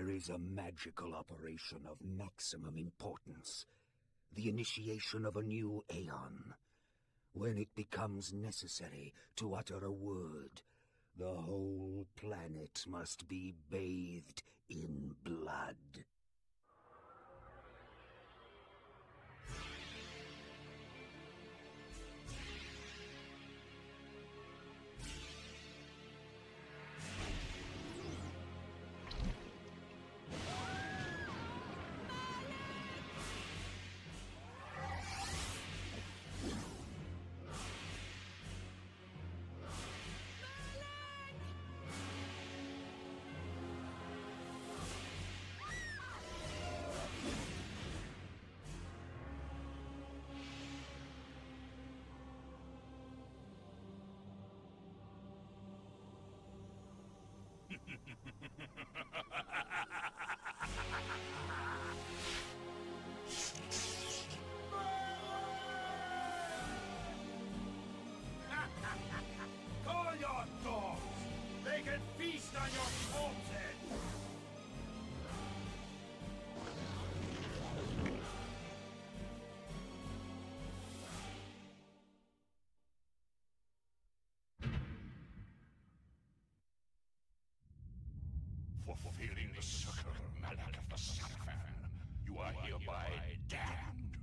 There is a magical operation of maximum importance. The initiation of a new aeon. When it becomes necessary to utter a word, the whole planet must be bathed in blood. Call your dogs! They can feast on your corpses! For fulfilling the circle of Malek of the Sapphire, you are hereby damned.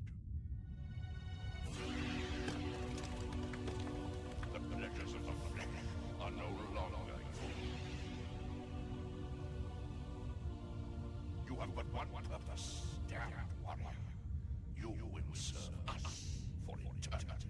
The pleasures of the flesh are no longer yours. You have but one purpose, damned warrior. You will serve us for eternity.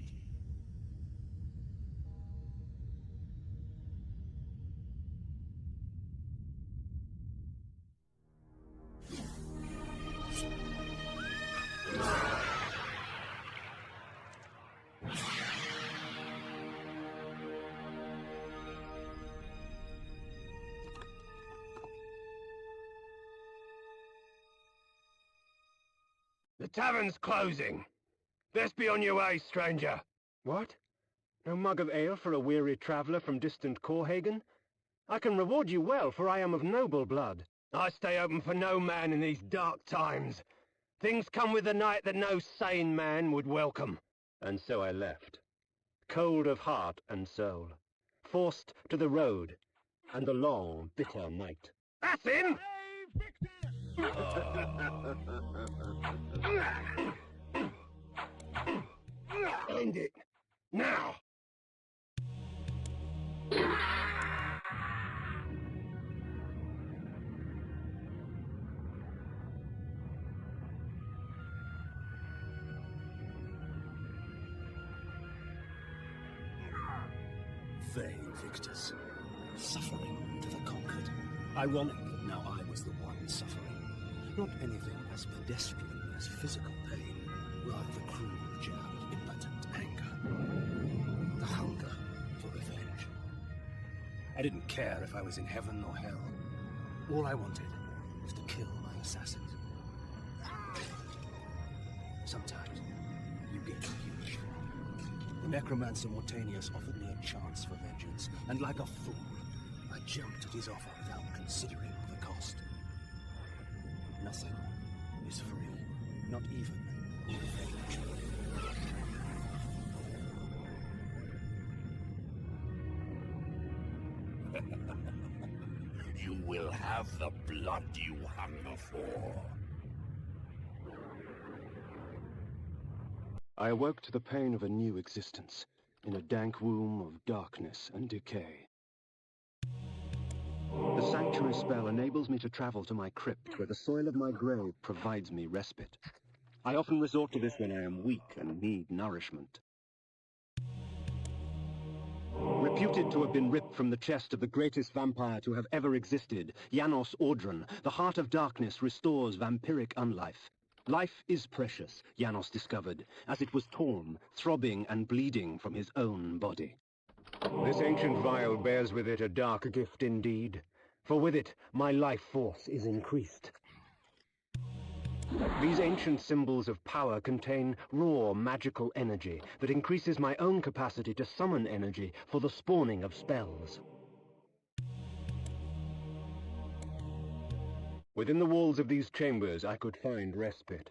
The tavern's closing. Best be on your way, stranger. What? No mug of ale for a weary traveller from distant Coorhagen? I can reward you well, for I am of noble blood. I stay open for no man in these dark times. Things come with the night that no sane man would welcome. And so I left, cold of heart and soul, forced to the road and the long, bitter night. That's him! End it, now! Vain victors, suffering to the conquered. Ironic that now I was the one suffering. Not anything as pedestrian as physical pain, rather the cruel jab of impotent anger. The hunger for revenge. I didn't care if I was in heaven or hell. All I wanted was to kill my assassins. Sometimes you get huge. The necromancer Mortanius offered me a chance for vengeance, and like a fool, I jumped at his offer without considering the cost. Nothing is free, not even revenge. You will have the blood you hunger for. I awoke to the pain of a new existence, in a dank womb of darkness and decay. The sanctuary spell enables me to travel to my crypt, where the soil of my grave provides me respite. I often resort to this when I am weak and need nourishment. Reputed to have been ripped from the chest of the greatest vampire to have ever existed, Janos Audron, the Heart of Darkness restores vampiric unlife. Life is precious, Janos discovered, as it was torn, throbbing and bleeding from his own body. This ancient vial bears with it a dark gift indeed, for with it my life force is increased. These ancient symbols of power contain raw magical energy that increases my own capacity to summon energy for the spawning of spells. Within the walls of these chambers I could find respite,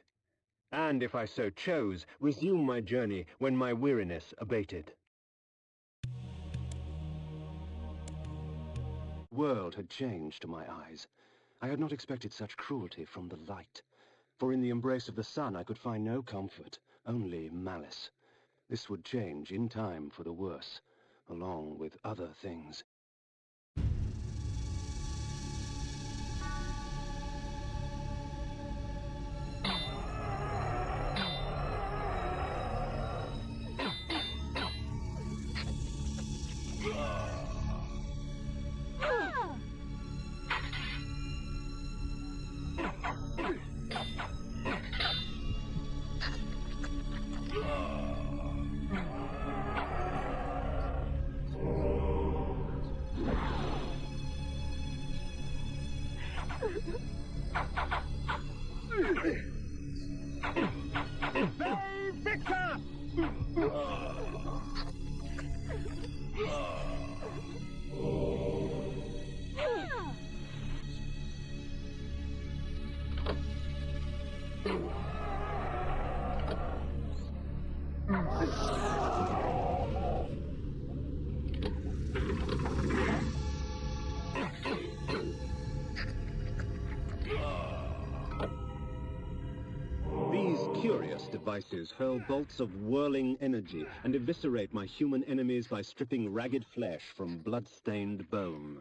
and if I so chose, resume my journey when my weariness abated. The world had changed to my eyes. I had not expected such cruelty from the light, for in the embrace of the sun I could find no comfort, only malice. This would change in time for the worse, along with other things. Curious devices hurl bolts of whirling energy and eviscerate my human enemies by stripping ragged flesh from blood-stained bone.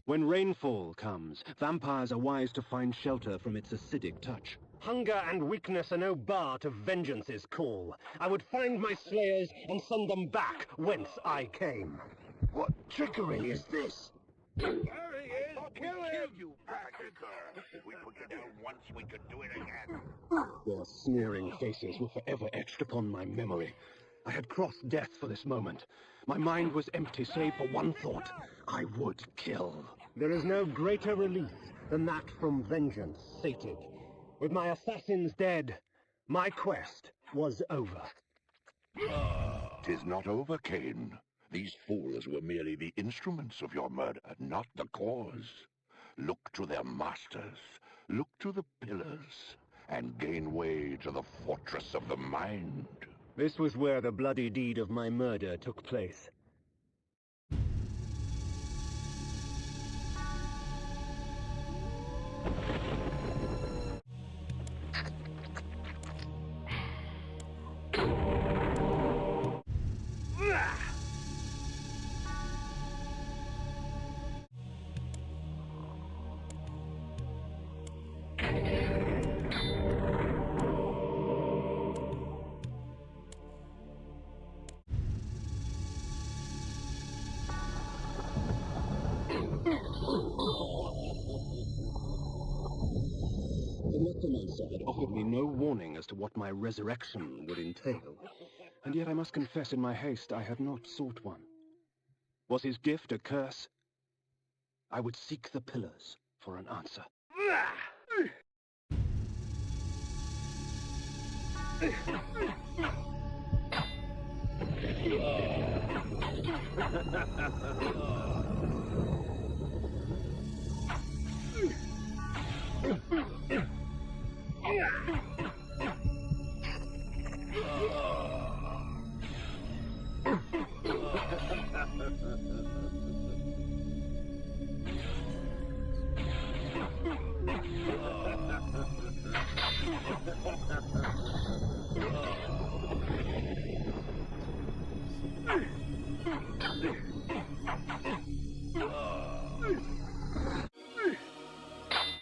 When rainfall comes, vampires are wise to find shelter from its acidic touch. Hunger and weakness are no bar to vengeance's call. I would find my slayers and send them back whence I came. What trickery is this? There he is! Kill him! You packer! We put you down once, we could do it again. Their sneering faces were forever etched upon my memory. I had crossed death for this moment. My mind was empty save for one thought. I would kill. There is no greater relief than that from vengeance sated. With my assassins dead, my quest was over. 'Tis not over, Kain. These fools were merely the instruments of your murder, not the cause. Look to their masters, look to the pillars, and gain way to the fortress of the mind. This was where the bloody deed of my murder took place. The Necromancer had offered me no warning as to what my resurrection would entail, and yet I must confess in my haste I had not sought one. Was his gift a curse? I would seek the pillars for an answer.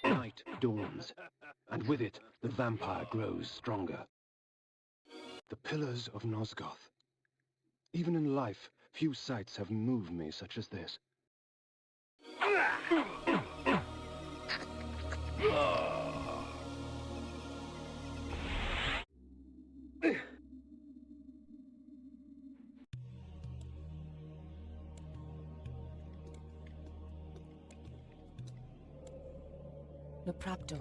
Night dawns, and with it the vampire grows stronger. The pillars of Nosgoth. Even in life, Few sights have moved me such as this. Nupraptor,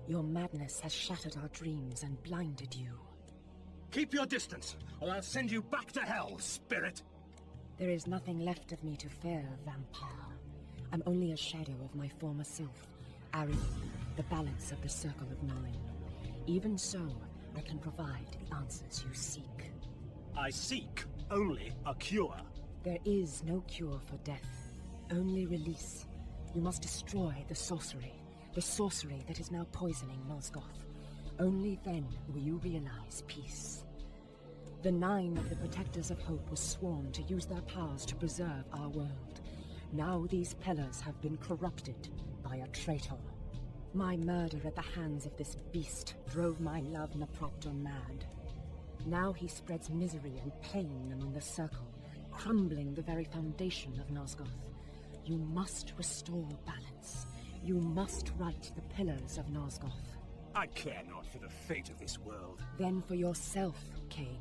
your madness has shattered our dreams and blinded you. Keep your distance, or I'll send you back to hell, spirit! There is nothing left of me to fear, vampire. I'm only a shadow of my former self, Ariel, the balance of the Circle of Nine. Even so, I can provide the answers you seek. I seek only a cure. There is no cure for death, only release. You must destroy the sorcery that is now poisoning Nosgoth. Only then will you realize peace. The Nine of the Protectors of Hope were sworn to use their powers to preserve our world. Now these pillars have been corrupted by a traitor. My murder at the hands of this beast drove my love Nupraptor mad. Now he spreads misery and pain among the Circle, crumbling the very foundation of Nosgoth. You must restore balance. You must right the pillars of Nosgoth. I care not for the fate of this world. Then for yourself, Kain.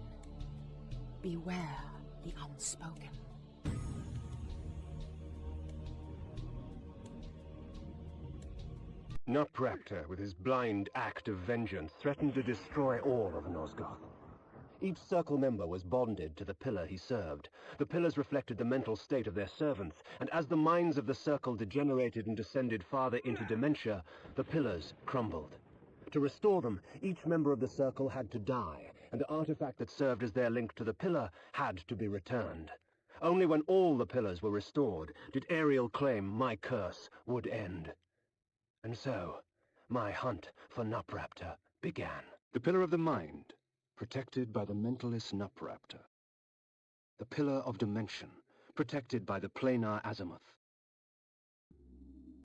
Beware the unspoken. Nupraptor, with his blind act of vengeance, threatened to destroy all of Nosgoth. Each Circle member was bonded to the pillar he served. The pillars reflected the mental state of their servants, and as the minds of the Circle degenerated and descended farther into dementia, the pillars crumbled. To restore them, each member of the Circle had to die, and the artifact that served as their link to the pillar had to be returned. Only when all the pillars were restored did Ariel claim my curse would end. And so, my hunt for Nupraptor began. The pillar of the mind, protected by the mentalist Nupraptor. The pillar of dimension, protected by the planar Azimuth.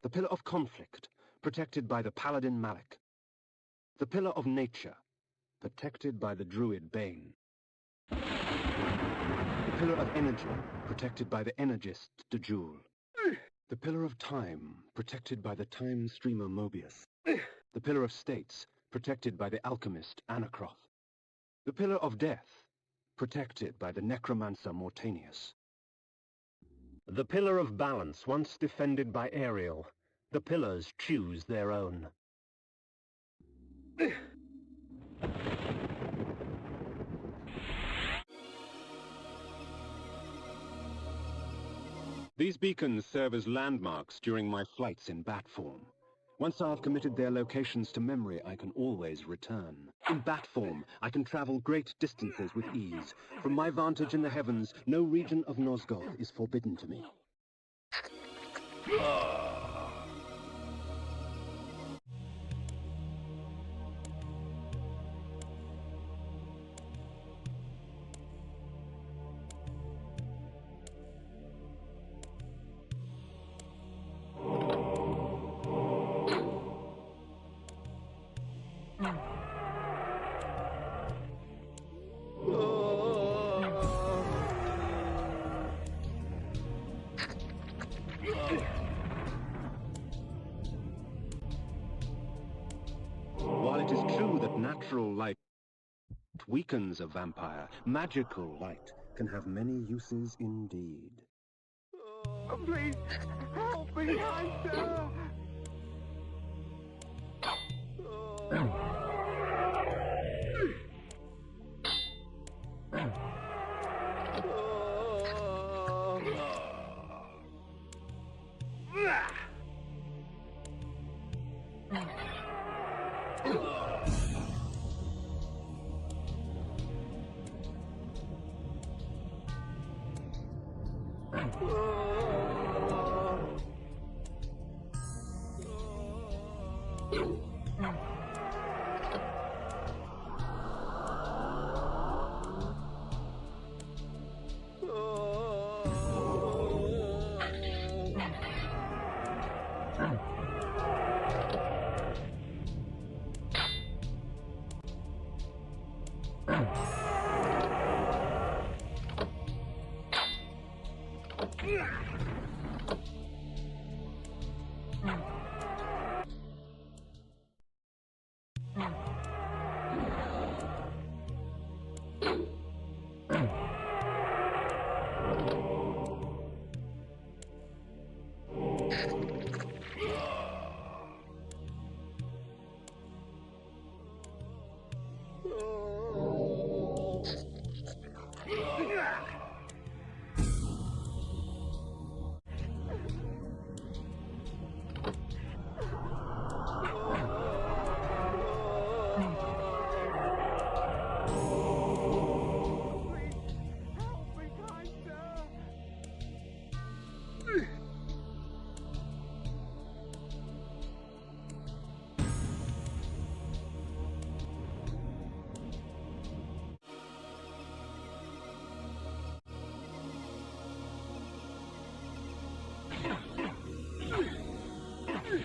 The pillar of conflict, protected by the paladin Malek. The pillar of nature, protected by the druid Bane. The pillar of energy, protected by the energist DeJoule. The pillar of time, protected by the time streamer Mobius. The pillar of states, protected by the alchemist Anacroth. The pillar of death, protected by the necromancer Mortanius. The pillar of balance, once defended by Ariel. The pillars choose their own. These beacons serve as landmarks during my flights in bat form. Once I've committed their locations to memory, I can always return. In bat form, I can travel great distances with ease. From my vantage in the heavens, no region of Nosgoth is forbidden to me. While it is true that natural light weakens a vampire, magical light can have many uses indeed. Oh, please, help me, Hunter!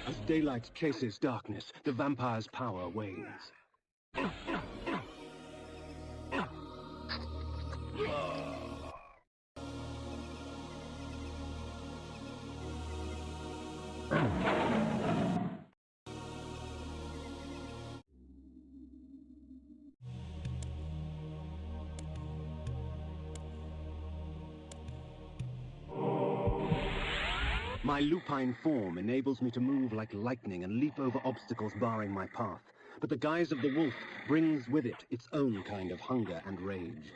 As daylight chases darkness, the vampire's power wanes. My lupine form enables me to move like lightning and leap over obstacles barring my path. But the guise of the wolf brings with it its own kind of hunger and rage.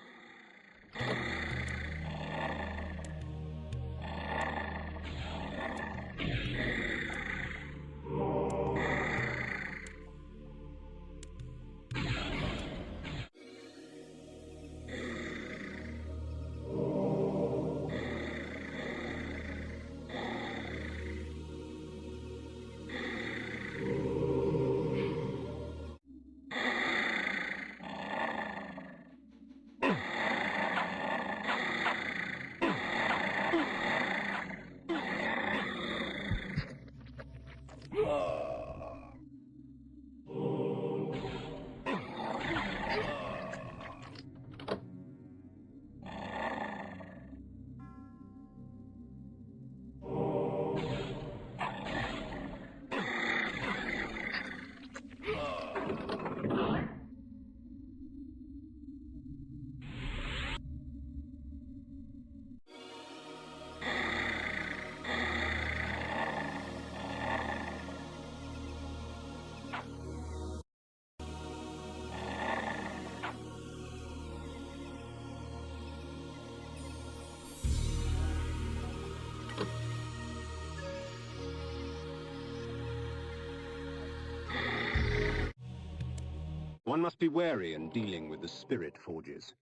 One must be wary in dealing with the spirit forges.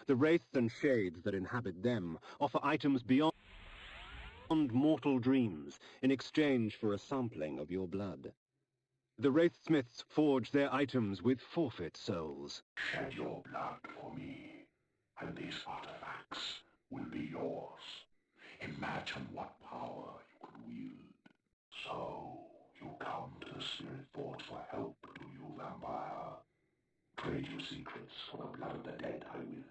The wraiths and shades that inhabit them offer items beyond mortal dreams in exchange for a sampling of your blood. The wraithsmiths forge their items with forfeit souls. Shed your blood for me, and these artifacts will be yours. Imagine what power you could wield. So, you come to the Spirit Forge for help, do you, vampire? Trade your secrets for the blood of the dead, I will.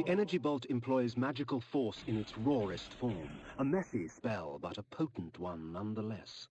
The energy bolt employs magical force in its rawest form. A messy spell, but a potent one nonetheless.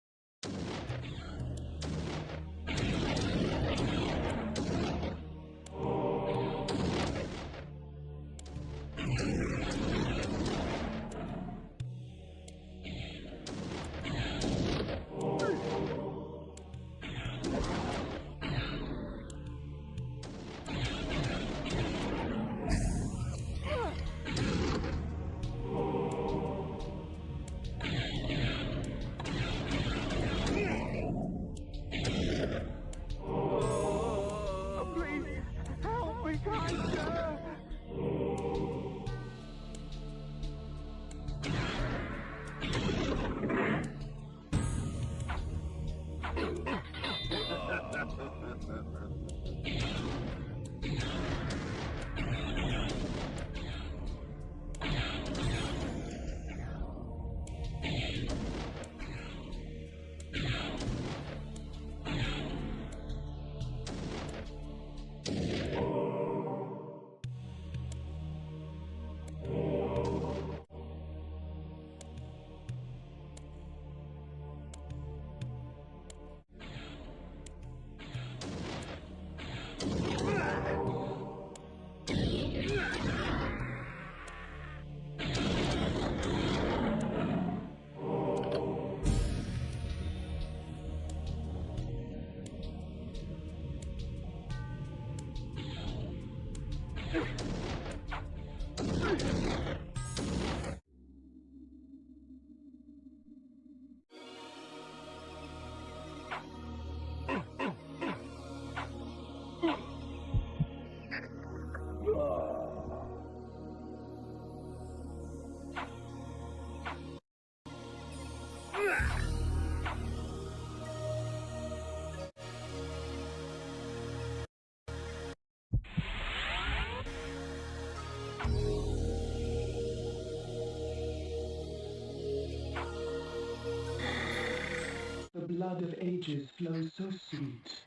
The blood of ages flows so sweet.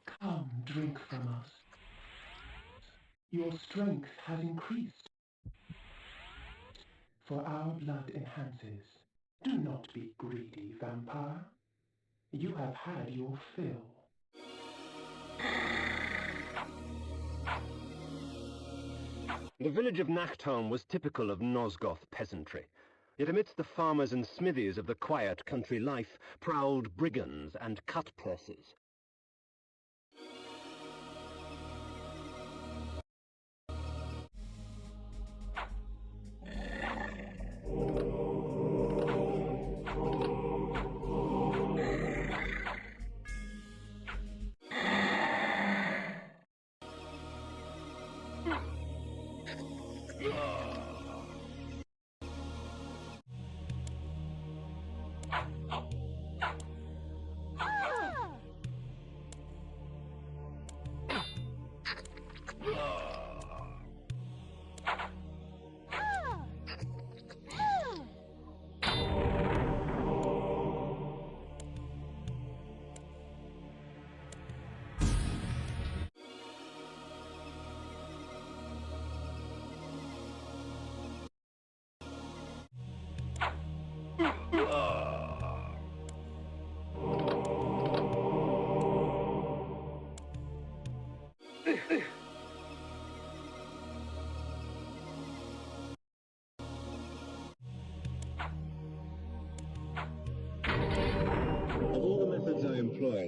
Come, drink from us. Your strength has increased. For our blood enhances. Do not be greedy, vampire. You have had your fill. The village of Nachtholm was typical of Nosgoth peasantry. Yet amidst the farmers and smithies of the quiet country life prowled brigands and cut-pressers.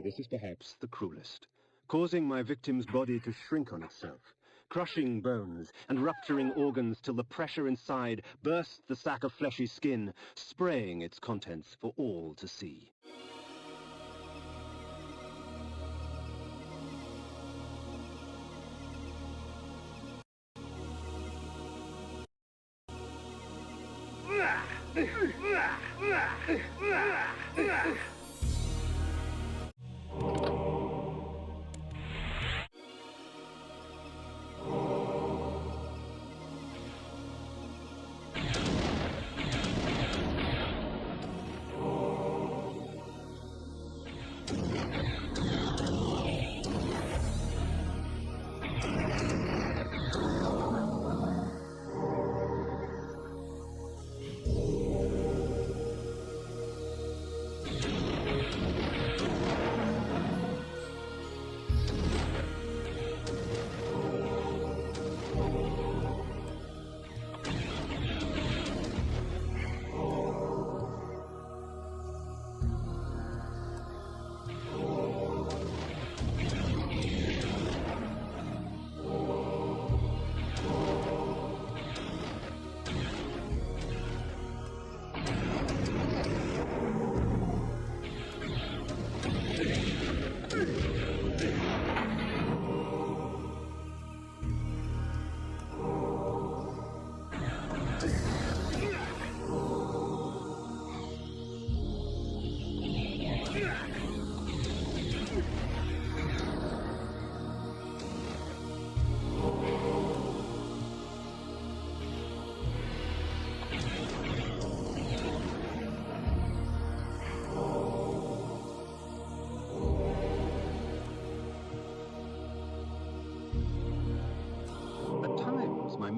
This is perhaps the cruelest, causing my victim's body to shrink on itself, crushing bones and rupturing organs till the pressure inside bursts the sack of fleshy skin, spraying its contents for all to see.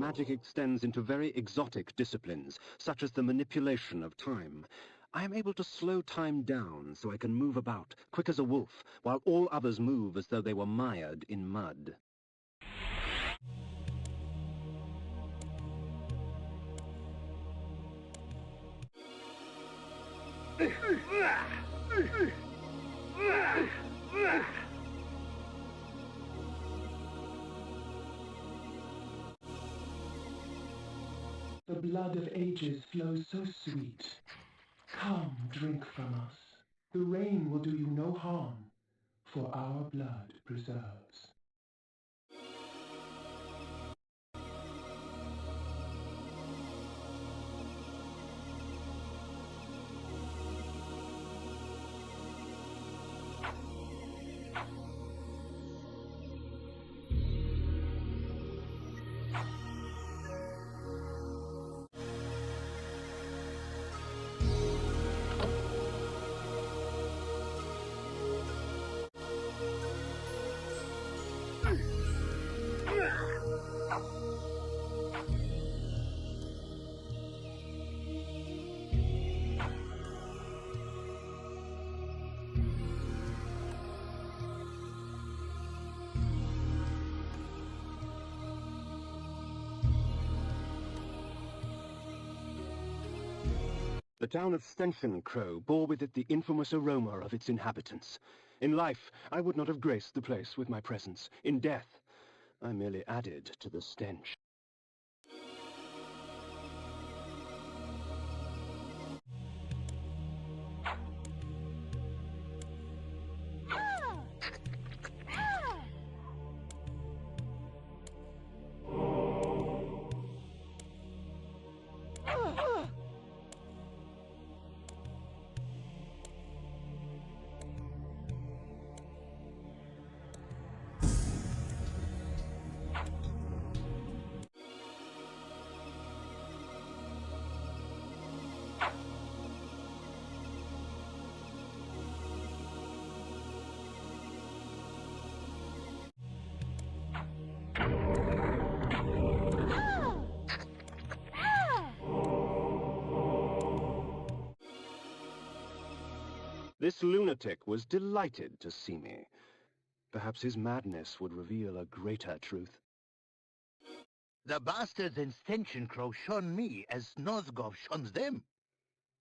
magic extends into very exotic disciplines, such as the manipulation of time. I am able to slow time down so I can move about, quick as a wolf, while all others move as though they were mired in mud. The blood of ages flows so sweet. Come, drink from us. The rain will do you no harm, for our blood preserves. The town of Steinchencroe bore with it the infamous aroma of its inhabitants. In life, I would not have graced the place with my presence. In death, I merely added to the stench. This lunatic was delighted to see me. Perhaps his madness would reveal a greater truth. The bastards in Steinchencroe shun me as Nosgoth shuns them.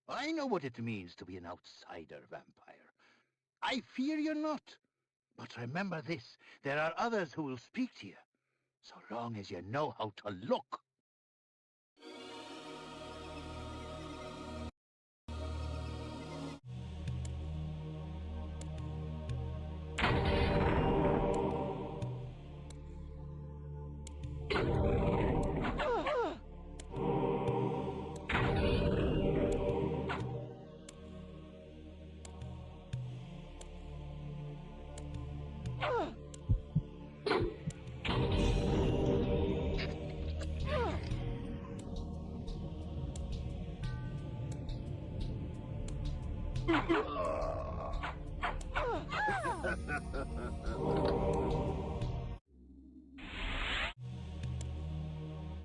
I know what it means to be an outsider vampire. I fear you not. But remember this, there are others who will speak to you, so long as you know how to look.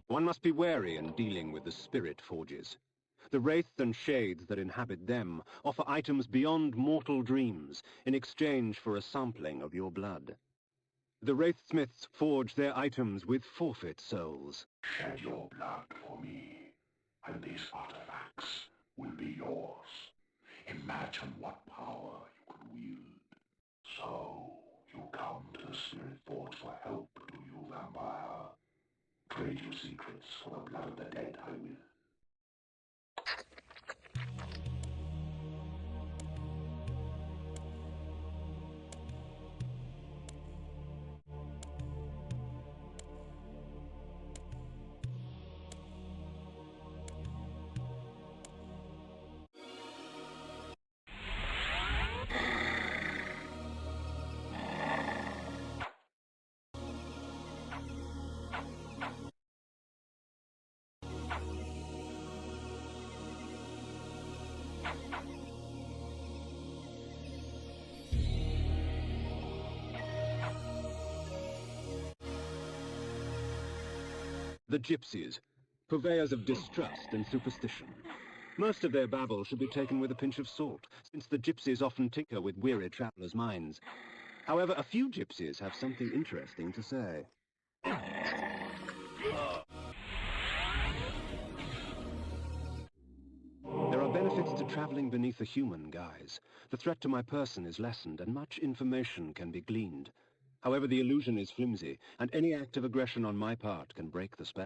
One must be wary in dealing with the spirit forges. The wraiths and shades that inhabit them offer items beyond mortal dreams in exchange for a sampling of your blood. The wraithsmiths forge their items with forfeit souls. Shed your blood for me, and these artifacts will be yours. Imagine what power you could wield. So, you come to the Spirit Forge for help, do you, vampire? Trade your secrets for the blood of the dead, I will. The gypsies, purveyors of distrust and superstition. Most of their babble should be taken with a pinch of salt, since the gypsies often tinker with weary travellers' minds. However, a few gypsies have something interesting to say. There are benefits to travelling beneath a human guise. The threat to my person is lessened, and much information can be gleaned. However, the illusion is flimsy, and any act of aggression on my part can break the spell.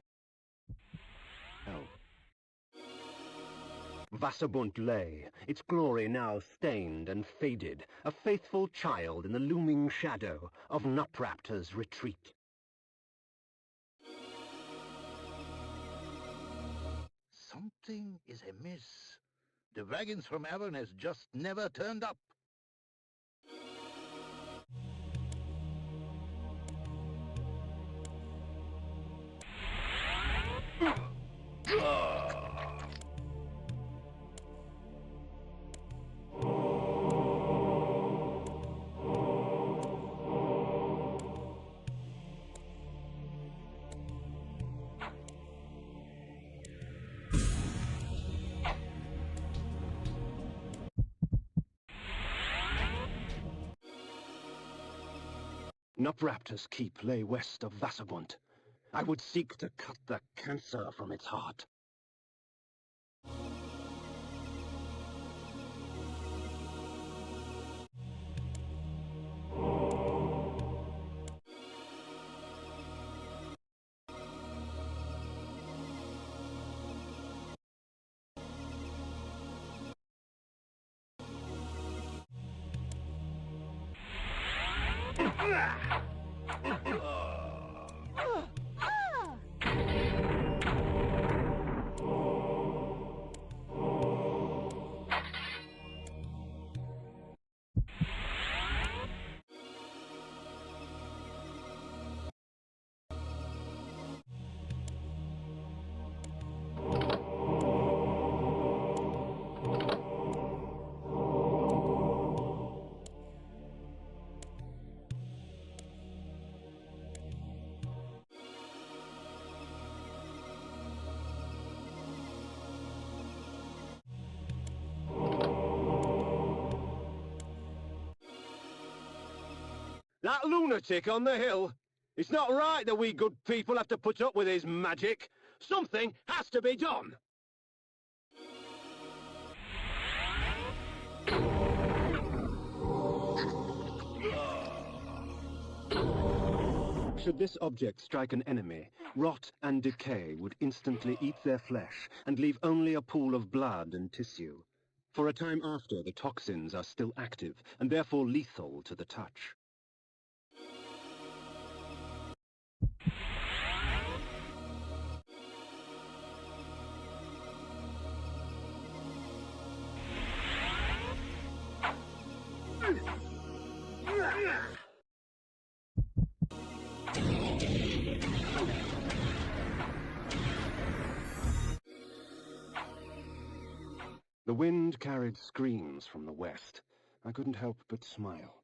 Vasserbunde lay, its glory now stained and faded, a faithful child in the looming shadow of Nupraptor's retreat. Something is amiss. The wagons from Avernus just never turned up. Nupraptor's keep lay west of Vasserbunde. I would seek to cut the cancer from its heart. That lunatic on the hill! It's not right that we good people have to put up with his magic. Something has to be done! Should this object strike an enemy, rot and decay would instantly eat their flesh and leave only a pool of blood and tissue. For a time after, the toxins are still active and therefore lethal to the touch. The wind carried screams from the west. I couldn't help but smile.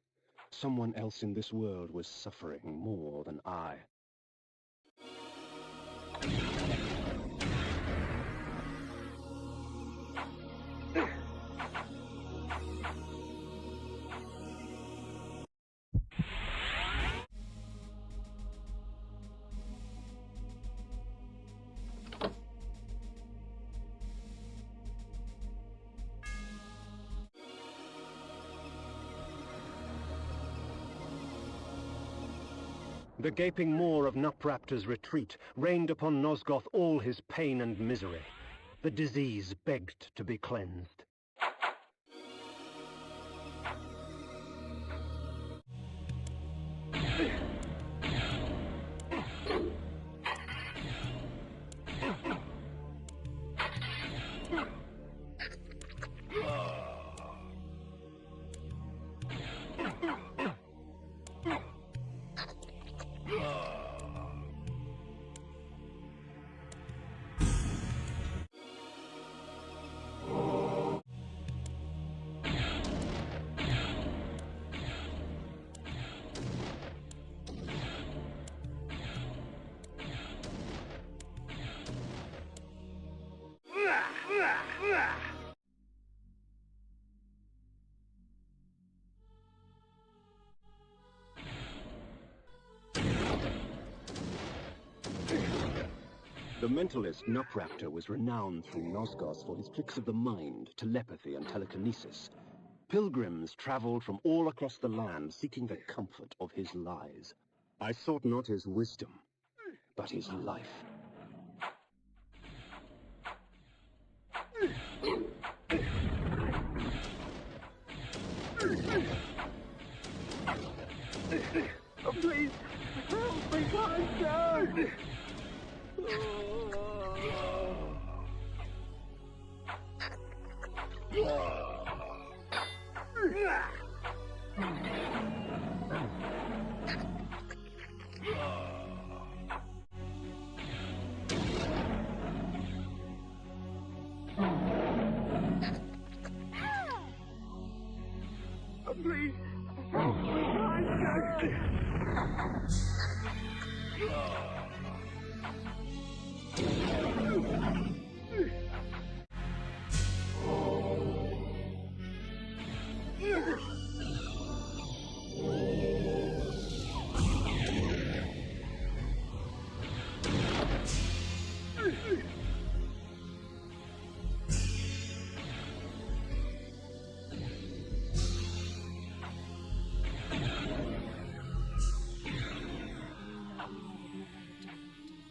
Someone else in this world was suffering more than I. The gaping maw of Nupraptor's retreat rained upon Nosgoth all his pain and misery. The disease begged to be cleansed. The mentalist Nupraptor was renowned through Nosgoth for his tricks of the mind, telepathy, and telekinesis. Pilgrims traveled from all across the land seeking the comfort of his lies. I sought not his wisdom, but his life. Oh, please, help me, Kain! Please, help me,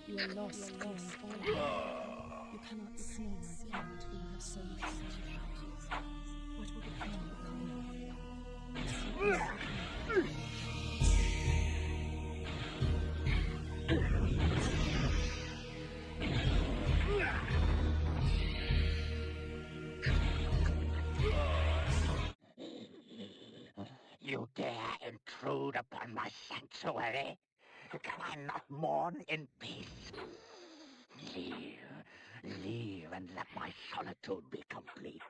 You are lost, all. You cannot see my cat who you have so lost to. What will become of Kain? You dare intrude upon my sanctuary? Can I not mourn in peace? Leave and let my solitude be complete.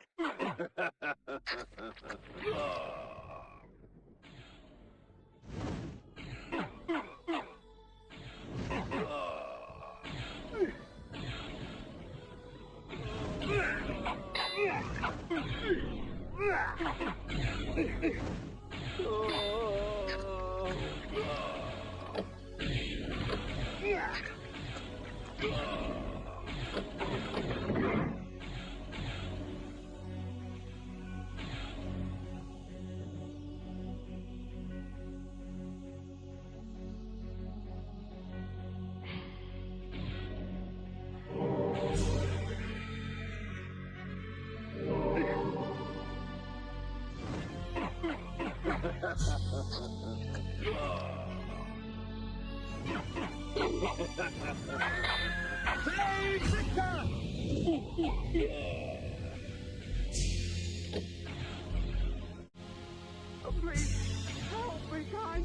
Oh, please, help me, Kain,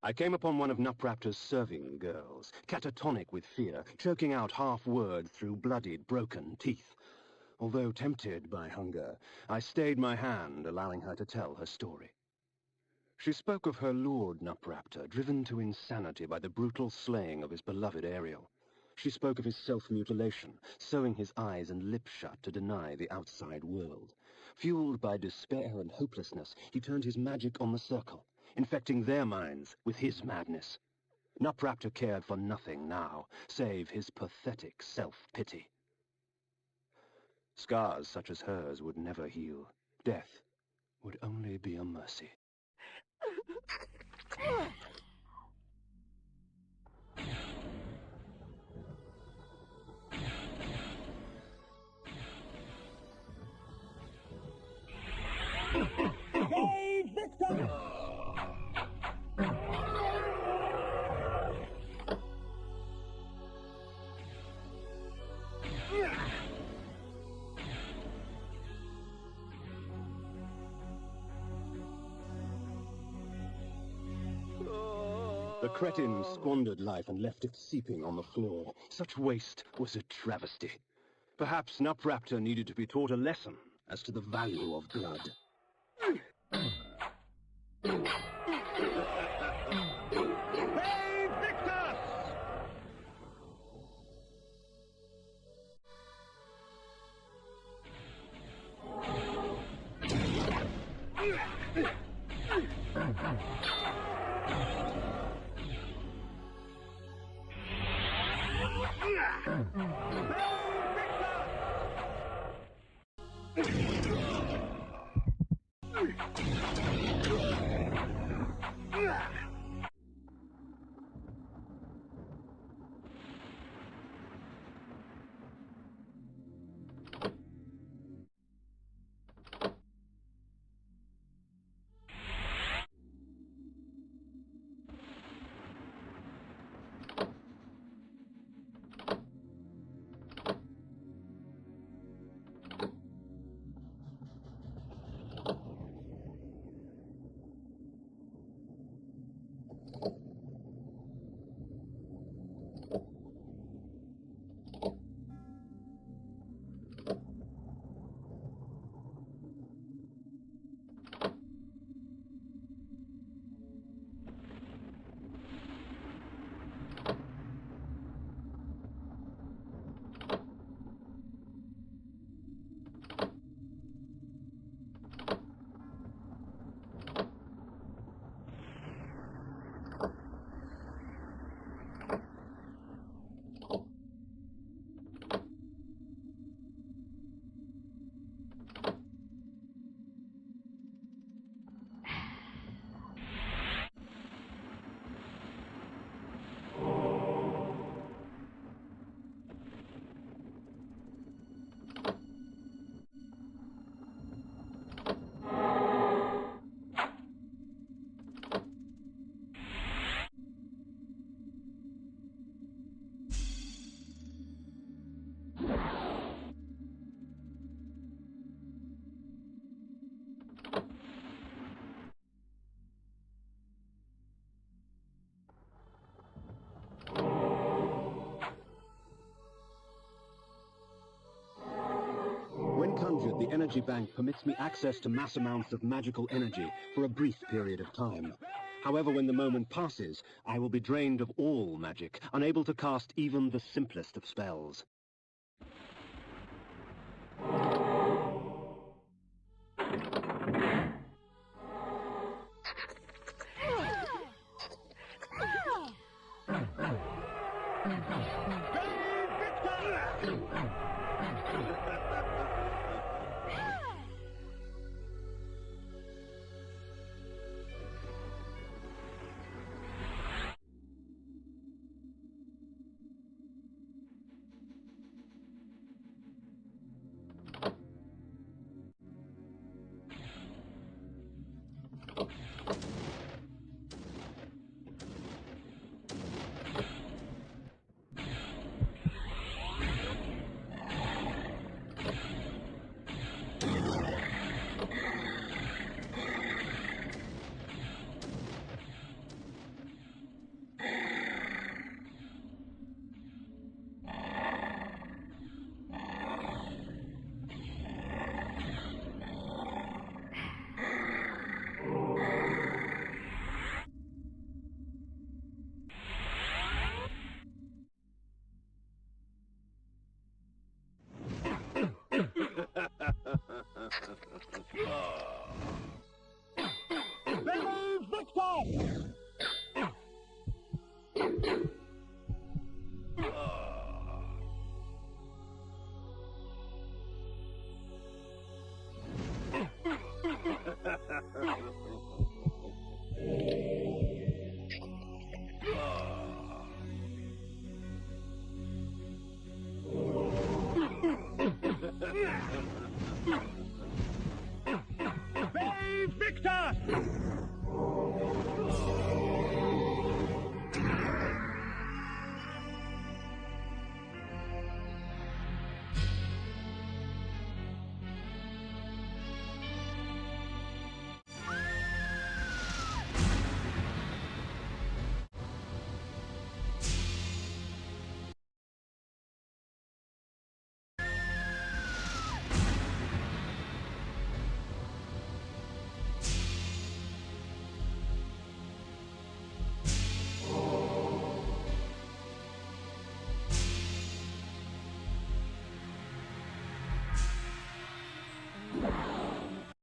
I came upon one of Nupraptor's serving girls, catatonic with fear, choking out half-words through bloodied, broken teeth. Although tempted by hunger, I stayed my hand, allowing her to tell her story. She spoke of her lord Nupraptor, driven to insanity by the brutal slaying of his beloved Ariel. She spoke of his self-mutilation, sewing his eyes and lips shut to deny the outside world. Fueled by despair and hopelessness, he turned his magic on the circle, infecting their minds with his madness. Nupraptor cared for nothing now, save his pathetic self-pity. Scars such as hers would never heal. Death would only be a mercy. The cretin squandered life and left it seeping on the floor. Such waste was a travesty. Perhaps Nupraptor needed to be taught a lesson as to the value of blood. Hey, Victor! The energy bank permits me access to mass amounts of magical energy for a brief period of time. However, when the moment passes, I will be drained of all magic, unable to cast even the simplest of spells.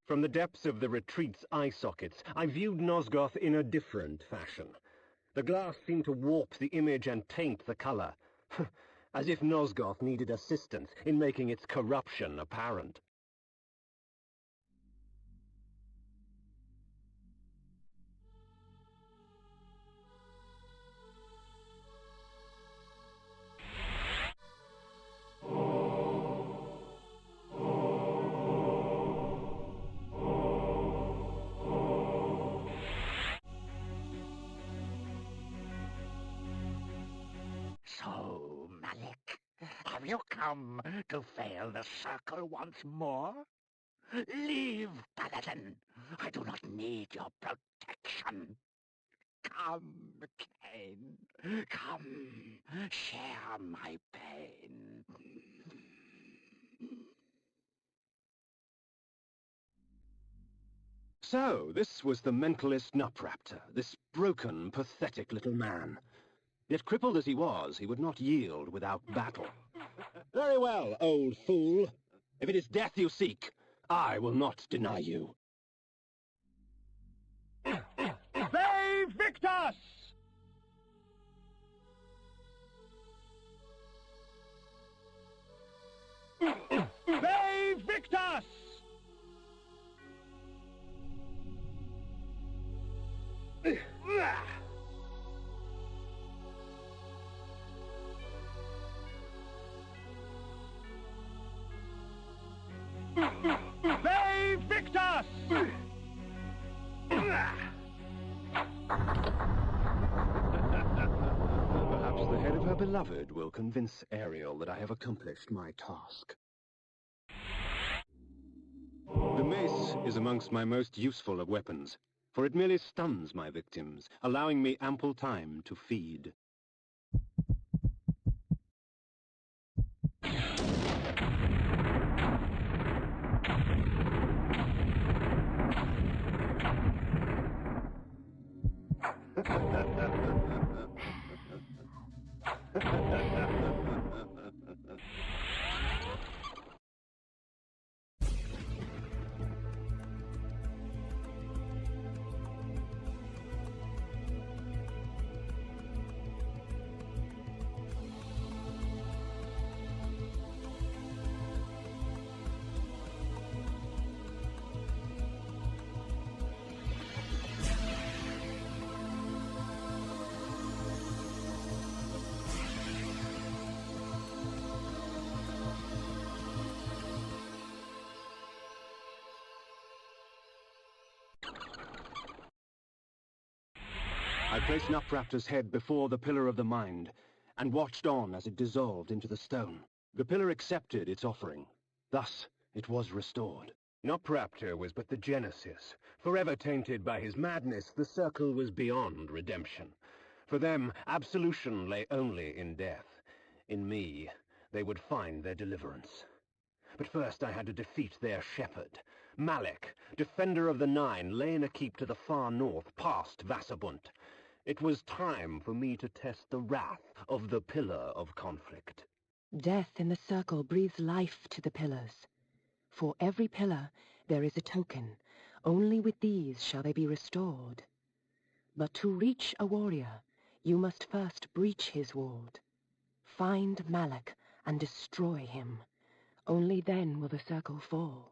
From the depths of the retreat's eye sockets, I viewed Nosgoth in a different fashion. The glass seemed to warp the image and taint the color, as if Nosgoth needed assistance in making its corruption apparent. So, Malek, have you come to fail the circle once more? Leave, Paladin. I do not need your protection. Come, Kain. Come, share my pain. So, this was the mentalist Nupraptor, this broken, pathetic little man. Yet crippled as he was, he would not yield without battle. Very well, old fool. If it is death you seek, I will not deny you. Ve Victus! Ve Victus! Ve Victus! Perhaps the head of her beloved will convince Ariel that I have accomplished my task. The mace is amongst my most useful of weapons, for it merely stuns my victims, allowing me ample time to feed. I placed Nupraptor's head before the Pillar of the Mind, and watched on as it dissolved into the stone. The pillar accepted its offering. Thus, it was restored. Nupraptor was but the genesis. Forever tainted by his madness, the circle was beyond redemption. For them, absolution lay only in death. In me, they would find their deliverance. But first I had to defeat their shepherd. Malek, defender of the Nine, lay in a keep to the far north, past Vasserbunde. It was time for me to test the wrath of the Pillar of Conflict. Death in the circle breathes life to the pillars. For every pillar, there is a token. Only with these shall they be restored. But to reach a warrior, you must first breach his ward. Find Malek and destroy him. Only then will the circle fall.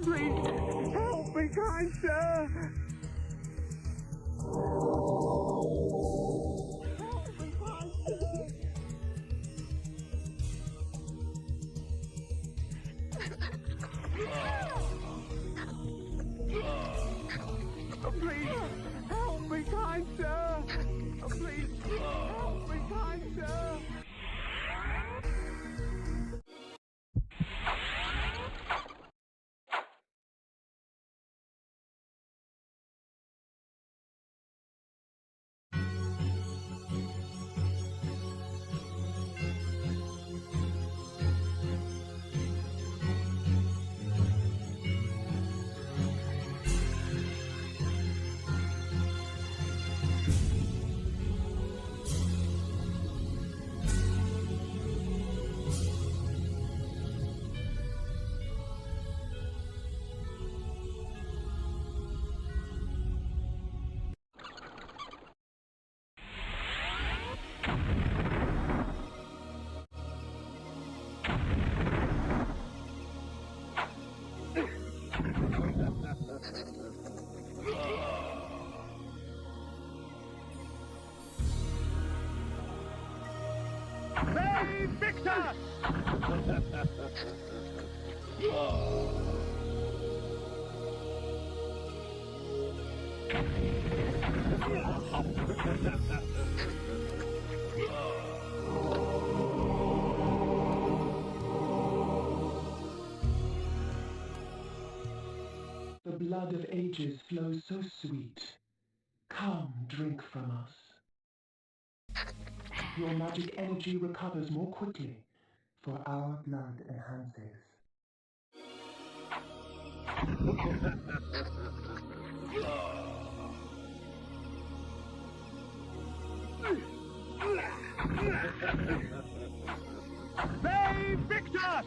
Please, help me, kind sir! Please, help me, kind sir! Please, help me, kind sir! Hey, Victor! The blood of ages flows so sweet. Come, drink from us. Your magic energy recovers more quickly, for our blood enhances. Hey, Victor!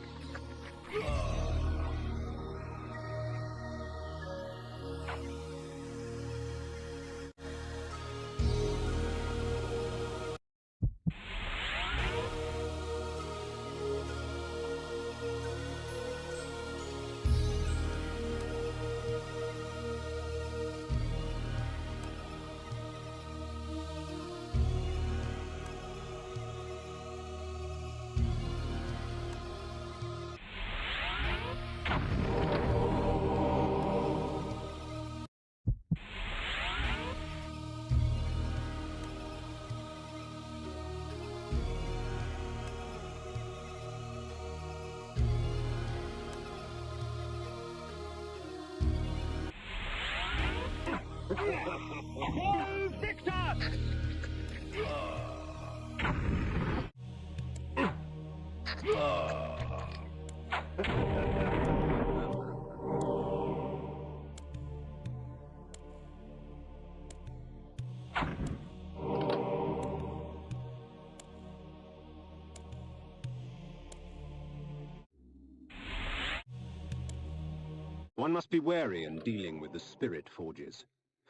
One must be wary in dealing with the spirit forges.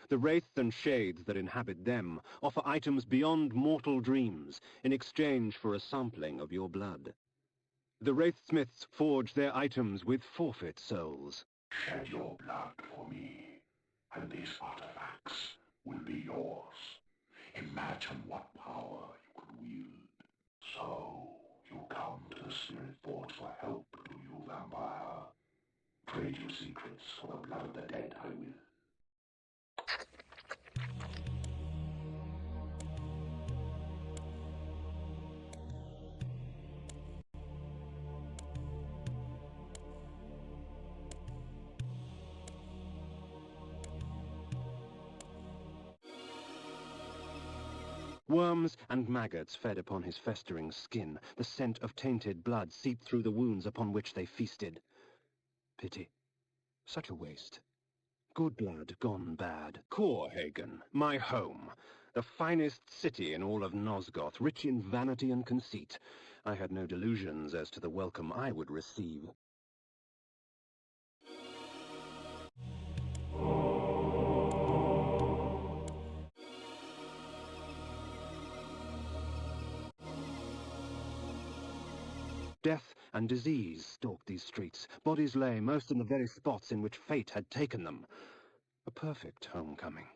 The wraiths and shades that inhabit them offer items beyond mortal dreams in exchange for a sampling of your blood. The wraithsmiths forge their items with forfeit souls. Shed your blood for me, and these artifacts will be yours. Imagine what power you could wield. So, you come to the Spirit Forge for help, do you, vampire? Trade your secrets for the blood of the dead, I will. Worms and maggots fed upon his festering skin. The scent of tainted blood seeped through the wounds upon which they feasted. Pity. Such a waste. Good blood gone bad. Coorhagen, my home. The finest city in all of Nosgoth, rich in vanity and conceit. I had no delusions as to the welcome I would receive. Death and disease stalked these streets. Bodies lay, most in the very spots in which fate had taken them. A perfect homecoming.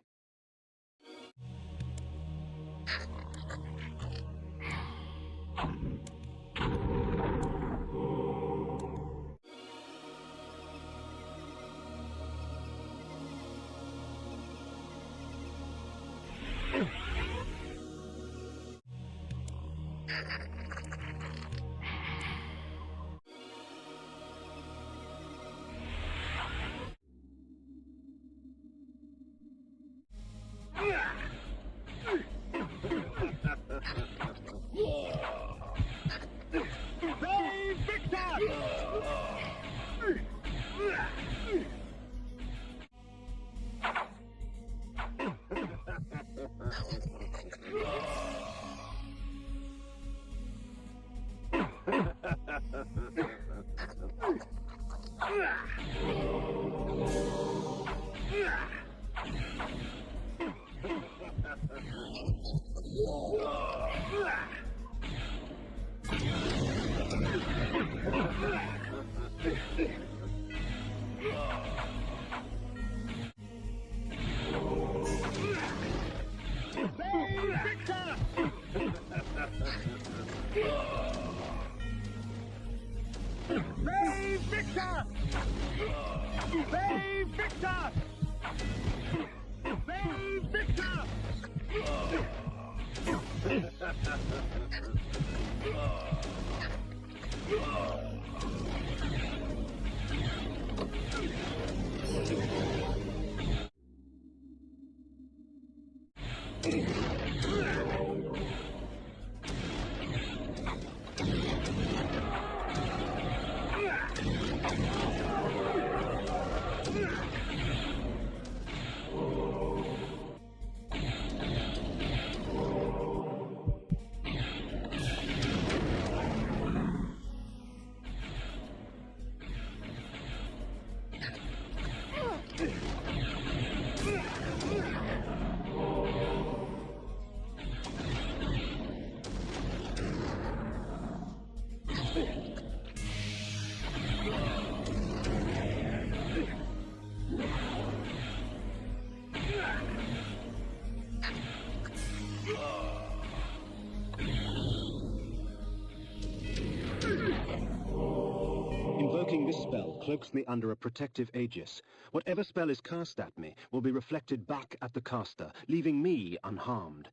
Invoking this spell cloaks me under a protective aegis. Whatever spell is cast at me will be reflected back at the caster, leaving me unharmed.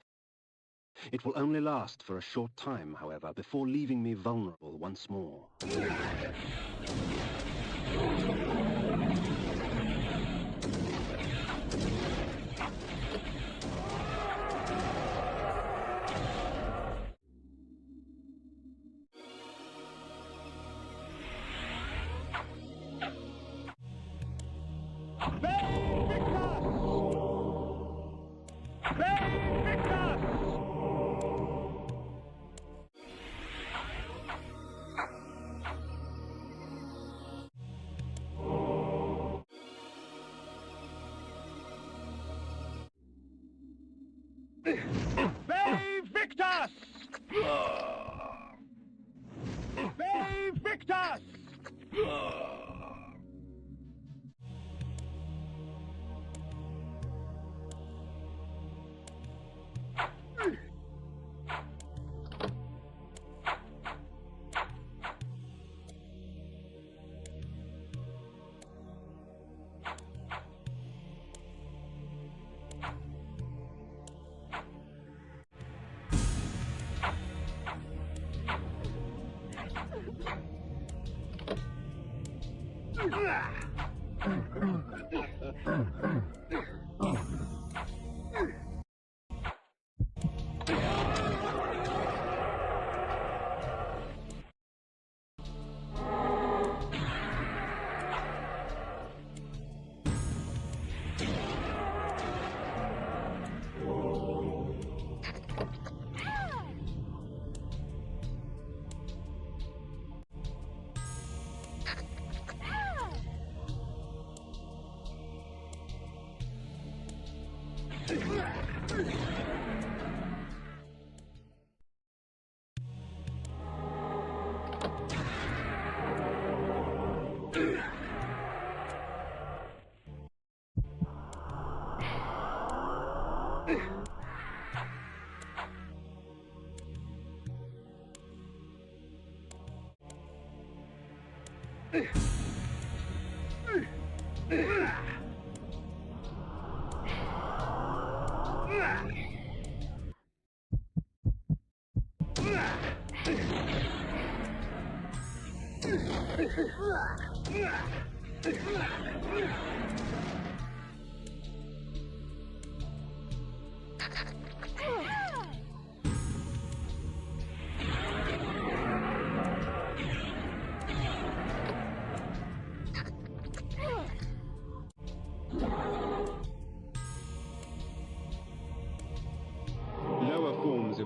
It will only last for a short time, however, before leaving me vulnerable once more.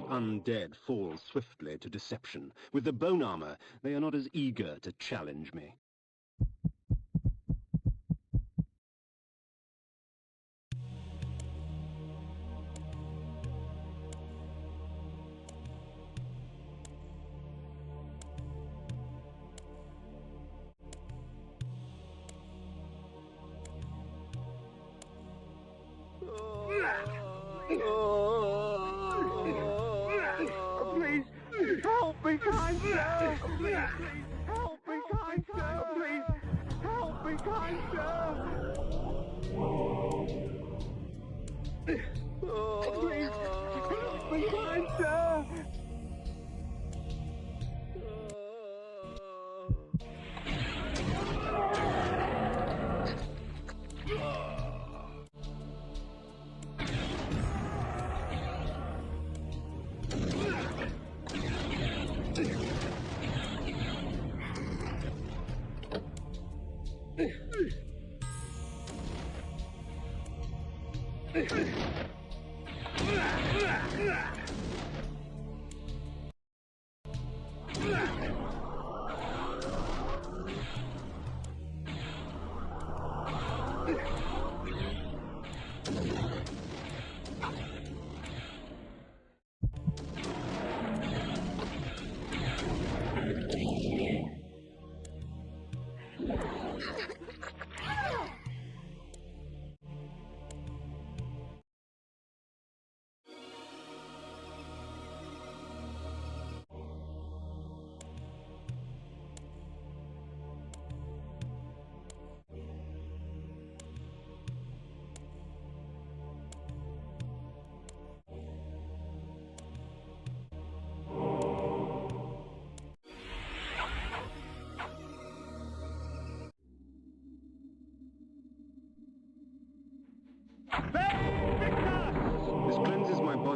Undead fall swiftly to deception. With the bone armor, they are not as eager to challenge me. Help me, kind sir! Please, help me, kind sir! Please, help me, kind sir! Please, help me, kind sir!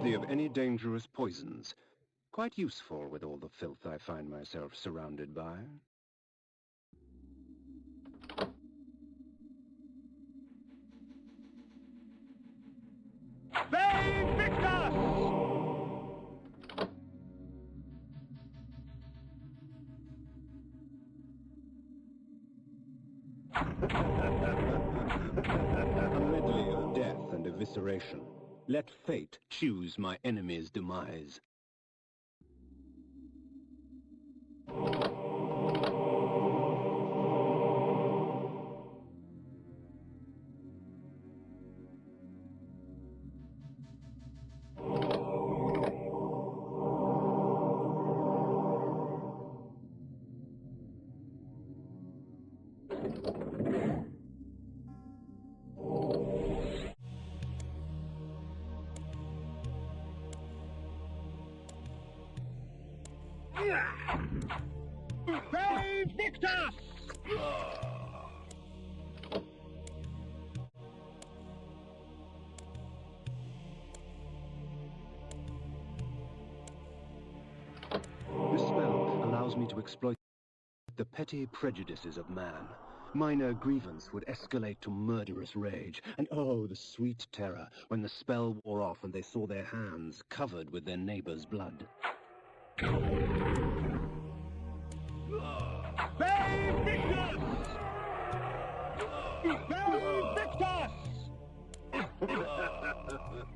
unworthy of any dangerous poisons. Quite useful with all the filth I find myself surrounded by. Bane Victor! A medley of death and evisceration. Let fate choose my enemy's demise. Bane Victor! This spell allows me to exploit the petty prejudices of man. Minor grievance would escalate to murderous rage, and oh, the sweet terror when the spell wore off and they saw their hands covered with their neighbor's blood. Bane Victor! Bane Victor! Bane Victor!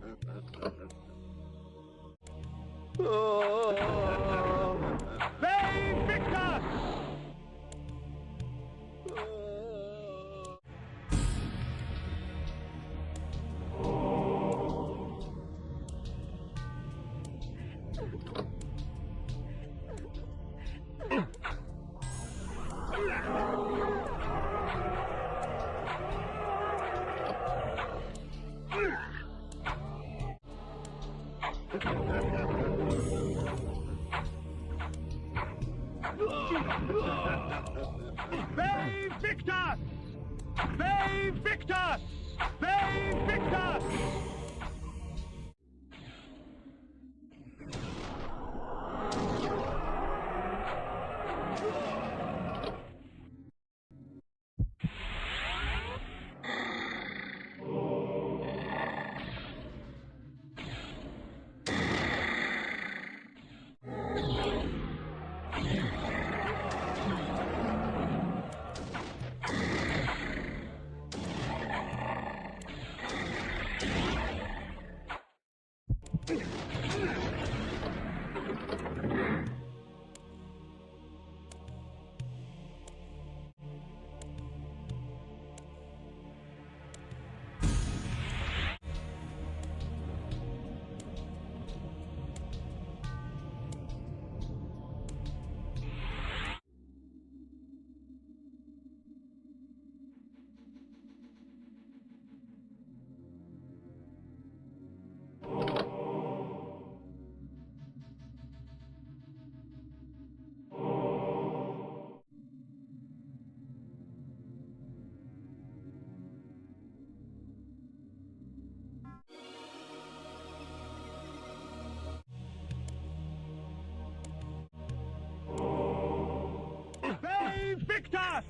Bane Victor! Bane Victor! Bane Victor! Victor!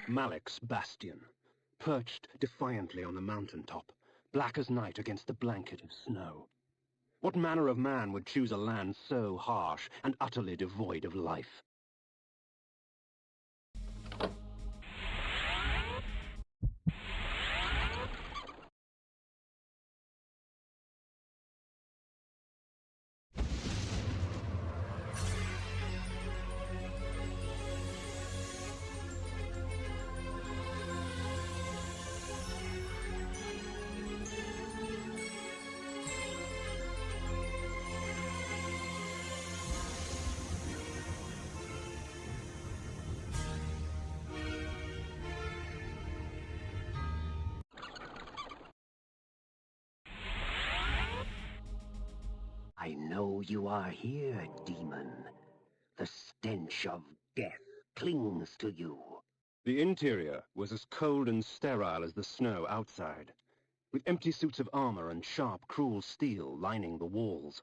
Malek's Bastion, perched defiantly on the mountaintop, black as night against the blanket of snow. What manner of man would choose a land so harsh and utterly devoid of life? I know you are here, demon. The stench of death clings to you. The interior was as cold and sterile as the snow outside, with empty suits of armor and sharp, cruel steel lining the walls.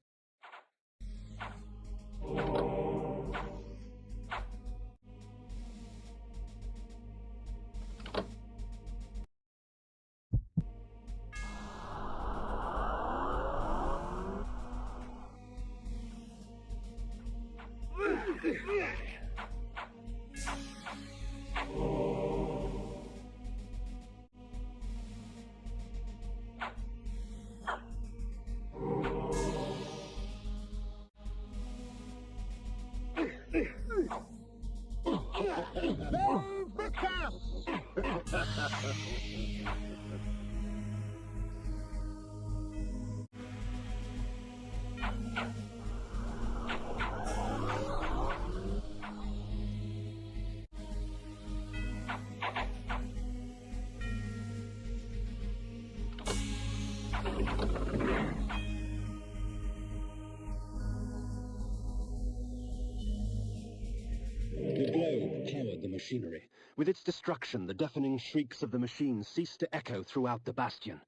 The globe powered the machinery. With its destruction, the deafening shrieks of the machines ceased to echo throughout the Bastion.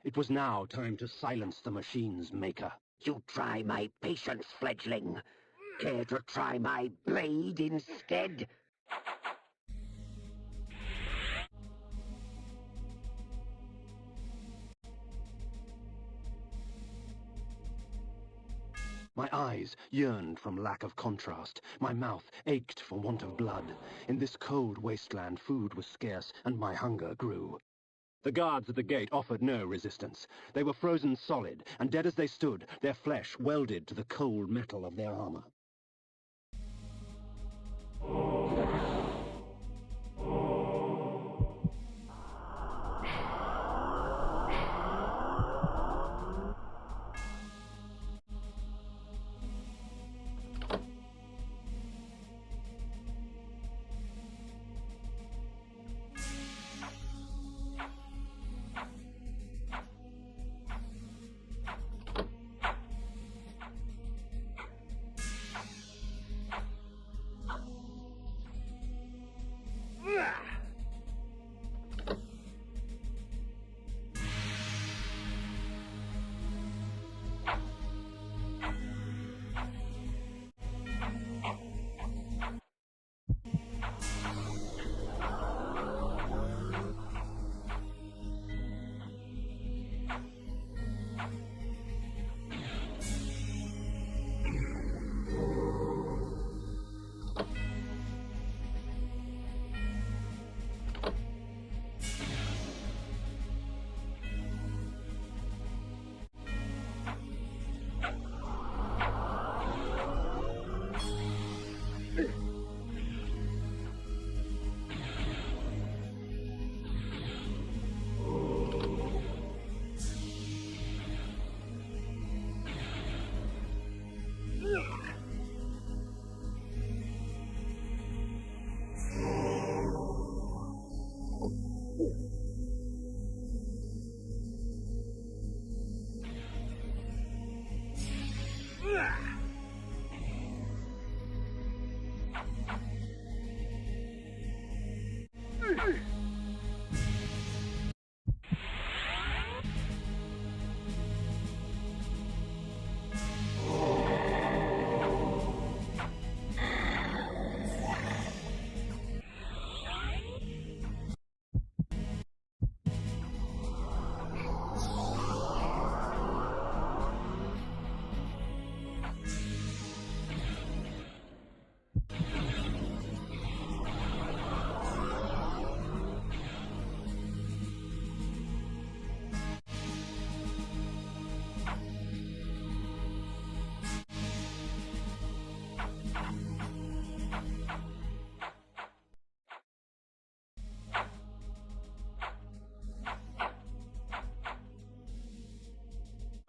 It was now time to silence the machine's maker. You try my patience, fledgling. Care to try my blade instead? My eyes yearned from lack of contrast. My mouth ached for want of blood. In this cold wasteland, food was scarce, and my hunger grew. The guards at the gate offered no resistance. They were frozen solid, and dead as they stood, their flesh welded to the cold metal of their armor.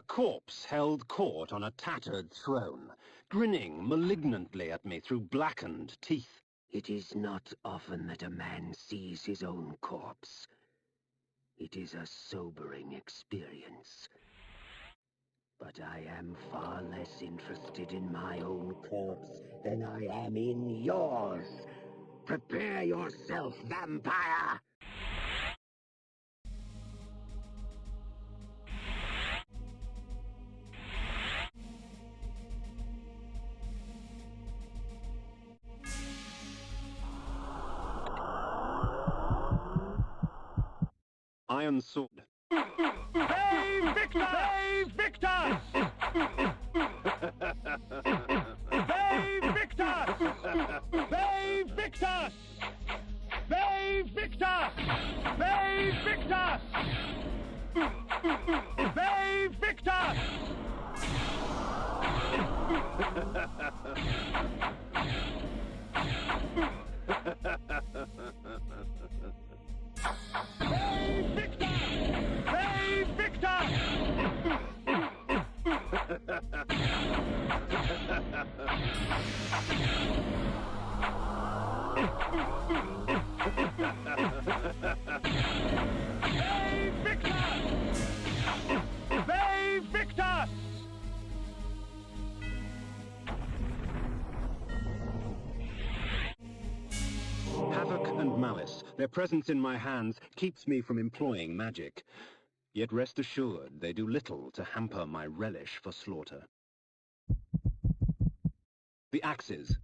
Corpse held court on a tattered throne, grinning malignantly at me through blackened teeth. It is not often that a man sees his own corpse. It is a sobering experience. But I am far less interested in my own corpse than I am in yours. Prepare yourself, vampire! Iron sword. Save Victor! Save Victor! Save Victor! Save Victor! Save Victor! Save Victor! Save Victor! Save Victor! Save Victor! Save Victor! Save Victor! Havoc and malice, their presence in my hands keeps me from employing magic. Yet rest assured, they do little to hamper my relish for slaughter. The axes.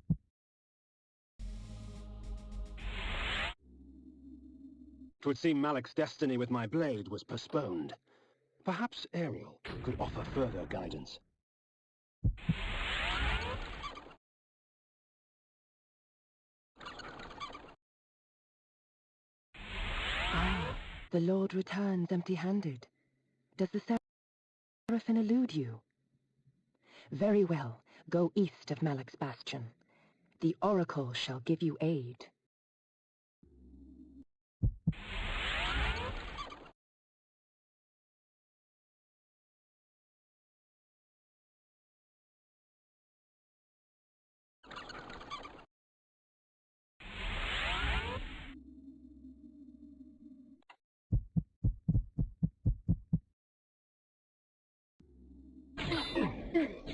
'Twould seem Malek's destiny with my blade was postponed. Perhaps Ariel could offer further guidance. Ah, the Lord returns empty-handed. Does the Seraphim elude you? Very well, go east of Malek's Bastion. The Oracle shall give you aid.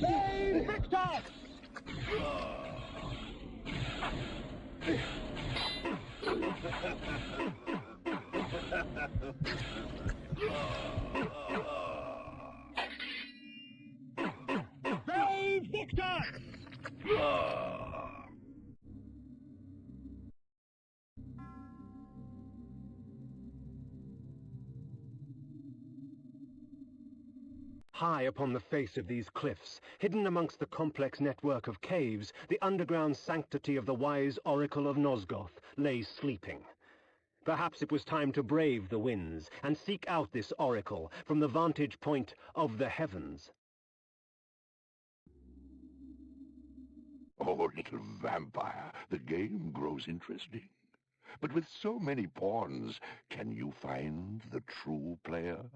Save Victor! Save Victor! High upon the face of these cliffs, hidden amongst the complex network of caves, the underground sanctity of the wise Oracle of Nosgoth lay sleeping. Perhaps it was time to brave the winds and seek out this oracle from the vantage point of the heavens. Oh, little vampire, the game grows interesting. But with so many pawns, can you find the true player?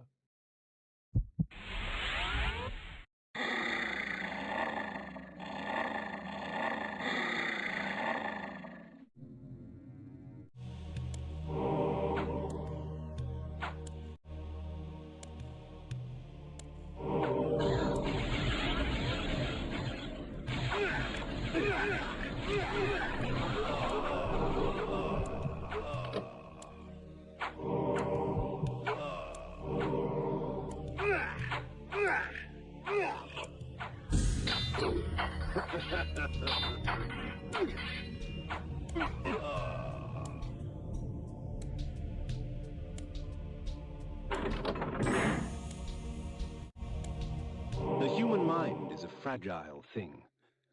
The human mind is a fragile thing.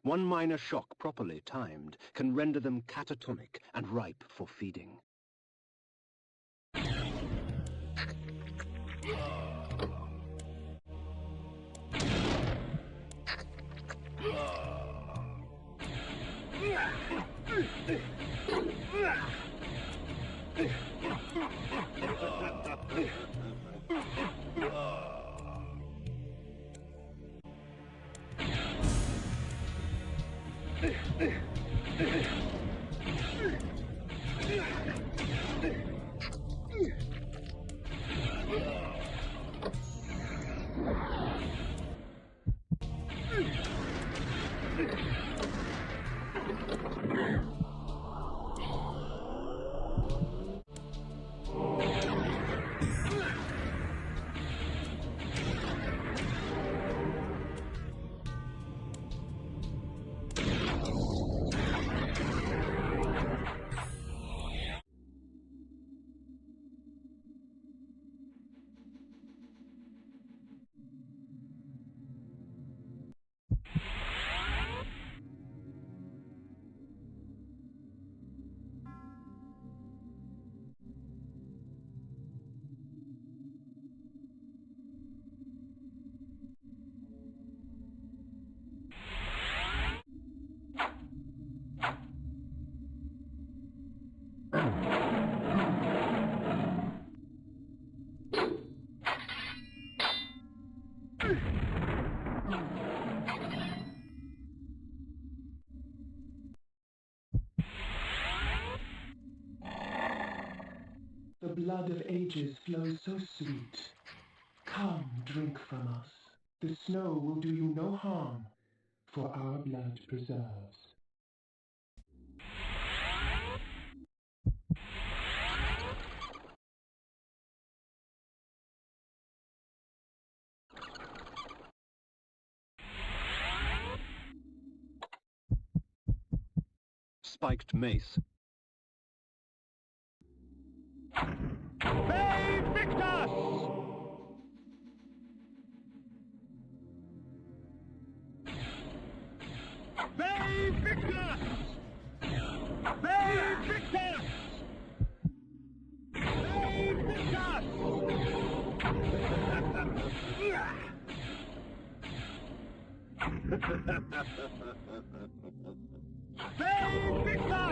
One minor shock properly timed can render them catatonic and ripe for feeding. The blood of ages flows so sweet. Come, drink from us. The snow will do you no harm, for our blood preserves. Spiked mace. Bay Victus! Bay Victus! Bay Victus! Bay Victus!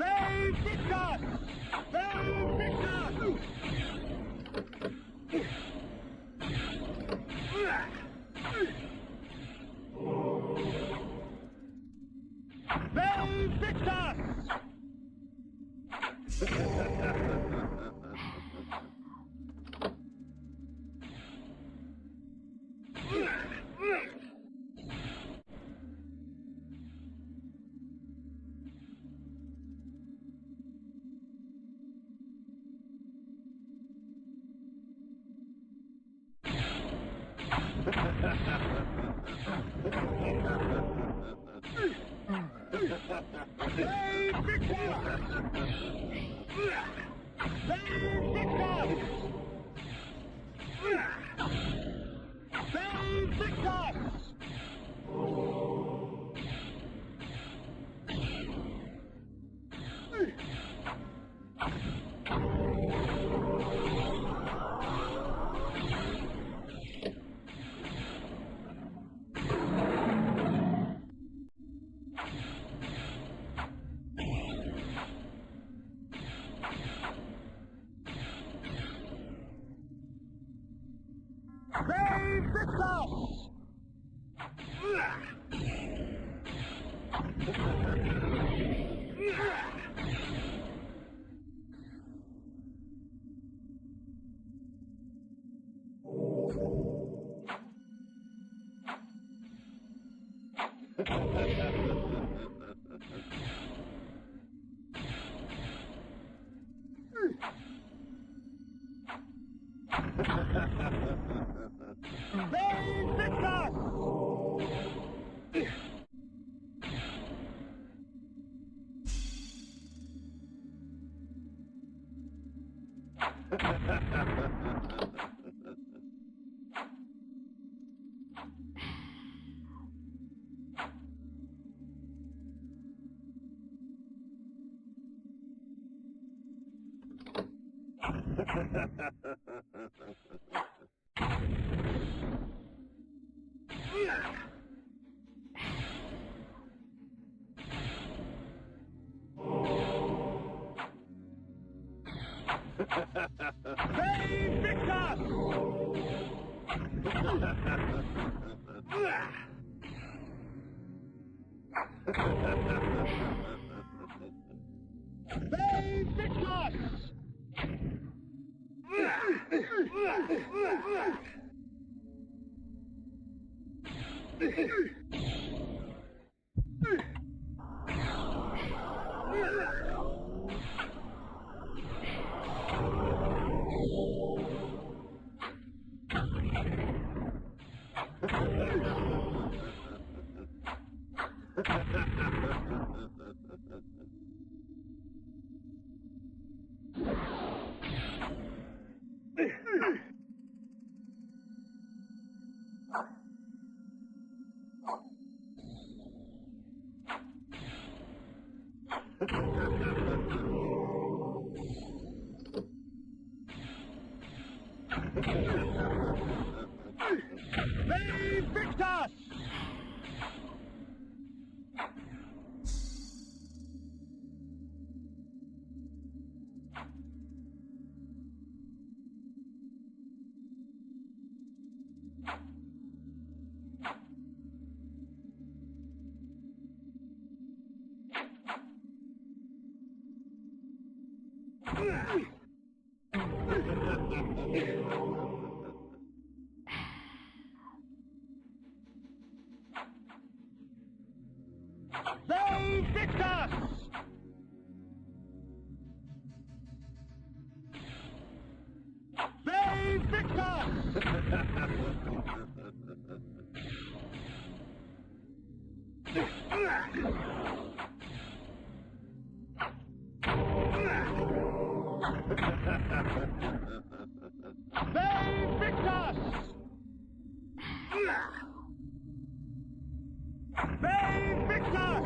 Bay Victus! Bay Victus! Bay Victus! Bane Victor! Bane Victor! Bane Victor! Bane Victor! Bane Victor! Bane Victor! Bane Victor! Bane Victor!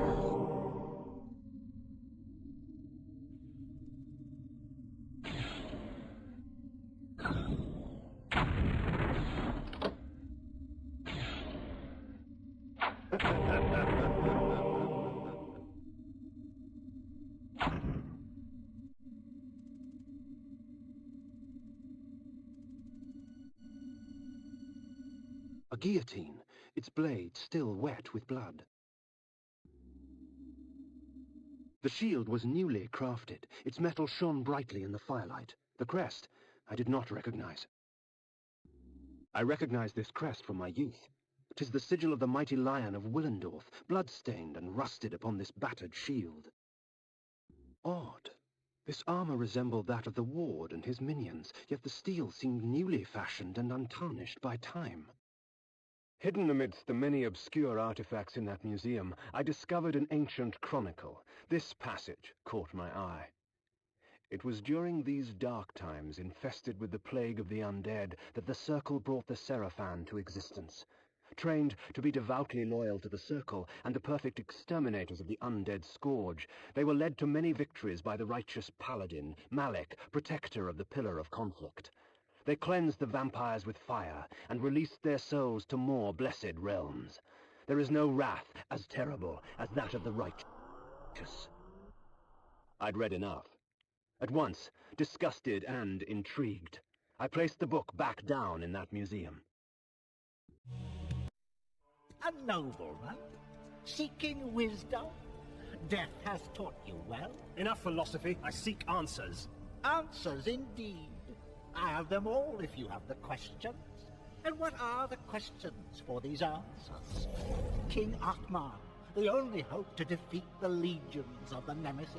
A guillotine, its blade still wet with blood. The shield was newly crafted. Its metal shone brightly in the firelight. The crest I did not recognize. I recognized this crest from my youth. 'Tis the sigil of the mighty lion of Willendorf, blood-stained and rusted upon this battered shield. Odd. This armor resembled that of the ward and his minions, yet the steel seemed newly fashioned and untarnished by time. Hidden amidst the many obscure artifacts in that museum, I discovered an ancient chronicle. This passage caught my eye. It was during these dark times, infested with the plague of the undead, that the Circle brought the Seraphan to existence. Trained to be devoutly loyal to the Circle and the perfect exterminators of the undead scourge, they were led to many victories by the righteous paladin, Malek, protector of the Pillar of Conflict. They cleansed the vampires with fire and released their souls to more blessed realms. There is no wrath as terrible as that of the righteous. I'd read enough. At once, disgusted and intrigued, I placed the book back down in that museum. A nobleman, seeking wisdom. Death has taught you well. Enough philosophy. I seek answers. Answers indeed. I have them all if you have the questions. And what are the questions for these answers? King Armour, the only hope to defeat the legions of the Nemesis.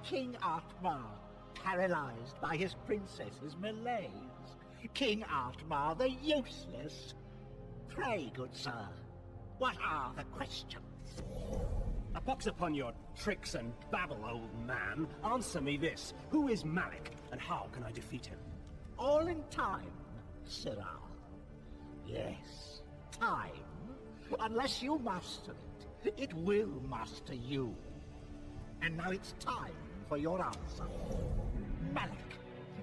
King Artmar, paralyzed by his princess's malaise. King Artmar the useless. Pray, good sir, what are the questions? A pox upon your tricks and babble, old man. Answer me this. Who is Malek, and how can I defeat him? All in time, Sirrah. Yes, time. Unless you master it, it will master you. And now it's time for your answer. Malek,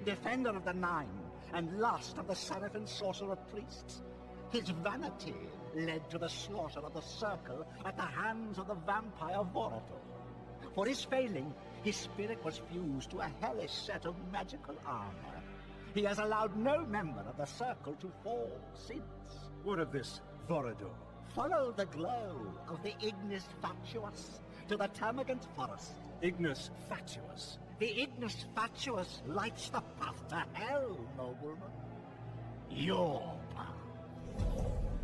defender of the Nine, and last of the Seraphim sorcerer priests. His vanity led to the slaughter of the Circle at the hands of the vampire Vorodor. For his failing, his spirit was fused to a hellish set of magical armor. He has allowed no member of the Circle to fall since. What of this Vorodor? Follow the glow of the Ignis Fatuus to the Termagant Forest. Ignis Fatuus? The Ignis Fatuus lights the path to hell, nobleman. Your path.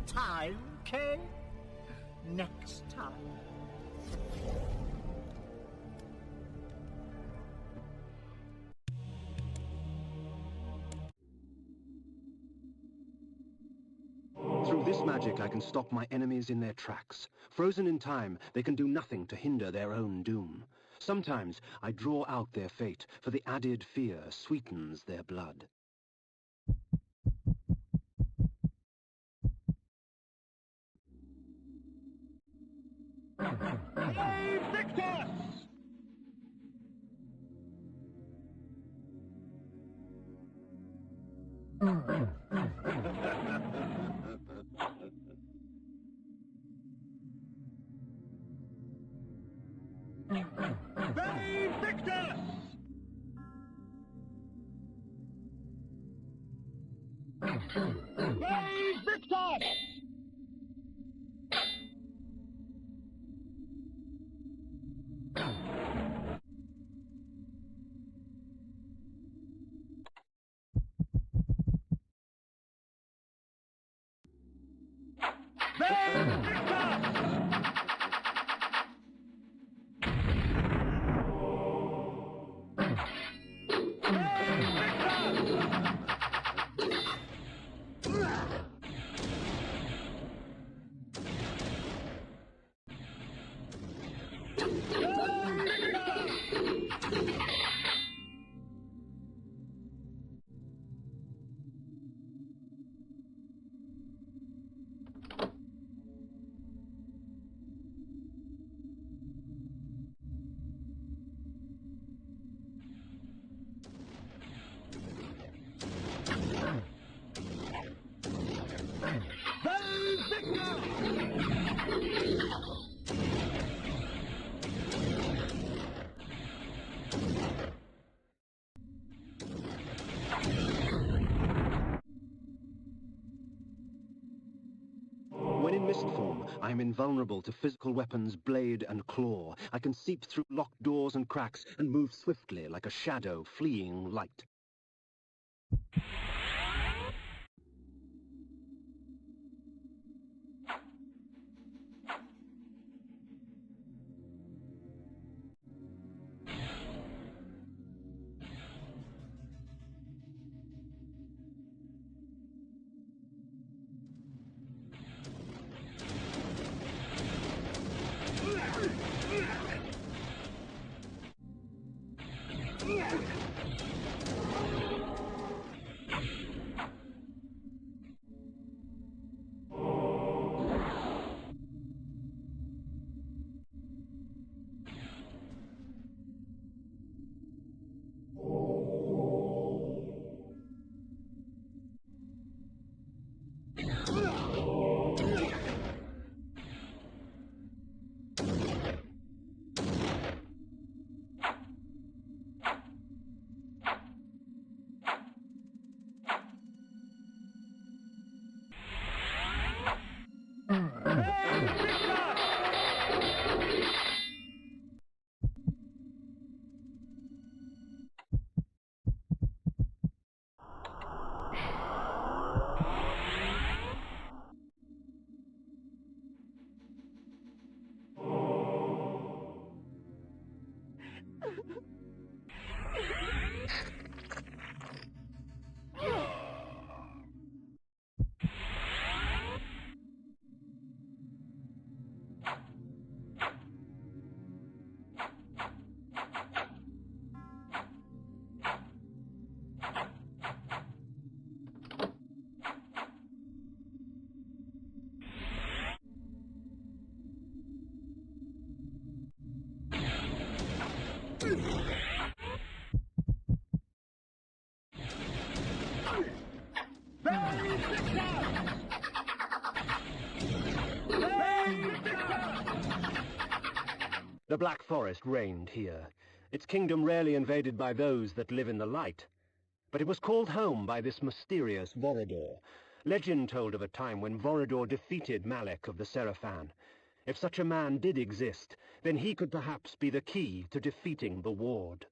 Time, Kain? Next time. Through this magic I can stop my enemies in their tracks. Frozen in time, they can do nothing to hinder their own doom. Sometimes I draw out their fate, for the added fear sweetens their blood. Hey, Victor! Bane Victor! Bane Victor! When in mist form, I am invulnerable to physical weapons, blade and claw. I can seep through locked doors and cracks and move swiftly like a shadow fleeing light. The Black Forest reigned here, its kingdom rarely invaded by those that live in the light. But it was called home by this mysterious Vorodor. Legend told of a time when Vorodor defeated Malek of the Seraphan. If such a man did exist, then he could perhaps be the key to defeating the Ward.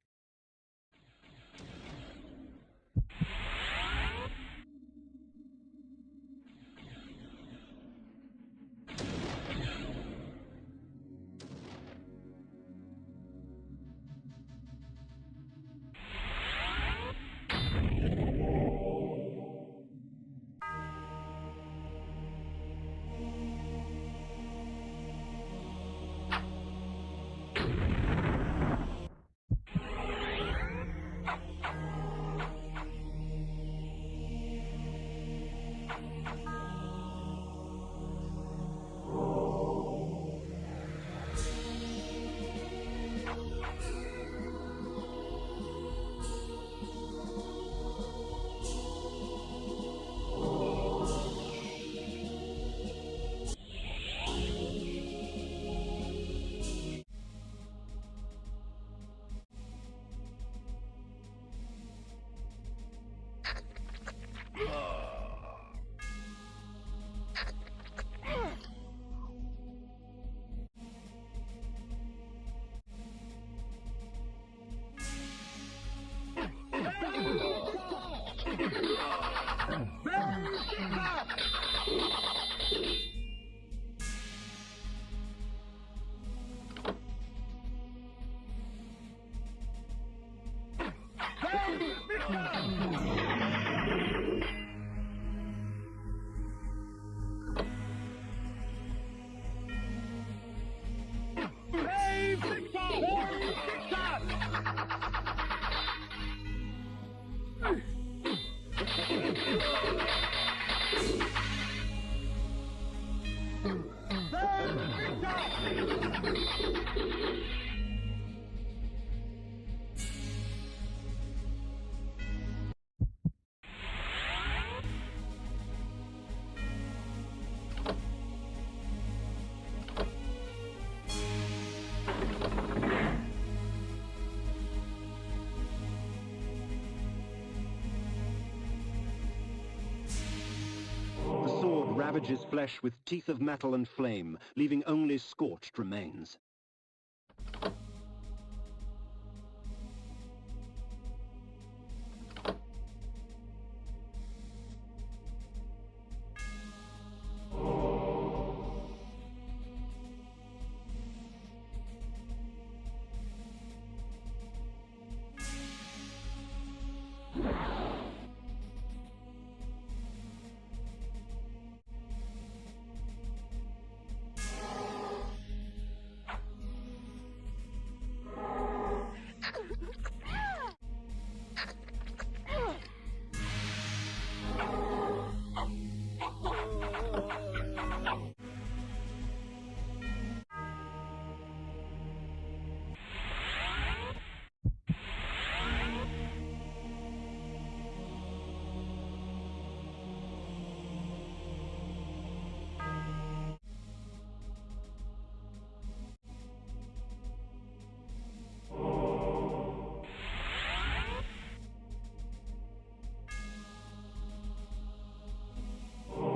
Ravages flesh with teeth of metal and flame, leaving only scorched remains.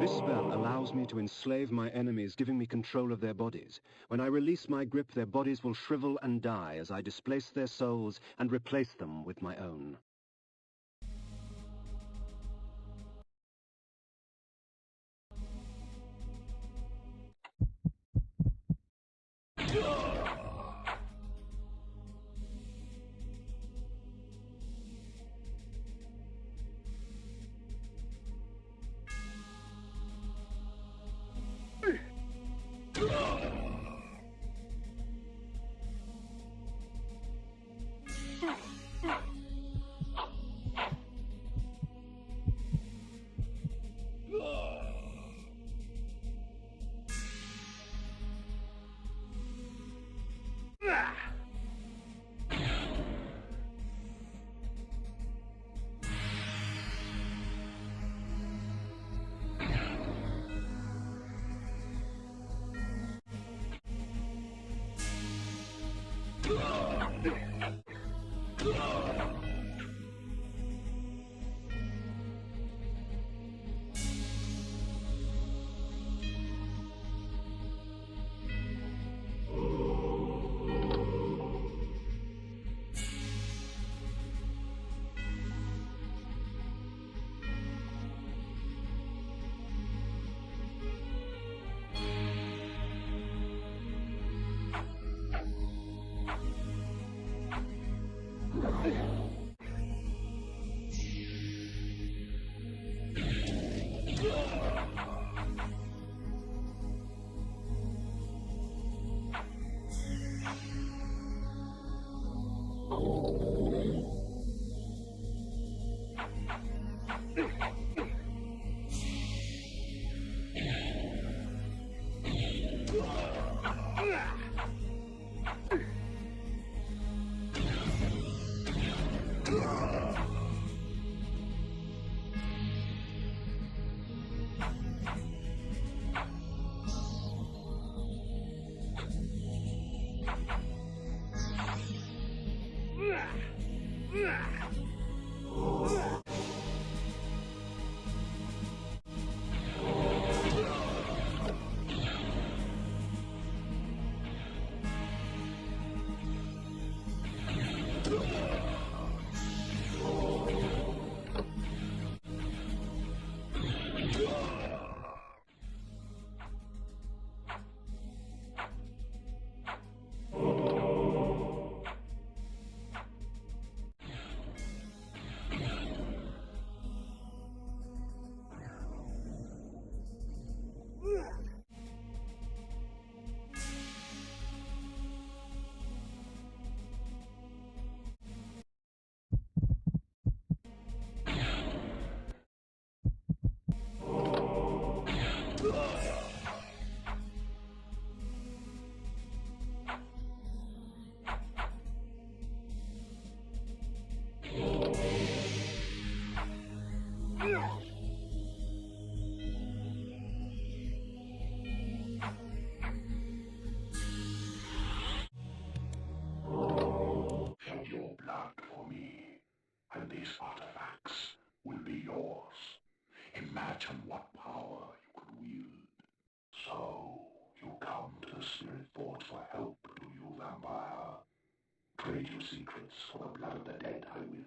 This spell allows me to enslave my enemies, giving me control of their bodies. When I release my grip, their bodies will shrivel and die as I displace their souls and replace them with my own. Shed your blood for me, and these artifacts will be yours. Imagine what power you could wield. So, you come to the Spirit Fort for help, do you, vampire? Trade your secrets for the blood of the dead, I will.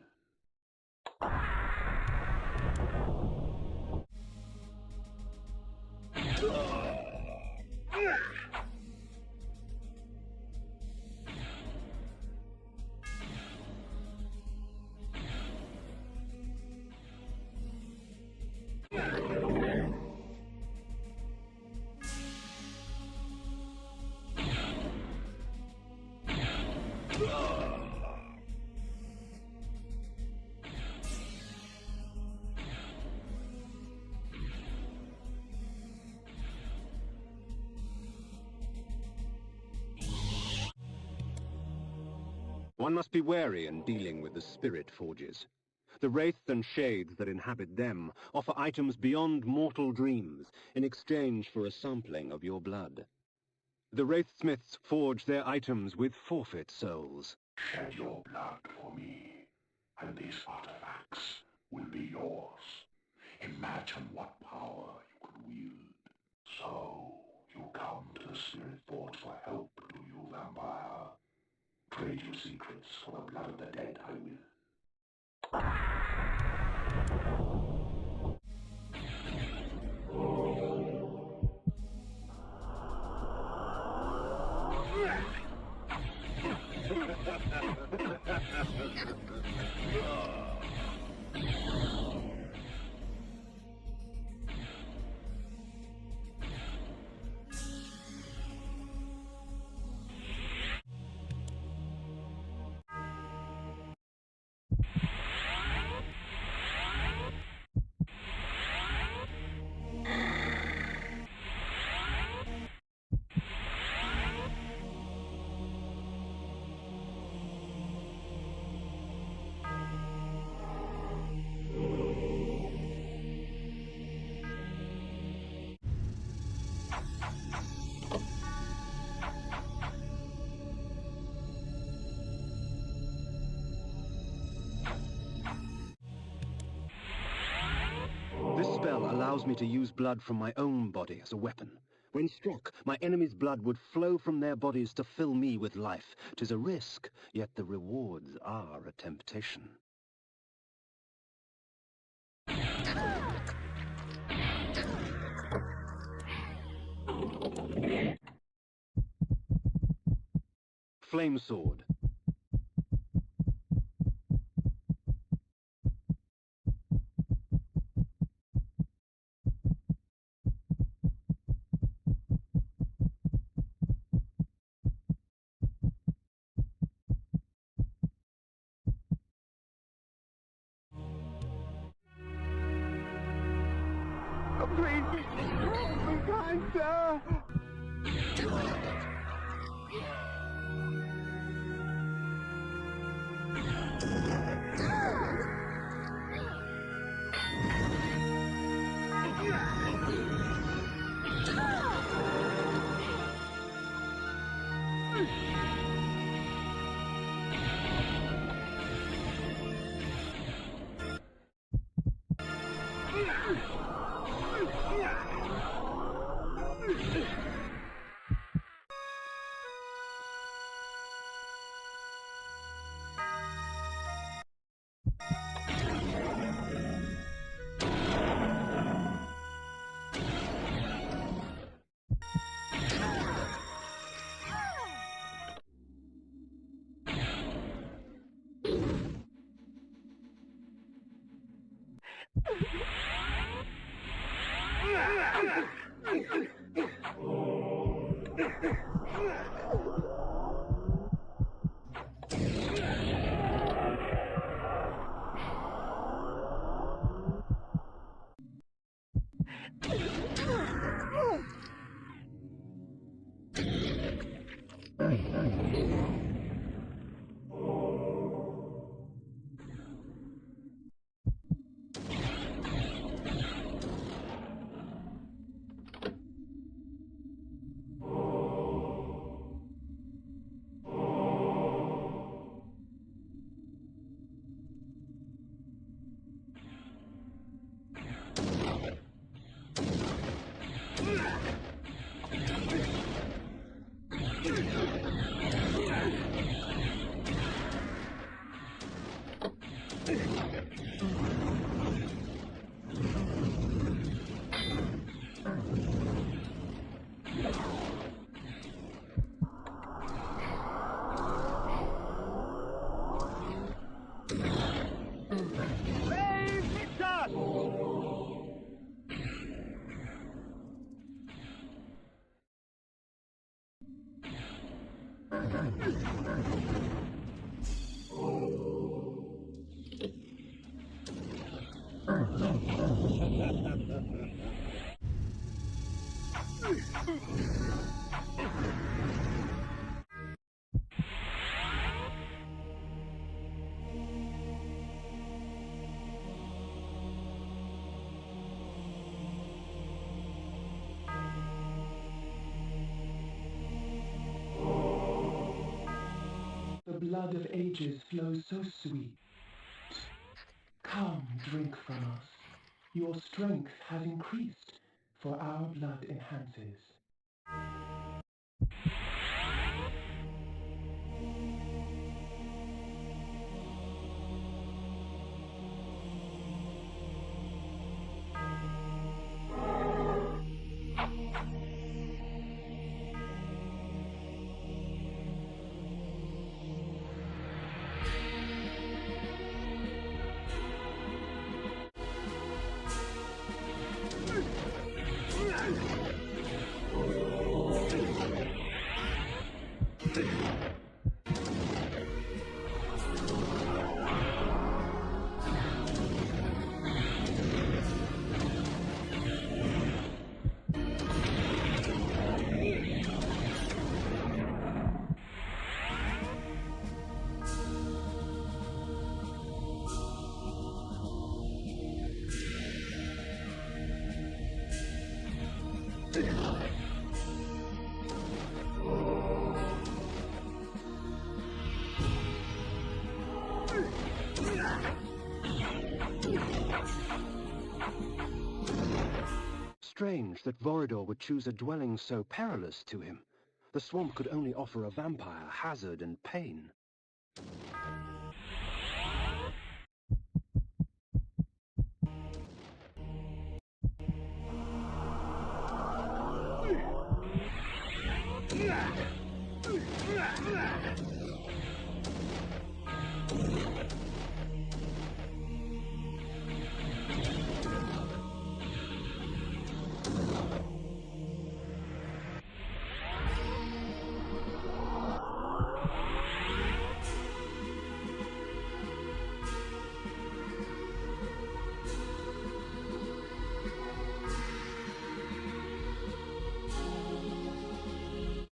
One must be wary in dealing with the spirit forges. The wraiths and shades that inhabit them offer items beyond mortal dreams in exchange for a sampling of your blood. The wraithsmiths forge their items with forfeit souls. Shed your blood for me, and these artifacts will be yours. Imagine what power you could wield. So, you come to the Spirit Fort for help, do you, vampire? Trade your secrets for the blood of the dead, I will. This spell allows me to use blood from my own body as a weapon. When struck, my enemy's blood would flow from their bodies to fill me with life. 'Tis a risk, yet the rewards are a temptation. Flame sword. Please, be kind, sir! The blood of ages flows so sweet. Come, drink from us. Your strength has increased, for our blood enhances. Strange that Vorodor would choose a dwelling so perilous to him. The swamp could only offer a vampire hazard and pain.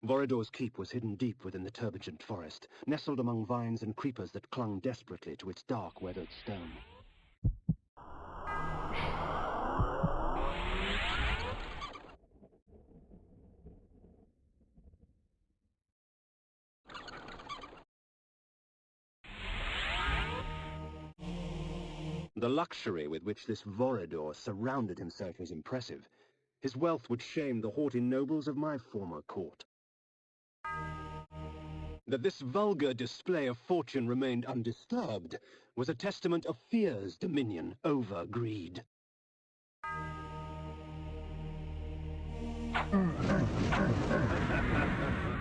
Vorodor's keep was hidden deep within the turbulent forest, nestled among vines and creepers that clung desperately to its dark, weathered stone. The luxury with which this Vorodor surrounded himself was impressive. His wealth would shame the haughty nobles of my former court. That this vulgar display of fortune remained undisturbed was a testament of fear's dominion over greed.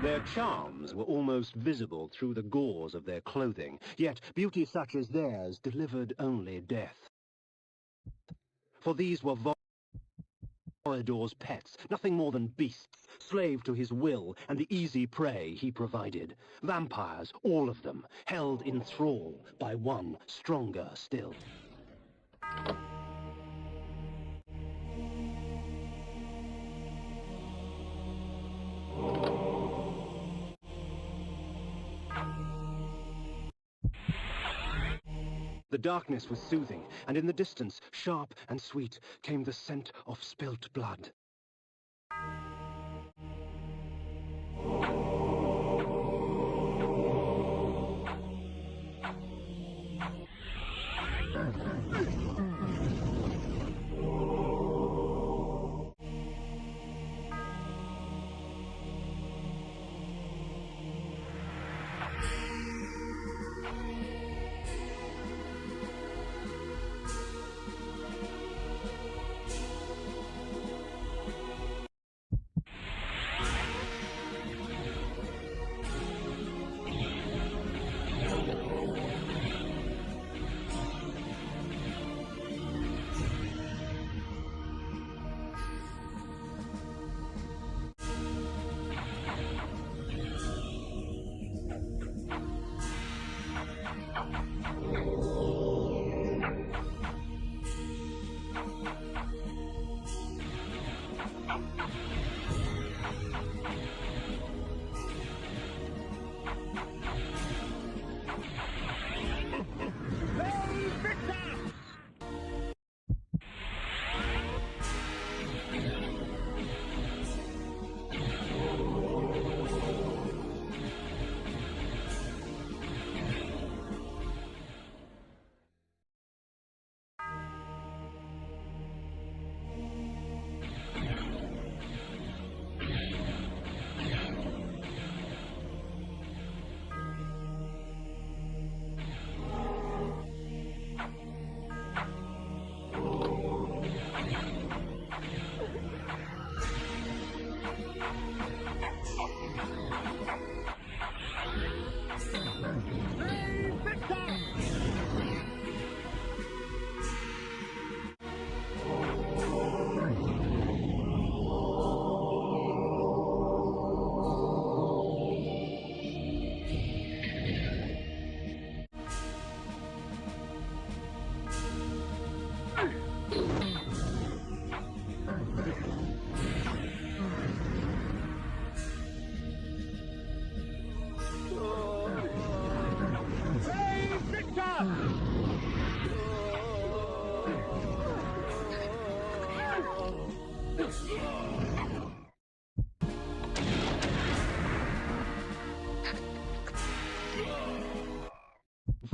Their charms were almost visible through the gauze of their clothing, yet beauty such as theirs delivered only death. For these were Vorodor's pets, nothing more than beasts, slave to his will and the easy prey he provided. Vampires, all of them, held in thrall by one stronger still. The darkness was soothing, and in the distance, sharp and sweet, came the scent of spilt blood.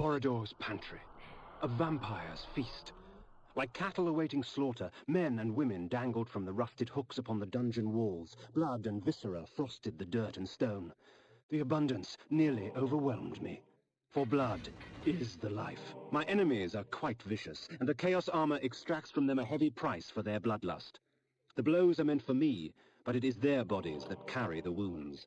Vorodor's pantry. A vampire's feast. Like cattle awaiting slaughter, men and women dangled from the rufted hooks upon the dungeon walls. Blood and viscera frosted the dirt and stone. The abundance nearly overwhelmed me. For blood is the life. My enemies are quite vicious, and the Chaos Armor extracts from them a heavy price for their bloodlust. The blows are meant for me, but it is their bodies that carry the wounds.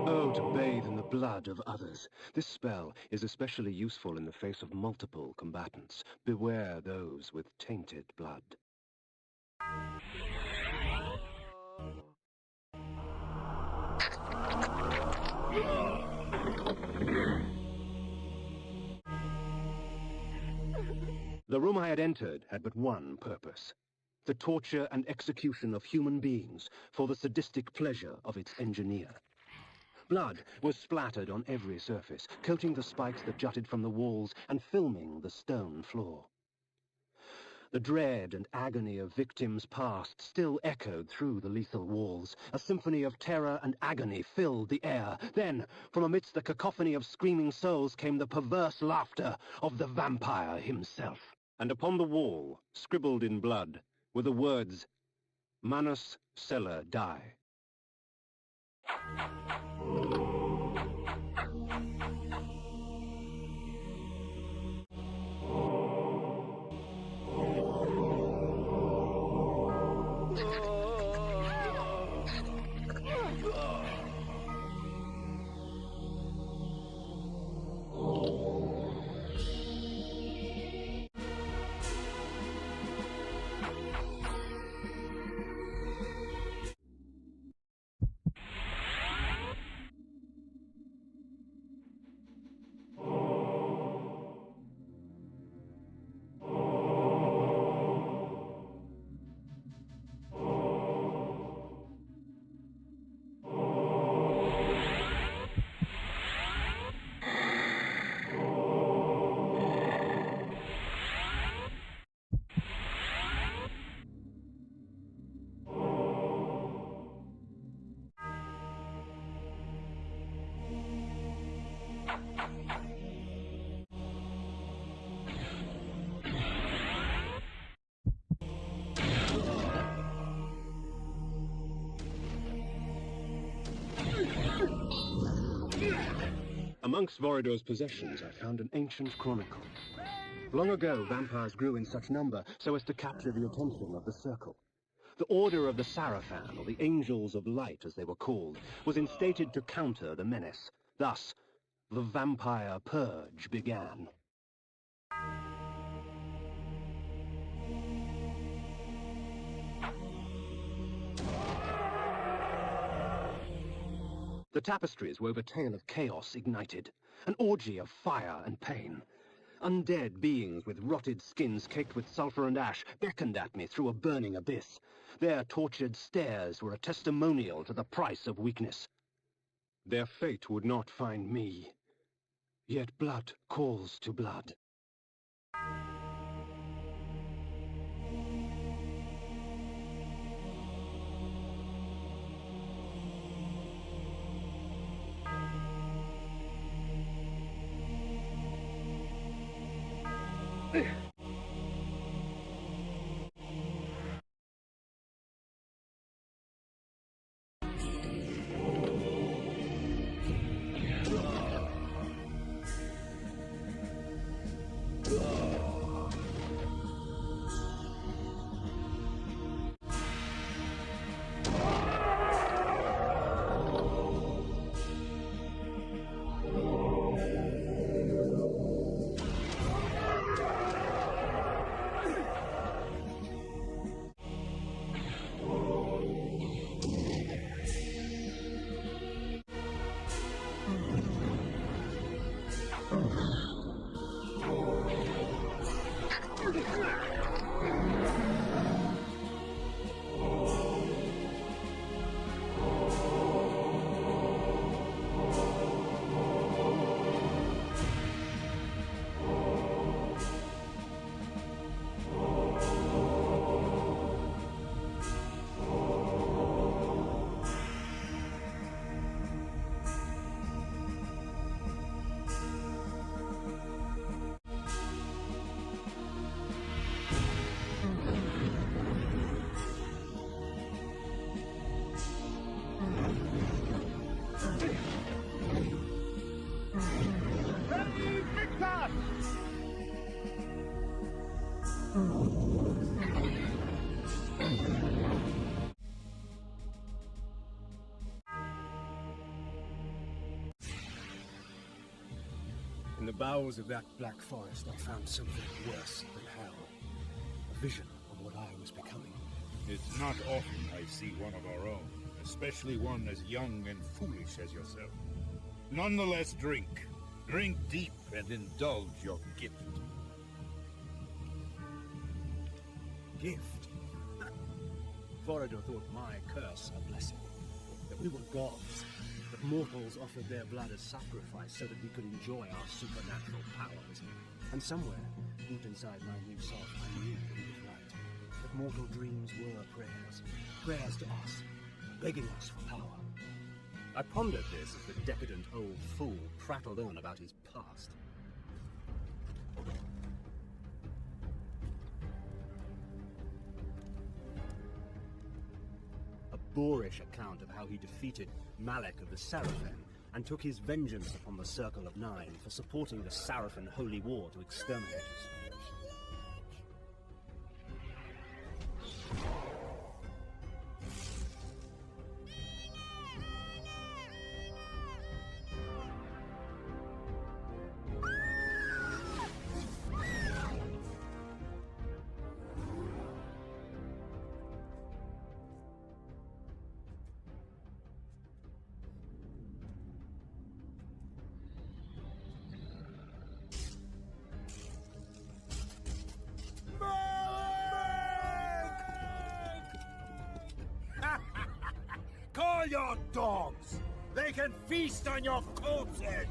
Oh, to bathe in the blood of others. This spell is especially useful in the face of multiple combatants. Beware those with tainted blood. The room I had entered had but one purpose: the torture and execution of human beings for the sadistic pleasure of its engineer. Blood was splattered on every surface, coating the spikes that jutted from the walls and filming the stone floor. The dread and agony of victims past still echoed through the lethal walls. A symphony of terror and agony filled the air. Then, from amidst the cacophony of screaming souls came the perverse laughter of the vampire himself. And upon the wall, scribbled in blood, were the words, "Manus Celer Die." Amongst Vorodor's possessions, I found an ancient chronicle. Long ago, vampires grew in such number so as to capture the attention of the Circle. The Order of the Sarafan, or the Angels of Light as they were called, was instated to counter the menace. Thus, the Vampire Purge began. The tapestries wove a tale of chaos ignited, an orgy of fire and pain. Undead beings with rotted skins caked with sulfur and ash beckoned at me through a burning abyss. Their tortured stares were a testimonial to the price of weakness. Their fate would not find me. Yet blood calls to blood. the bowels of that black forest, I found something worse than hell. A vision of what I was becoming. It's not often I see one of our own, especially one as young and foolish as yourself. Nonetheless, drink. Drink deep and indulge your gift. Gift? Vorodor thought my curse a blessing. That we were gods. That mortals offered their blood as sacrifice so that we could enjoy our supernatural powers. And somewhere, deep inside my new self, I knew that he was right. That mortal dreams were prayers. Prayers to us, begging us for power. I pondered this as the decadent old fool prattled on about his past. A boorish account of how he defeated Malek of the Seraphim and took his vengeance upon the Circle of Nine for supporting the Seraphim Holy War to exterminate us. Call your dogs! They can feast on your corpses!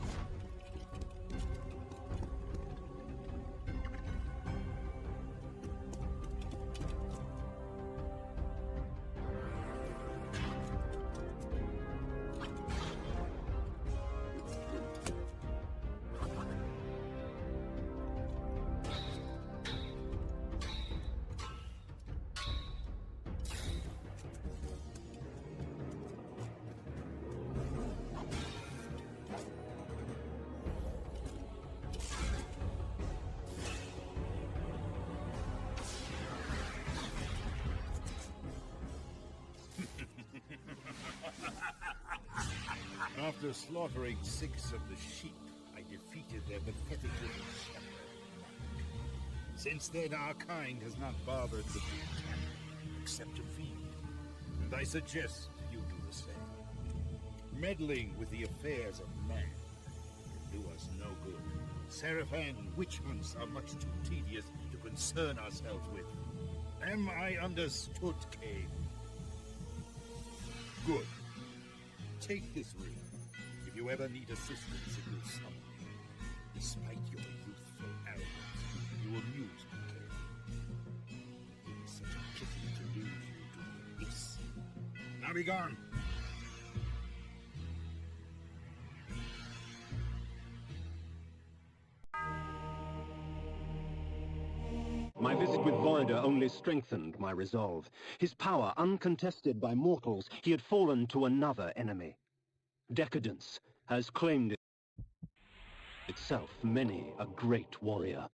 After slaughtering 6 of the sheep, I defeated their pathetic little shepherd. Since then, our kind has not bothered the big cat, except to feed. And I suggest you do the same. Meddling with the affairs of man can do us no good. Seraphim witch hunts are much too tedious to concern ourselves with. Am I understood, Kain? Good. Take this ring. If you ever need assistance, it will summon you. Despite your youthful arrogance, you amuse me, Kain. It is such a pity to lose you to the abyss. Now be gone! My visit with Vorodor only strengthened my resolve. His power, uncontested by mortals, he had fallen to another enemy. Decadence has claimed itself many a great warrior.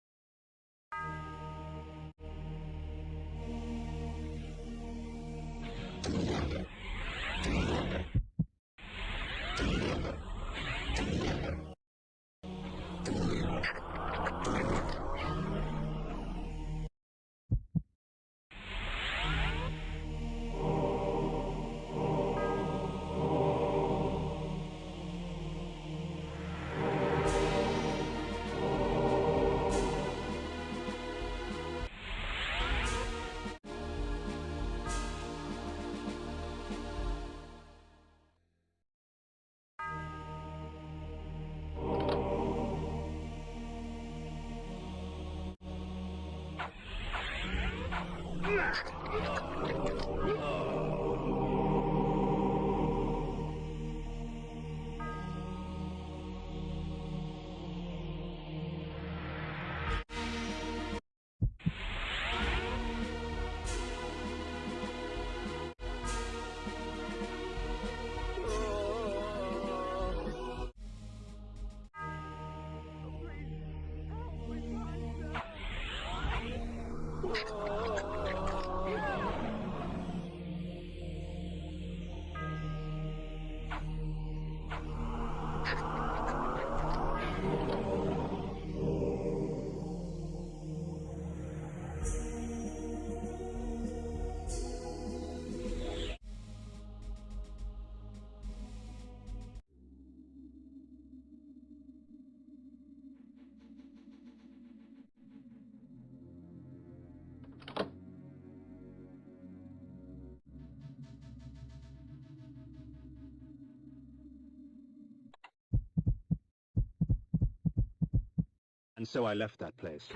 And so I left that place,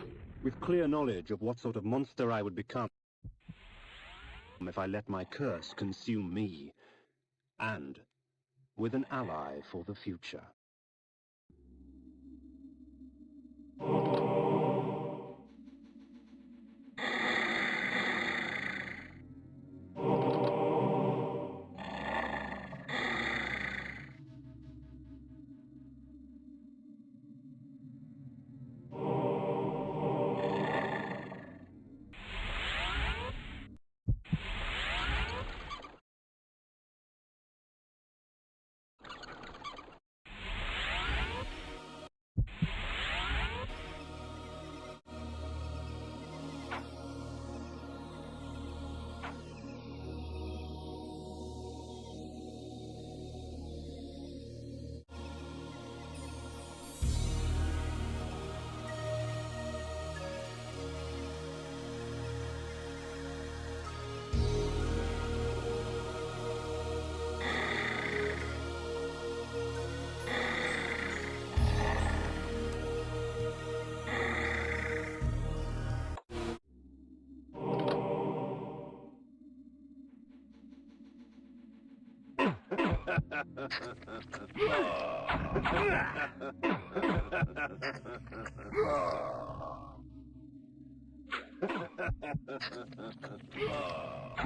with clear knowledge of what sort of monster I would become if I let my curse consume me, and with an ally for the future.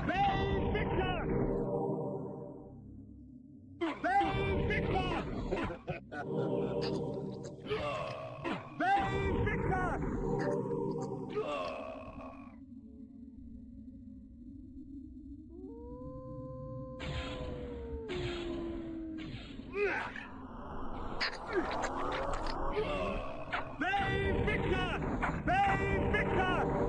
Bane Victor! Bane Victor! Bane Victor! Bane Victor! Bane Victor!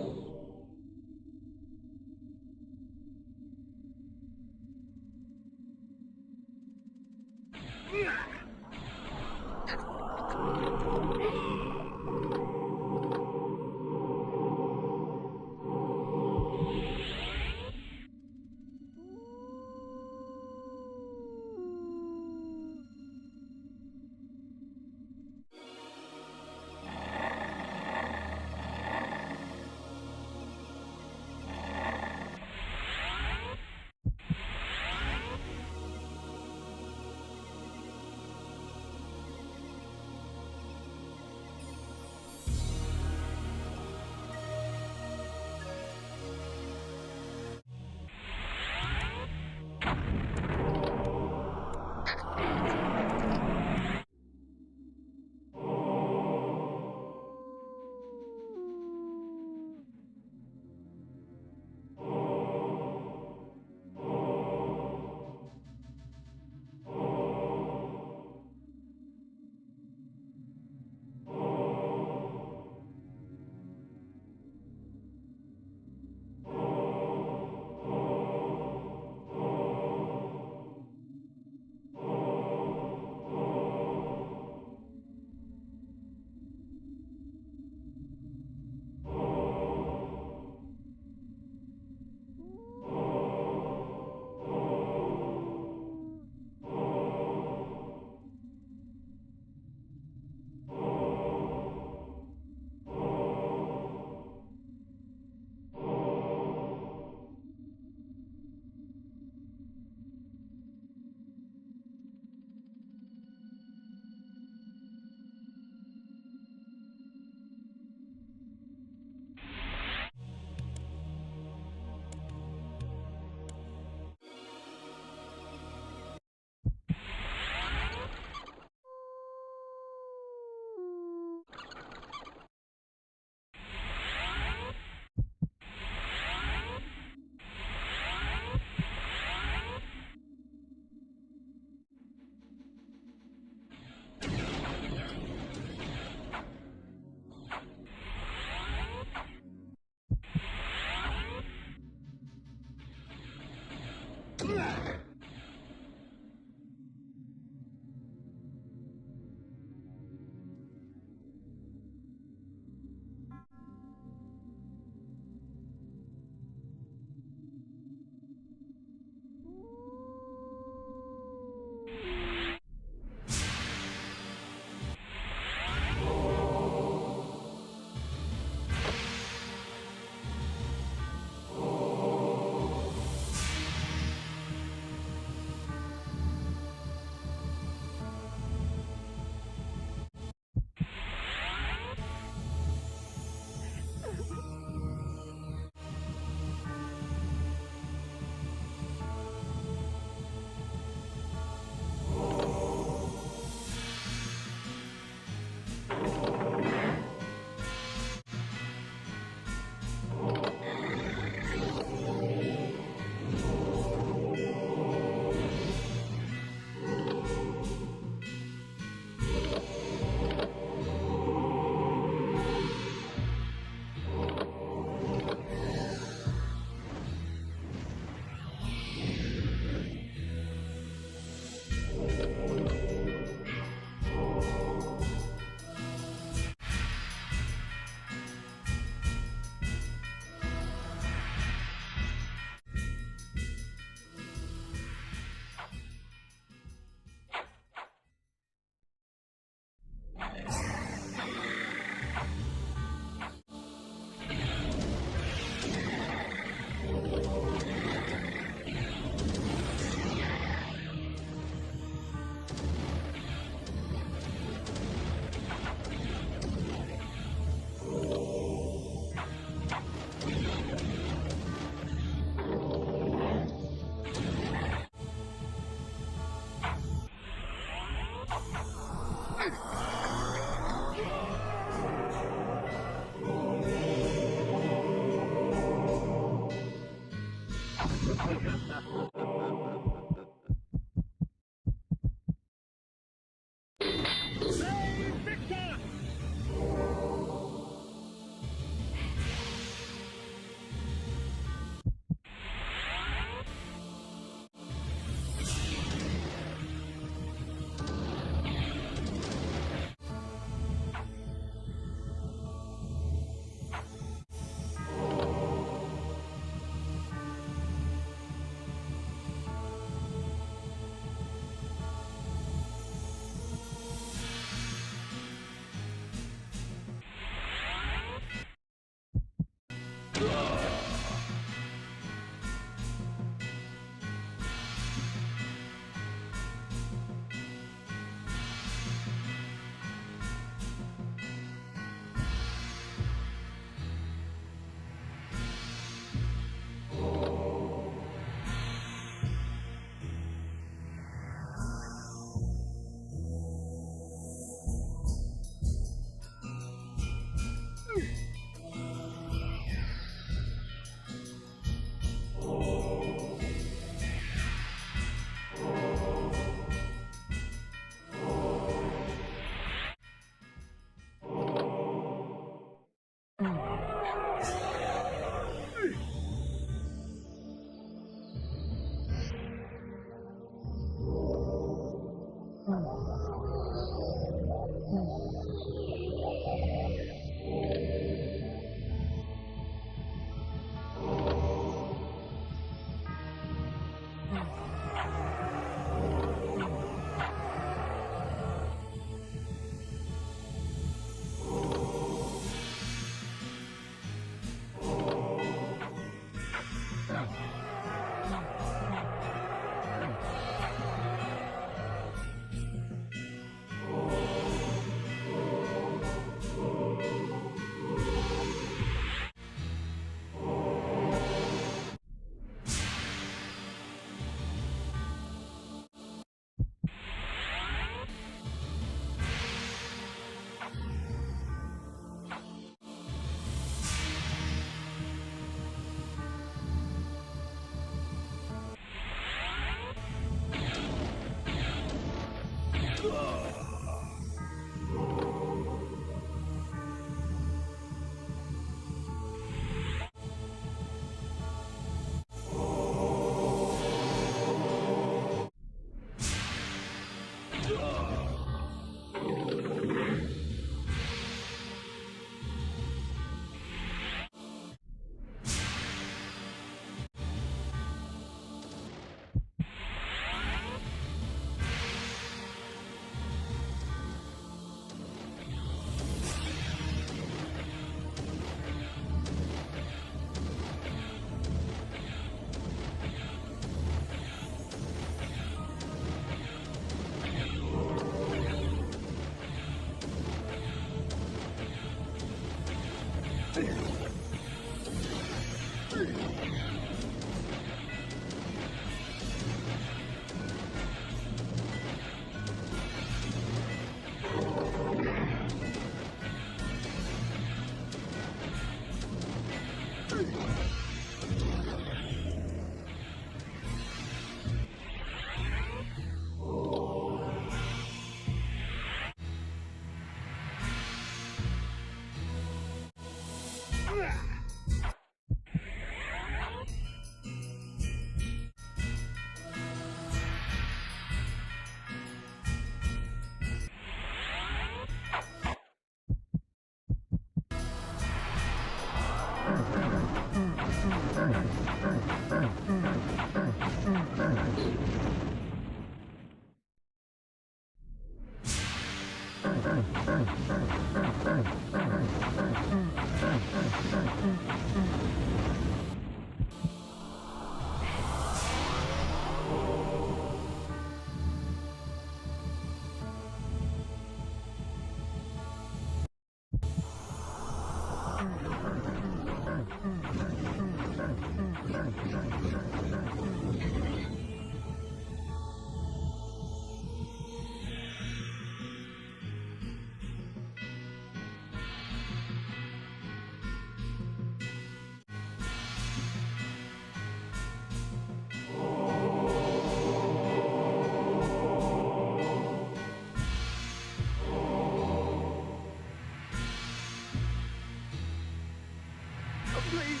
Please,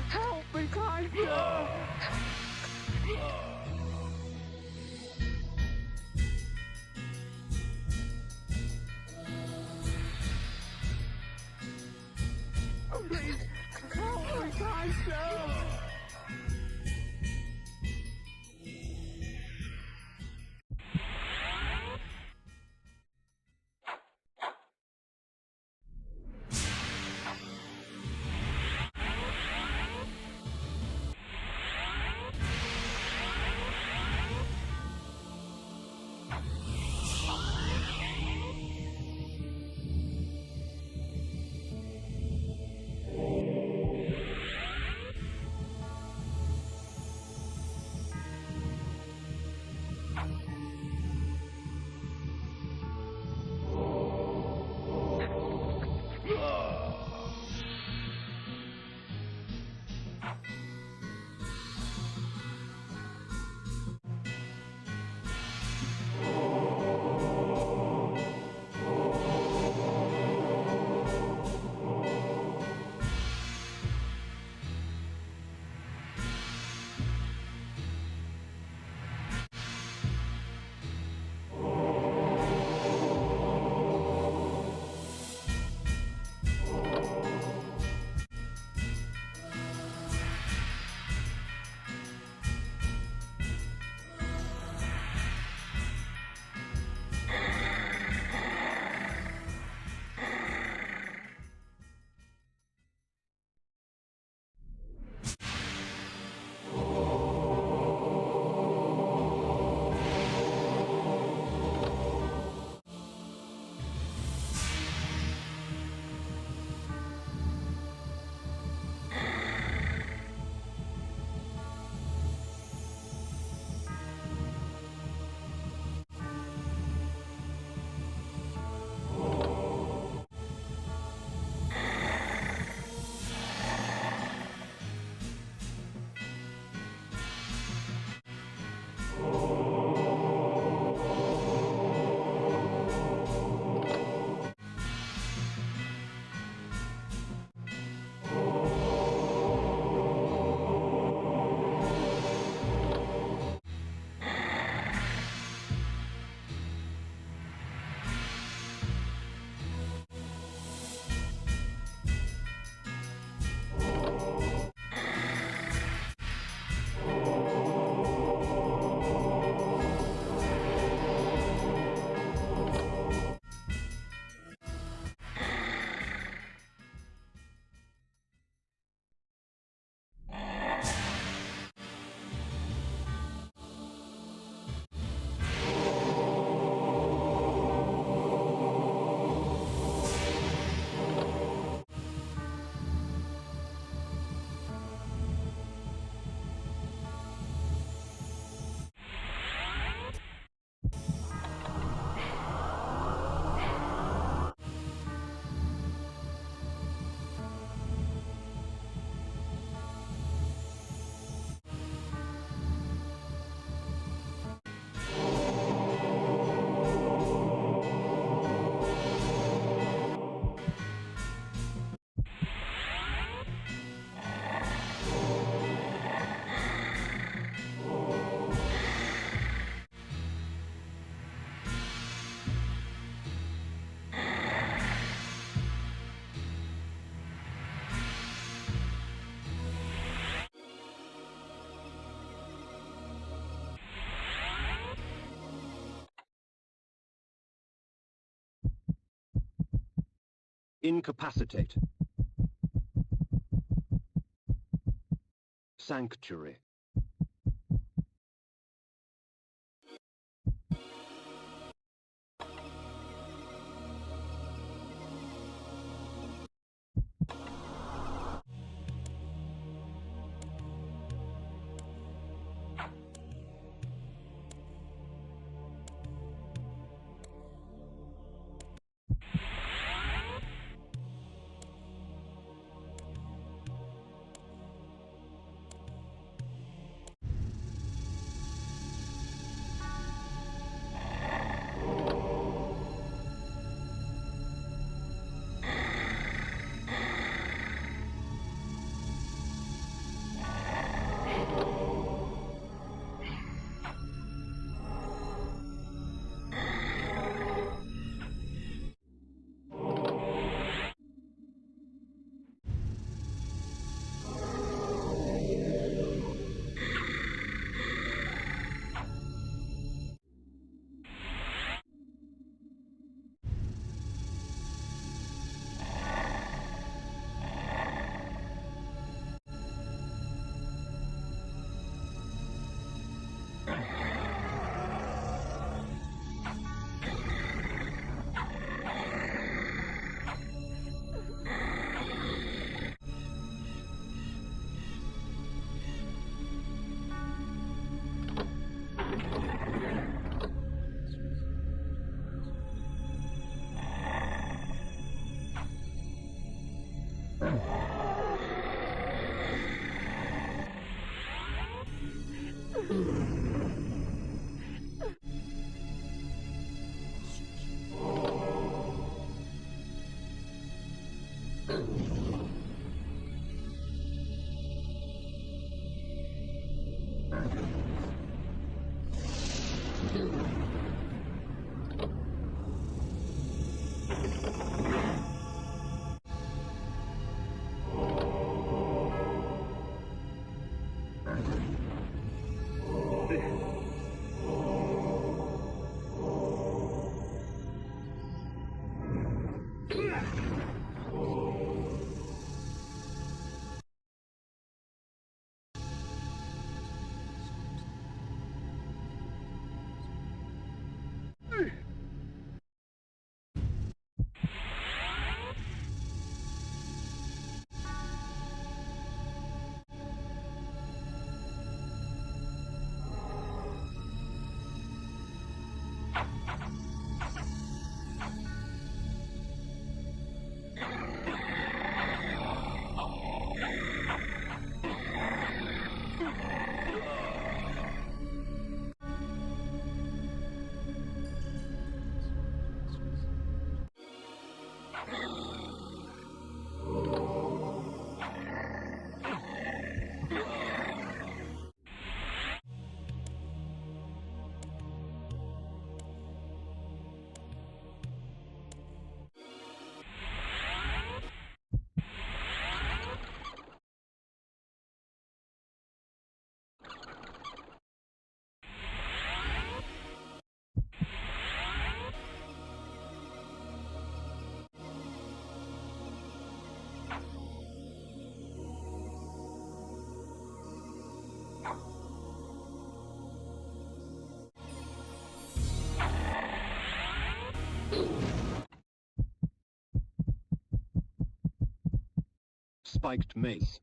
help me, kind sir! Please, help me, kind sir! Incapacitate. Sanctuary. Spiked mace.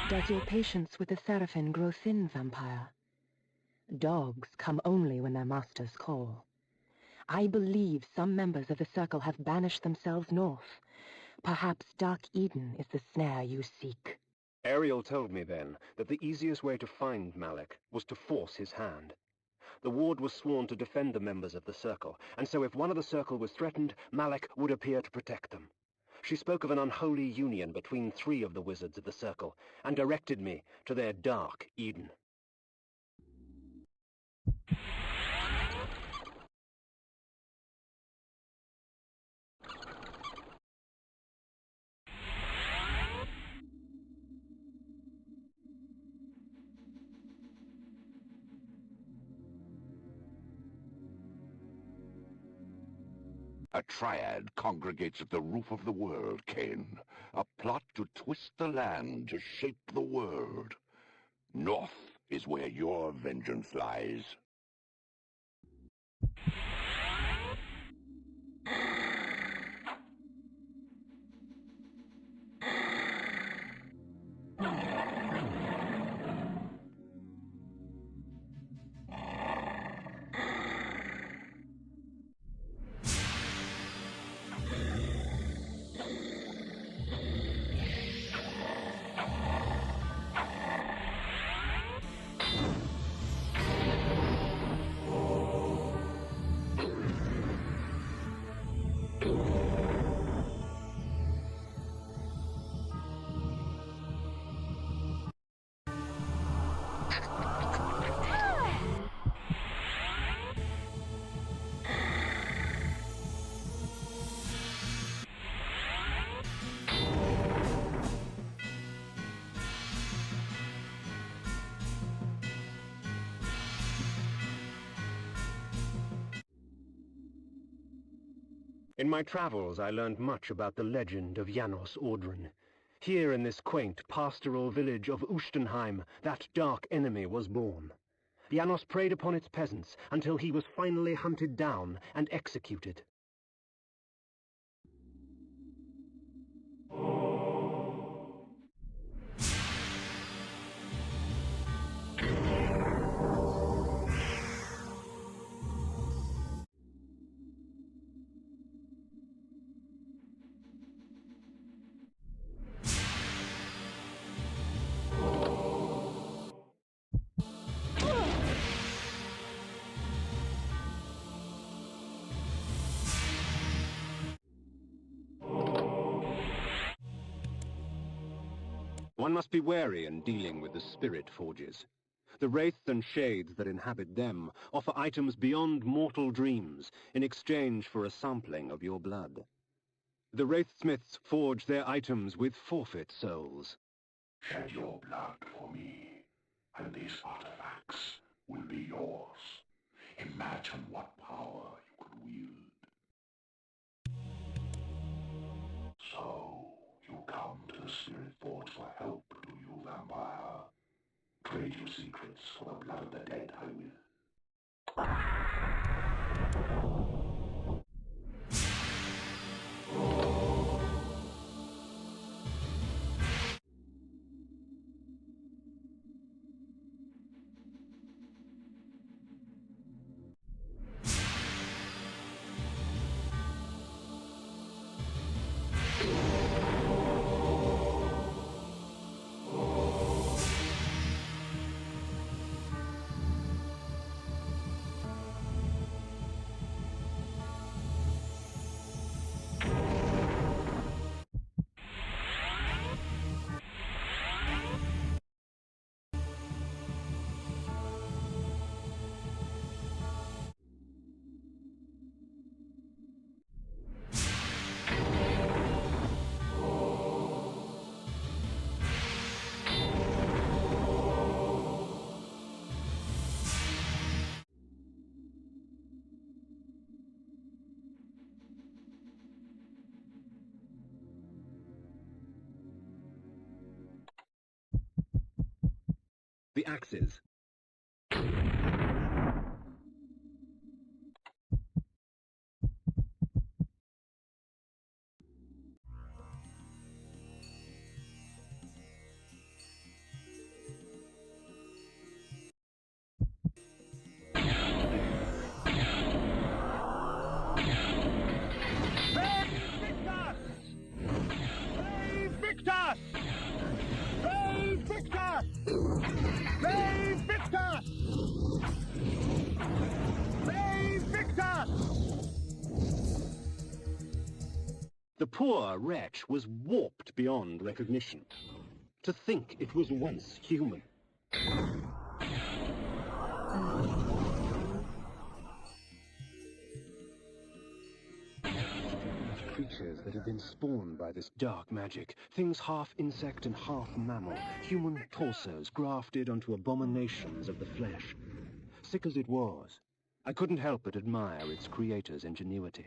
Does your patience with the Seraphim grow thin, vampire? Dogs come only when their masters call. I believe some members of the Circle have banished themselves north. Perhaps Dark Eden is the snare you seek. Ariel told me then that the easiest way to find Malek was to force his hand. The ward was sworn to defend the members of the Circle, and so if one of the Circle was threatened, Malek would appear to protect them. She spoke of an unholy union between 3 of the wizards of the Circle, and directed me to their Dark Eden. A triad congregates at the roof of the world, Kain. A plot to twist the land, to shape the world. North is where your vengeance lies. In my travels, I learned much about the legend of Janos Audron. Here in this quaint pastoral village of Uschtenhiem, that dark enemy was born. Janos preyed upon its peasants until he was finally hunted down and executed. One must be wary in dealing with the spirit forges. The wraiths and shades that inhabit them offer items beyond mortal dreams in exchange for a sampling of your blood. The wraithsmiths forge their items with forfeit souls. Shed your blood for me, and these artifacts will be yours. Imagine what power you could wield. So, you come to the Spirit Forge for help, do you, vampire? Trade your secrets for the blood of the dead, I will. axes. The poor wretch was warped beyond recognition. To think it was once human. Creatures that have been spawned by this dark magic, things half insect and half mammal, human torsos grafted onto abominations of the flesh. Sick as it was, I couldn't help but admire its creator's ingenuity.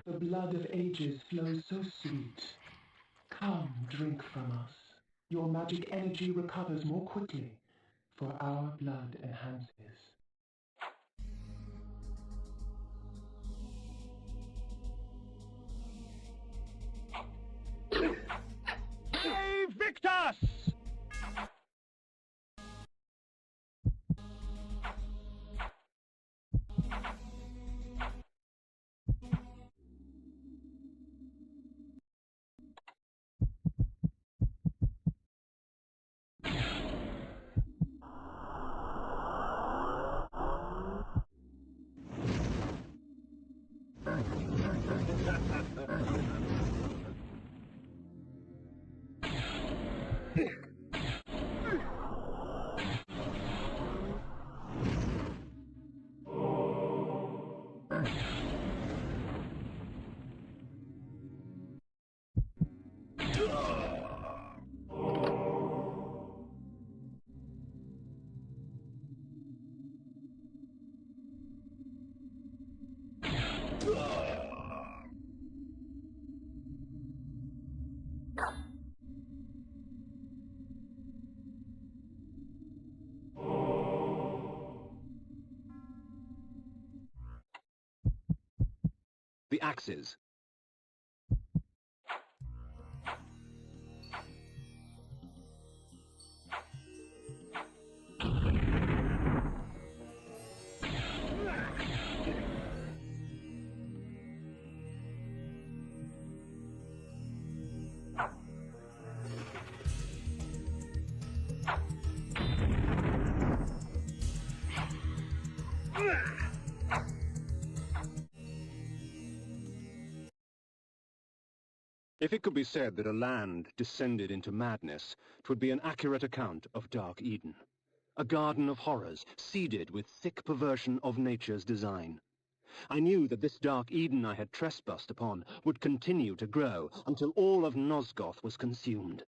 The blood of ages flows so sweet. Come, drink from us. Your magic energy recovers more quickly, for our blood enhances. Victus! The axes. If it could be said that a land descended into madness, 'twould be an accurate account of Dark Eden. A garden of horrors, seeded with thick perversion of nature's design. I knew that this Dark Eden I had trespassed upon would continue to grow until all of Nosgoth was consumed.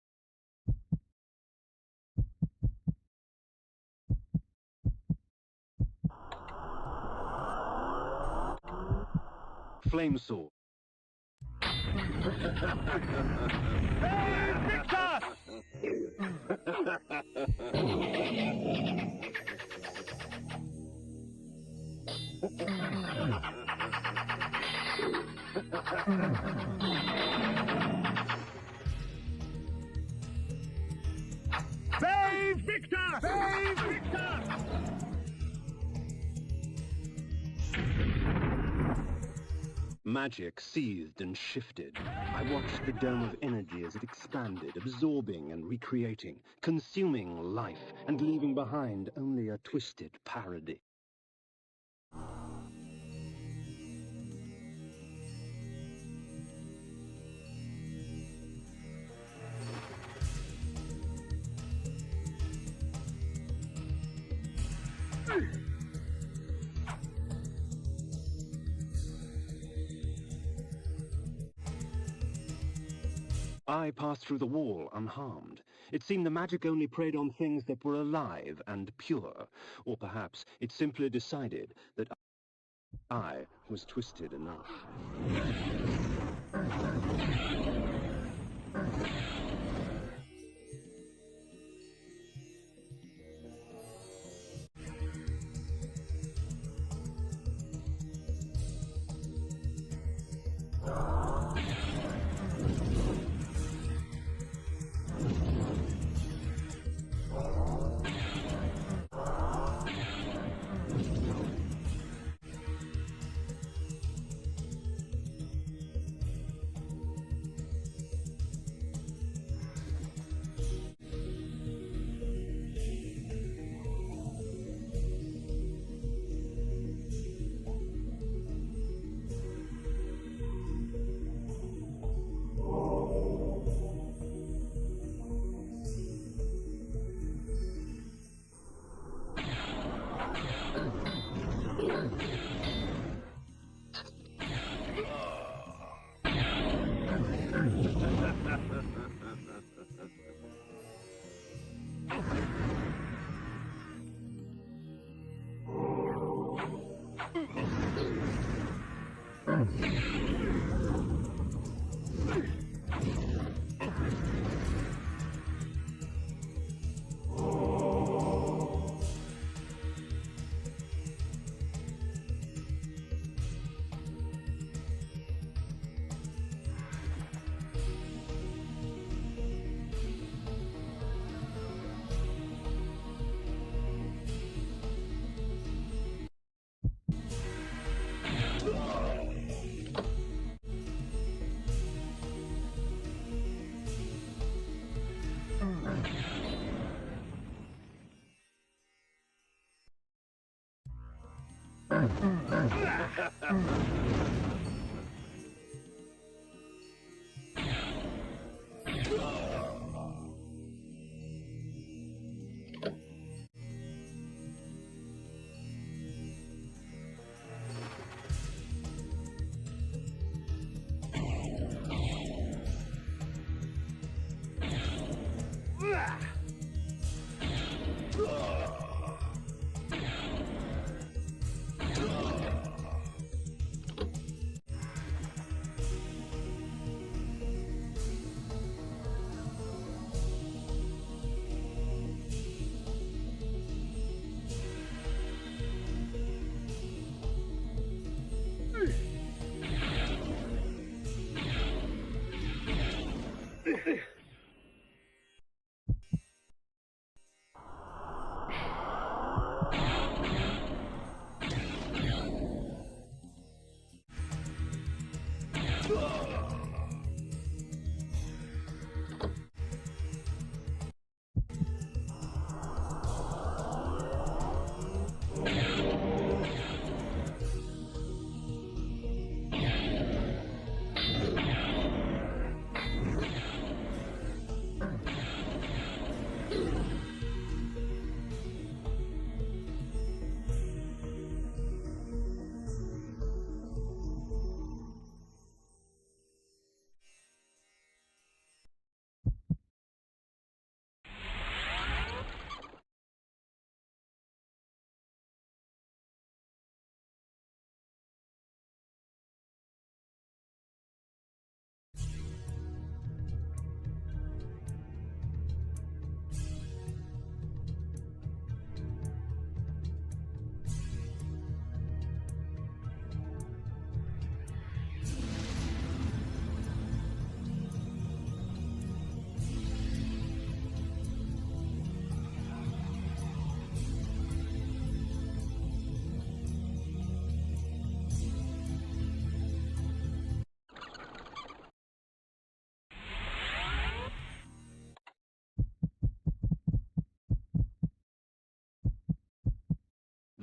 Flamesword. Save Victor! Save Victor! Magic seethed and shifted. I watched the dome of energy as it expanded, absorbing and recreating, consuming life and leaving behind only a twisted parody. I passed through the wall unharmed. It seemed the magic only preyed on things that were alive and pure, or perhaps it simply decided that I was twisted enough.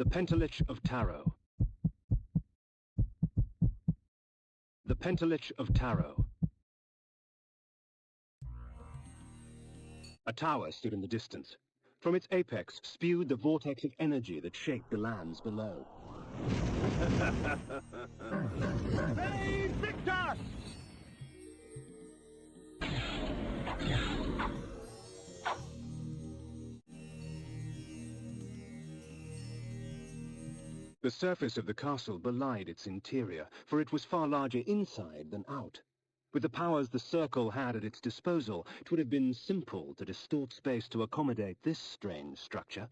The Pentalich of Tarot. The Pentalich of Tarot. A tower stood in the distance. From its apex spewed the vortex of energy that shaped the lands below. Hey, Victor! The surface of the castle belied its interior, for it was far larger inside than out. With the powers the Circle had at its disposal, it would have been simple to distort space to accommodate this strange structure.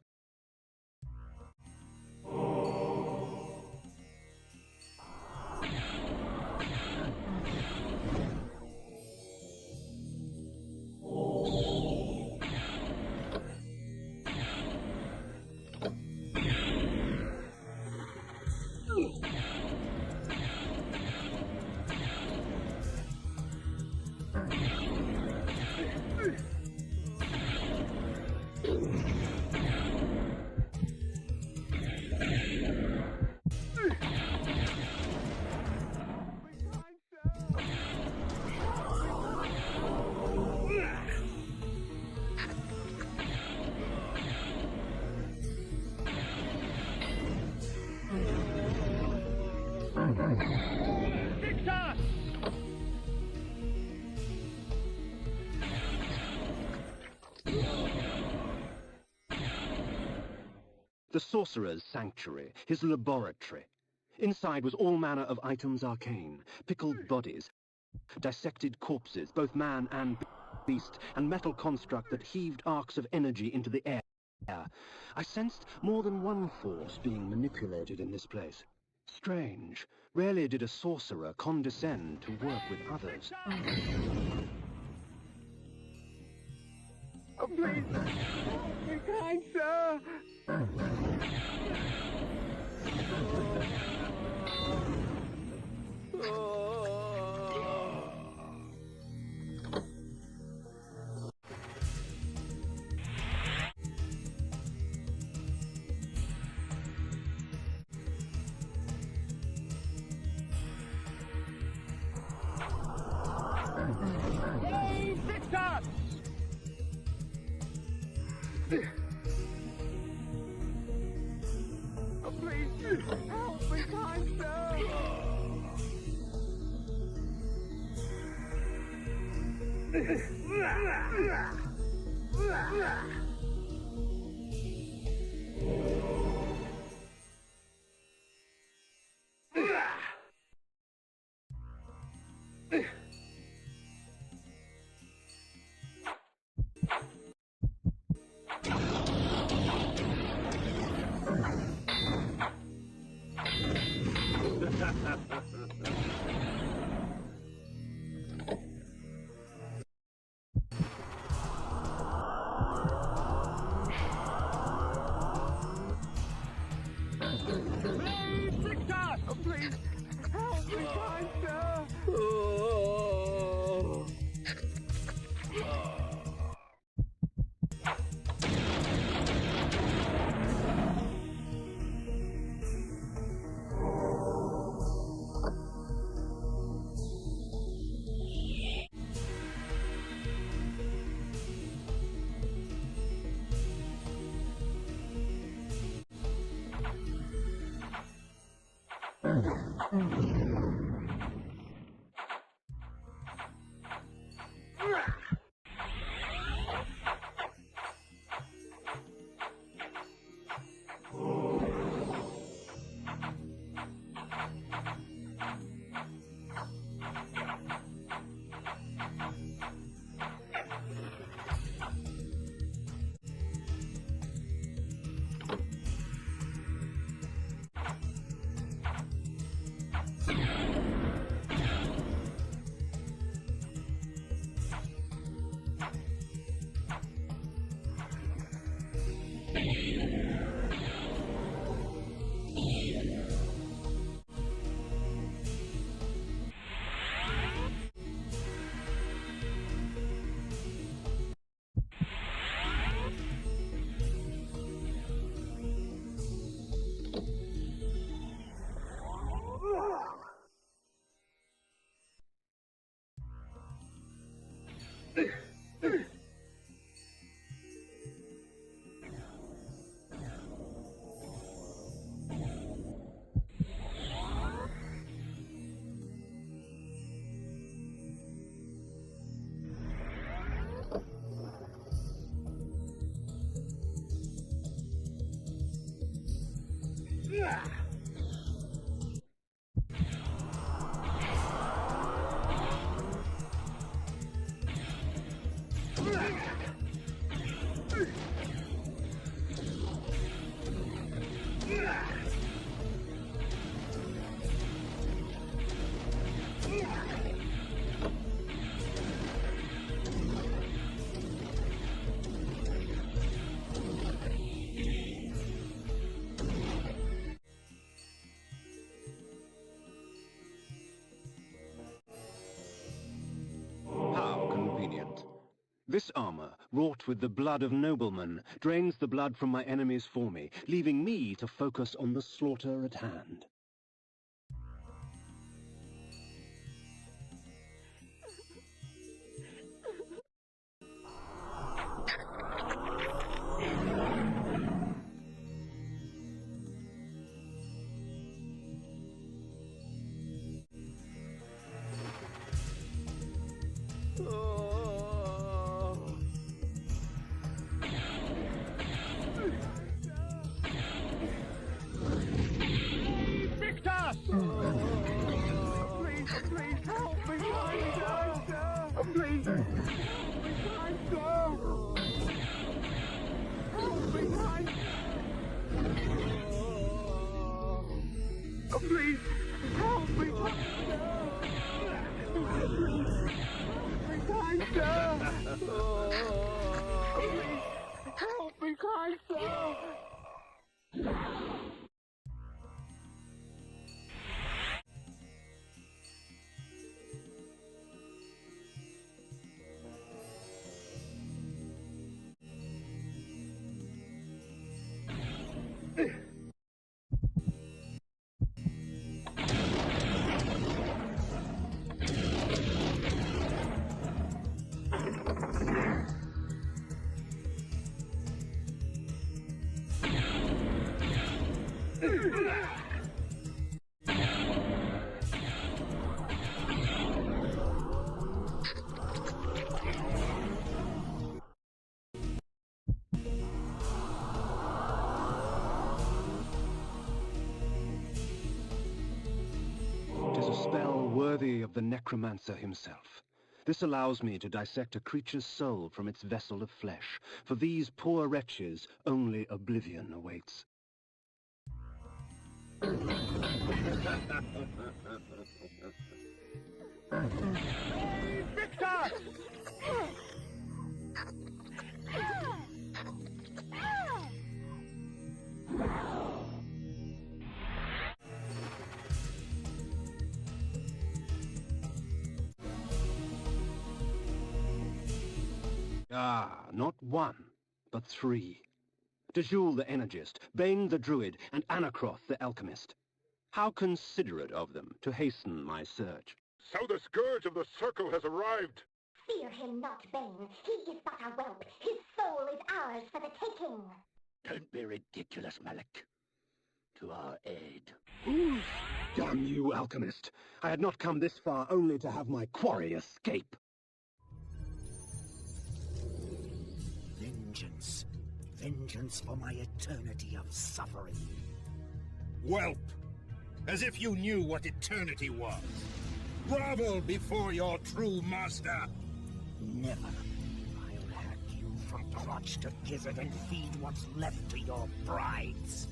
The sorcerer's sanctuary, his laboratory. Inside was all manner of items arcane, pickled bodies, dissected corpses, both man and beast, and metal construct that heaved arcs of energy into the air. I sensed more than one force being manipulated in this place. Strange. Rarely did a sorcerer condescend to work with others. Oh, please, help me, kind sir! Oh, please, help me, kind sir! This armor, wrought with the blood of noblemen, drains the blood from my enemies for me, leaving me to focus on the slaughter at hand. Worthy of the Necromancer himself. This allows me to dissect a creature's soul from its vessel of flesh. For these poor wretches, only oblivion awaits. Victor! Ah, not one, but three. DeJoule the Energist, Bane the Druid, and Anacroth the Alchemist. How considerate of them to hasten my search. So the Scourge of the Circle has arrived! Fear him not, Bane. He is but a whelp. His soul is ours for the taking. Don't be ridiculous, Malek. To our aid. Damn you, Alchemist! I had not come this far only to have my quarry escape. Vengeance. Vengeance for my eternity of suffering. Whelp! As if you knew what eternity was. Grovel before your true master! Never. I'll hack you from crotch to gizzard and feed what's left to your brides.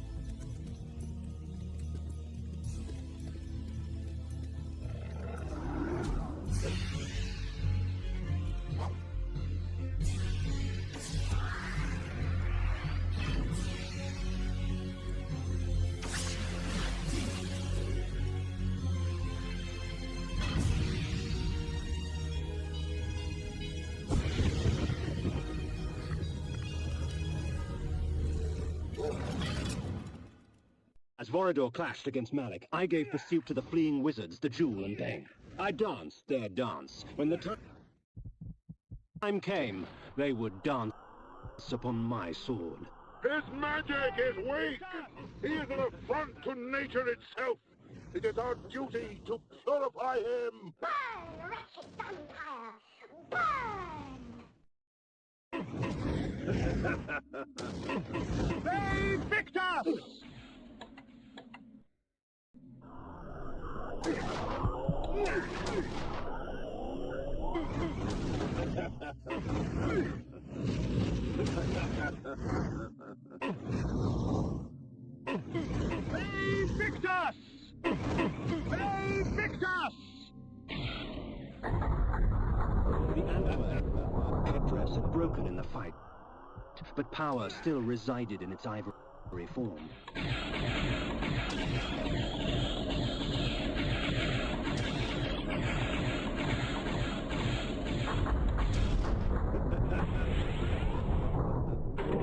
As Vorodor clashed against Malek, I gave pursuit to the fleeing wizards, DeJoule and Bane. I danced their dance. When the time came, they would dance upon my sword. His magic is weak! He is an affront to nature itself! It is our duty to purify him! Burn, wretched vampire! Burn! Save Victor! Victus! Victus! The Antwerp headdress had broken in the fight, but power still resided in its ivory form.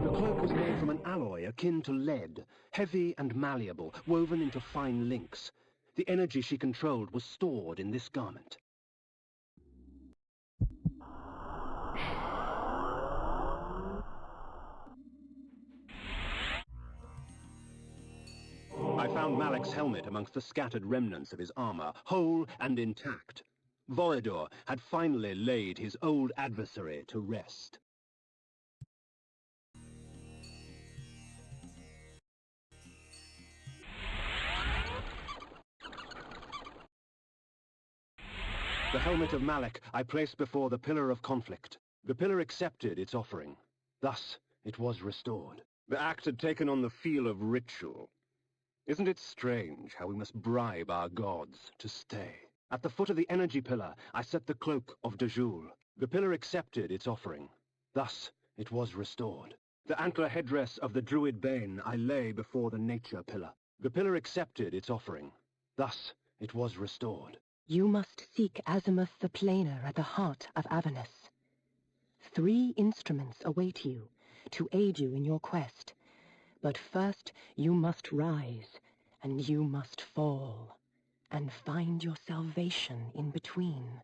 The cloak was made from an alloy akin to lead, heavy and malleable, woven into fine links. The energy she controlled was stored in this garment. I found Malek's helmet amongst the scattered remnants of his armor, whole and intact. Vorodor had finally laid his old adversary to rest. The helmet of Malek I placed before the Pillar of Conflict. The Pillar accepted its offering. Thus, it was restored. The act had taken on the feel of ritual. Isn't it strange how we must bribe our gods to stay? At the foot of the energy pillar, I set the cloak of DeJoule. The pillar accepted its offering. Thus, it was restored. The antler headdress of the druid Bane I lay before the nature pillar. The pillar accepted its offering. Thus, it was restored. You must seek Azimuth the Planer at the heart of Avernus. 3 instruments await you to aid you in your quest. But first you must rise, and you must fall, and find your salvation in between.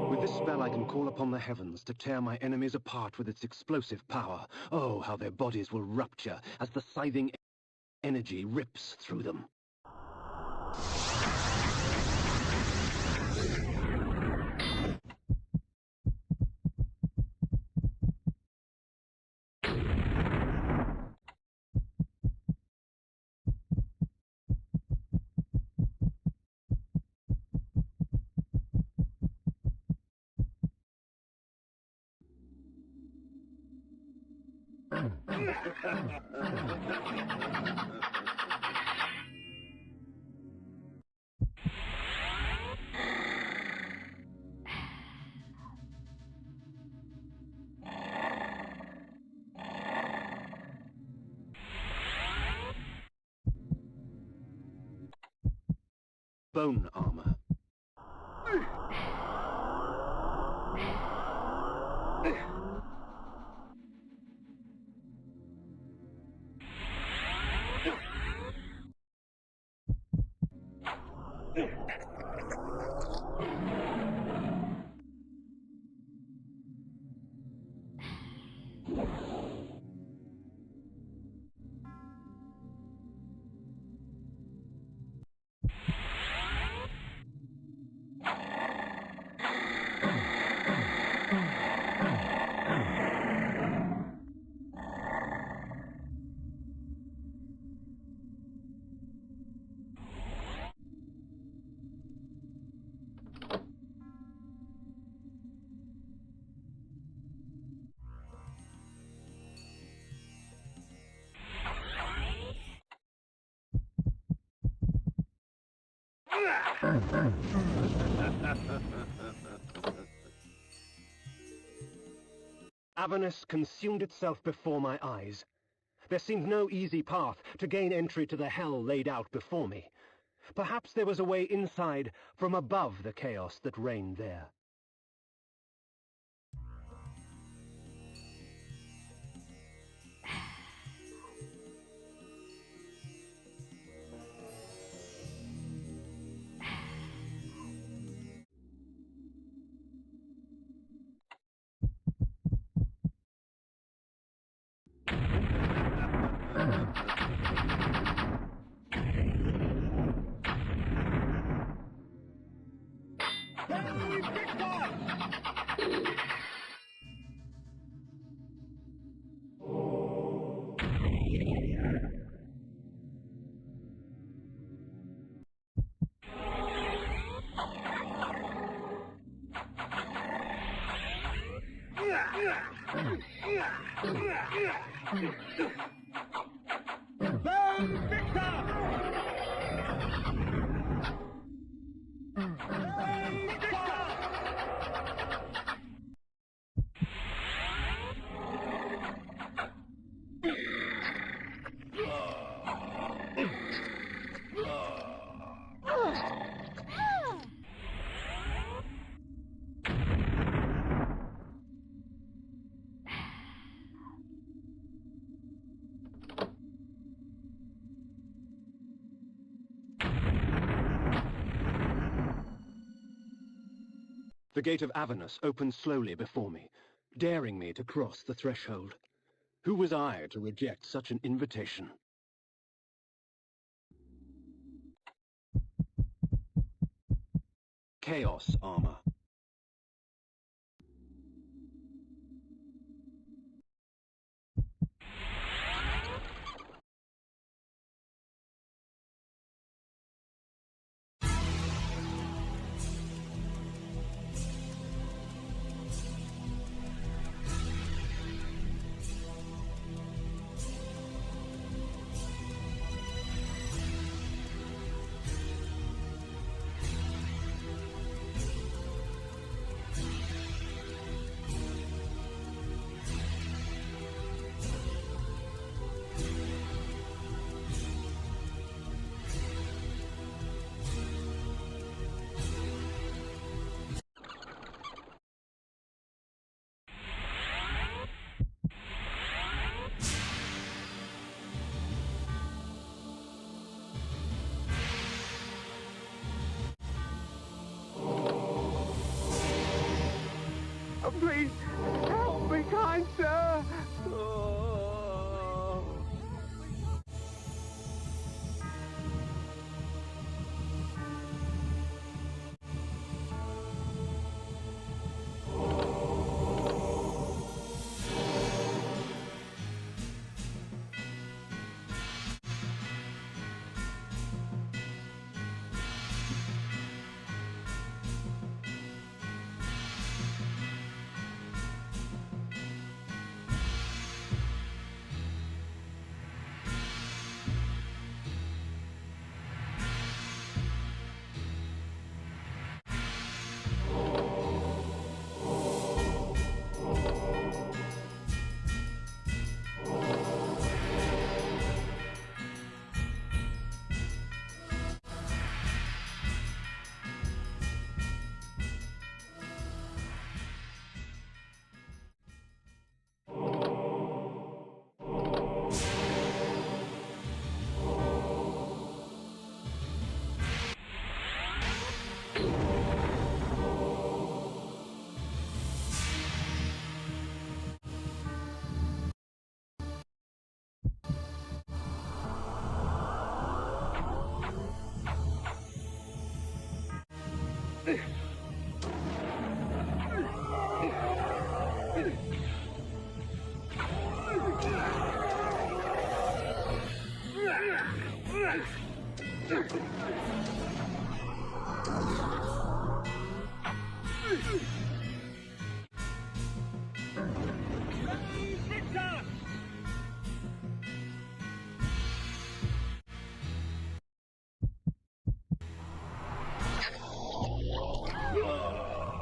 With this spell I can call upon the heavens to tear my enemies apart with its explosive power. Oh, how their bodies will rupture as the scything energy rips through them. Bone armor. Avernus consumed itself before my eyes. There seemed no easy path to gain entry to the hell laid out before me. Perhaps there was a way inside from above the chaos that reigned there. The gate of Avernus opened slowly before me, daring me to cross the threshold. Who was I to reject such an invitation? Chaos Armor. Please, help me, kind sir!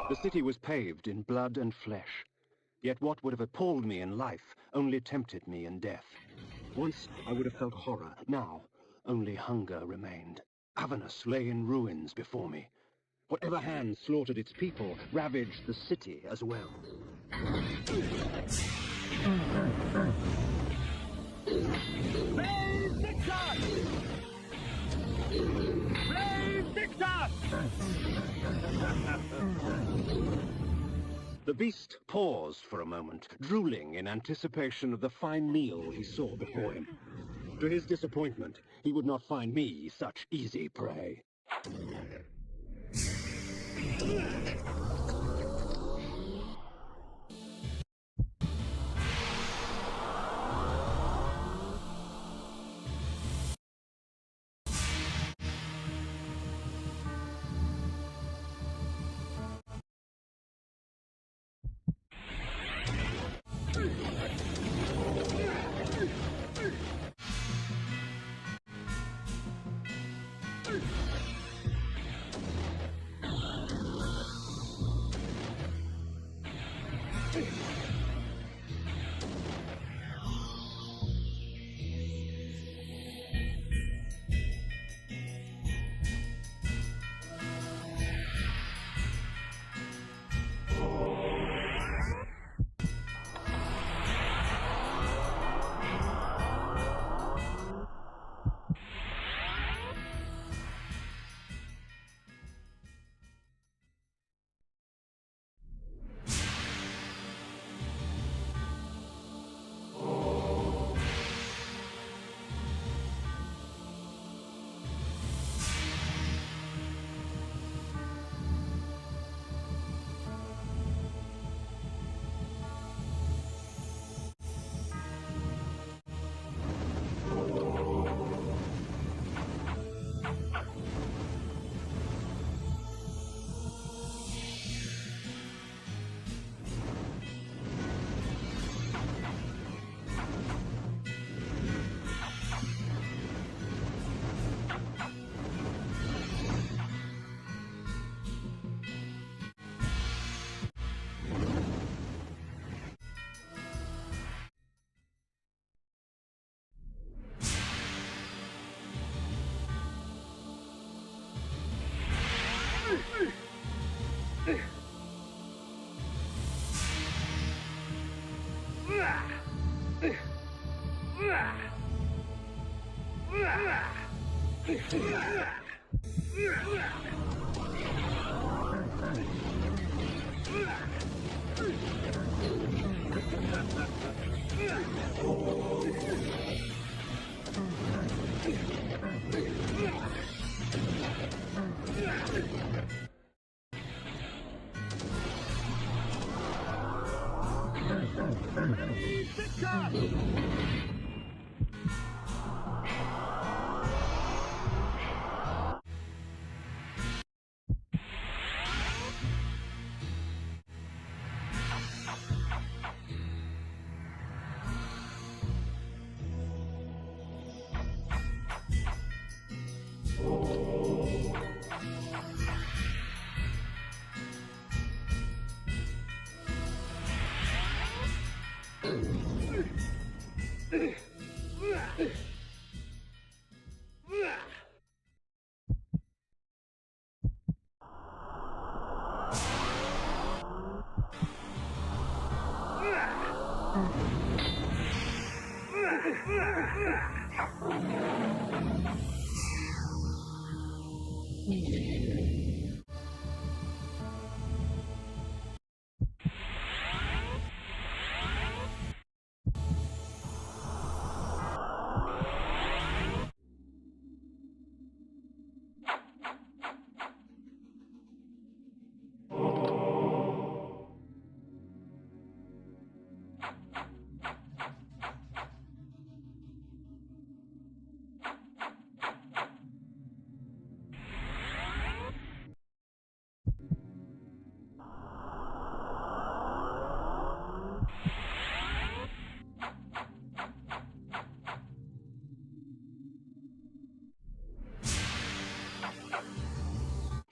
The city was paved in blood and flesh. Yet what would have appalled me in life only tempted me in death. Once I would have felt horror. Now, only hunger remained. Avernus lay in ruins before me. Whatever hand slaughtered its people ravaged the city as well. Brave Victor! Brave Victor! The beast paused for a moment, drooling in anticipation of the fine meal he saw before him. To his disappointment, he would not find me such easy prey.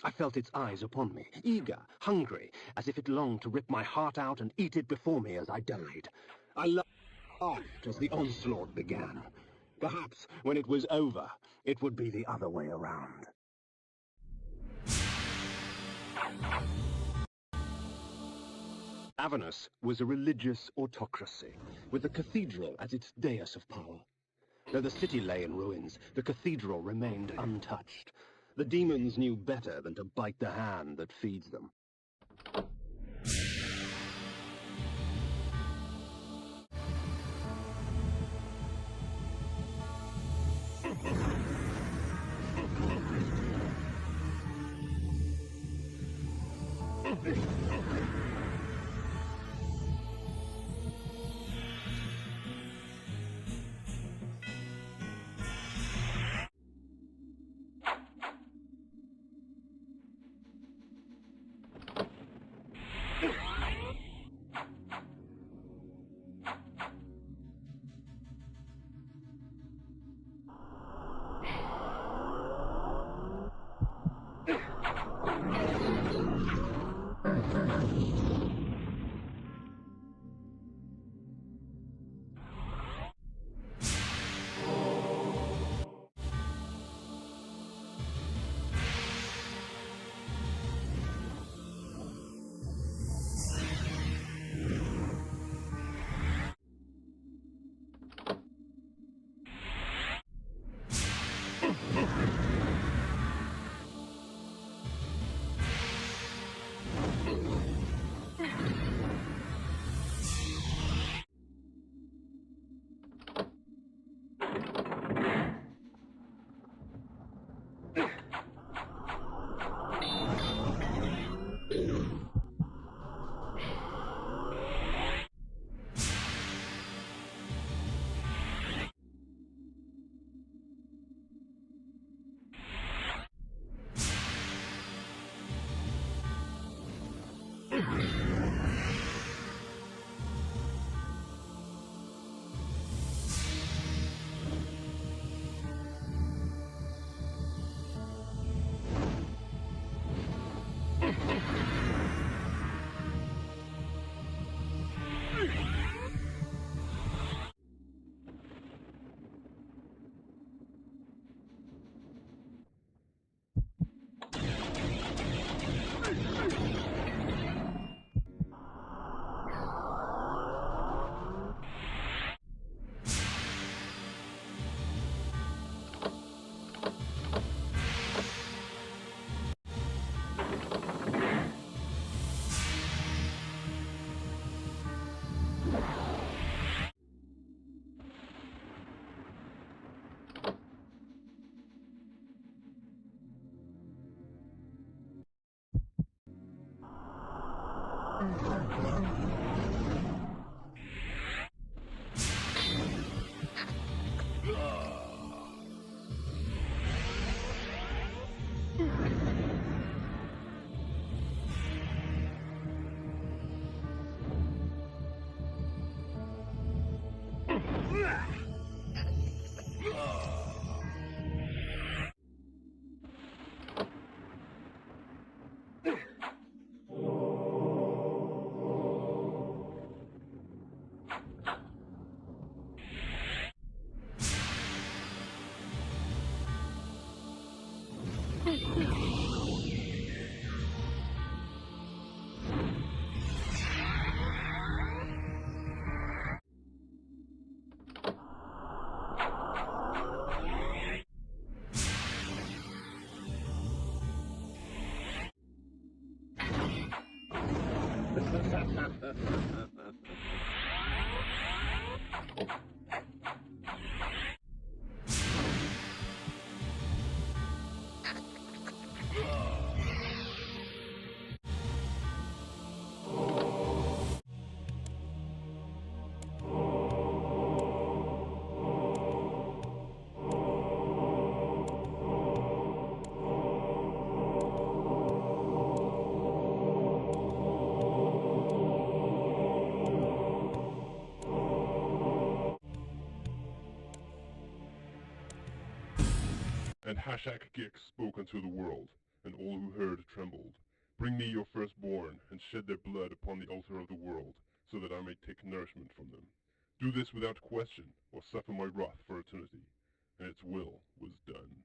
I felt its eyes upon me, eager, hungry, as if it longed to rip my heart out and eat it before me as I died. I laughed as the onslaught began. Perhaps, when it was over, it would be the other way around. Avernus was a religious autocracy, with the cathedral as its dais of power. Though the city lay in ruins, the cathedral remained untouched. The demons knew better than to bite the hand that feeds them. And Hashak Gix spoke unto the world, and all who heard trembled. Bring me your firstborn, and shed their blood upon the altar of the world, so that I may take nourishment from them. Do this without question, or suffer my wrath for eternity. And its will was done.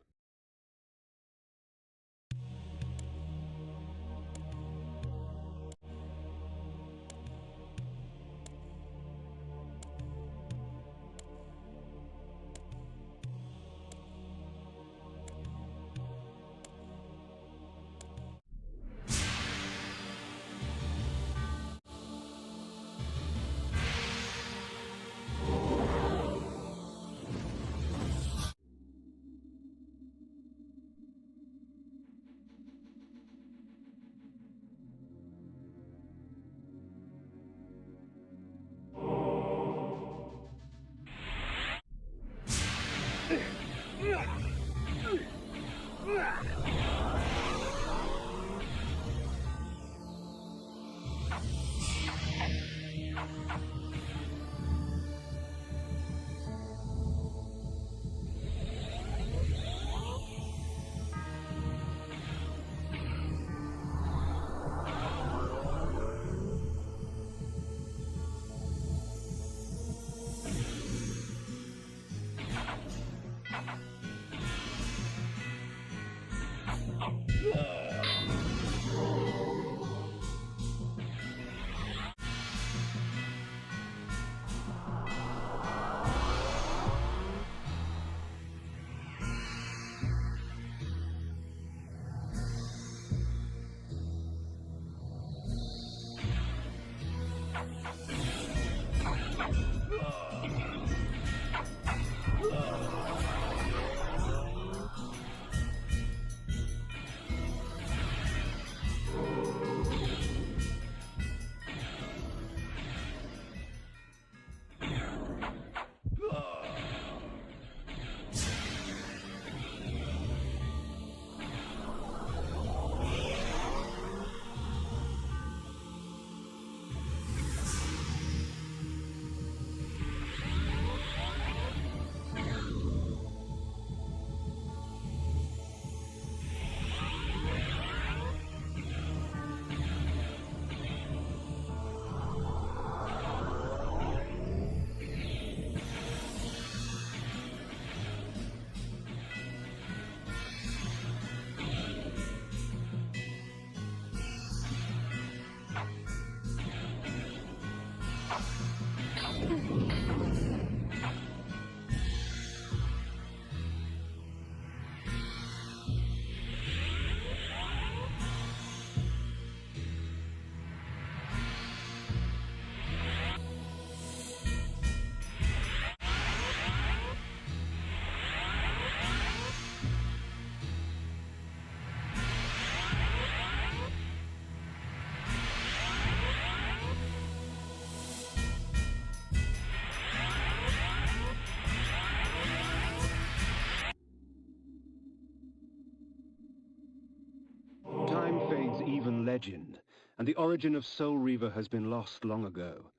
Time fades even legend, and the origin of Soul Reaver has been lost long ago.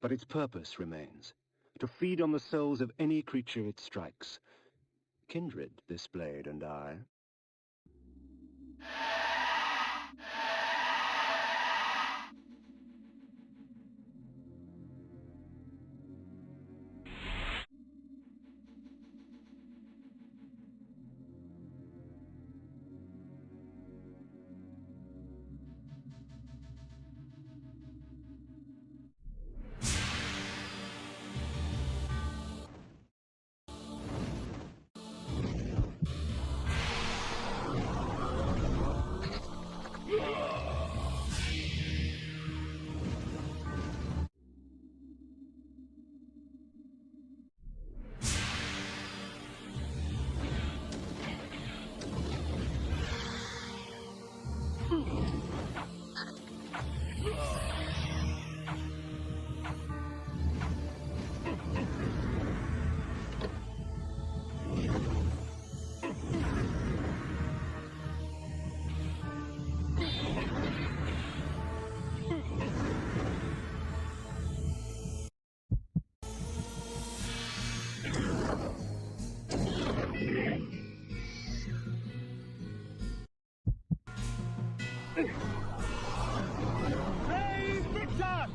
But its purpose remains, to feed on the souls of any creature it strikes. Kindred, this blade and I. Hey, Victor!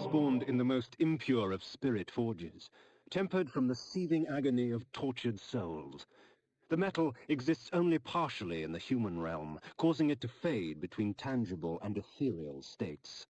Spawned in the most impure of spirit forges, tempered from the seething agony of tortured souls. The metal exists only partially in the human realm, causing it to fade between tangible and ethereal states.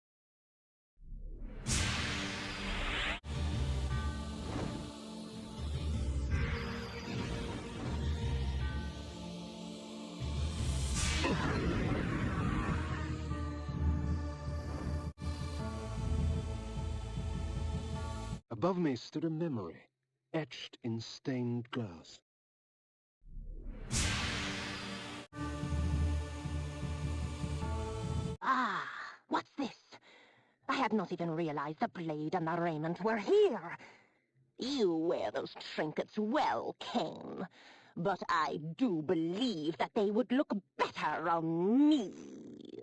Above me stood a memory, etched in stained glass. Ah, what's this? I had not even realized the blade and the raiment were here. You wear those trinkets well, Kain, but I do believe that they would look better on me.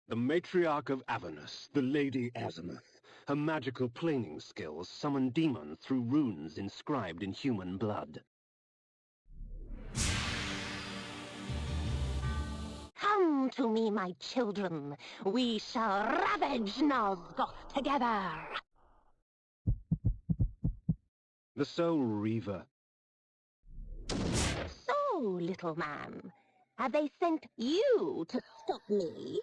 The matriarch of Avernus, the Lady Azimuth. Her magical planing skills summon demons through runes inscribed in human blood. Come to me, my children. We shall ravage Nosgoth together. The Soul Reaver. So, little man, have they sent you to stop me?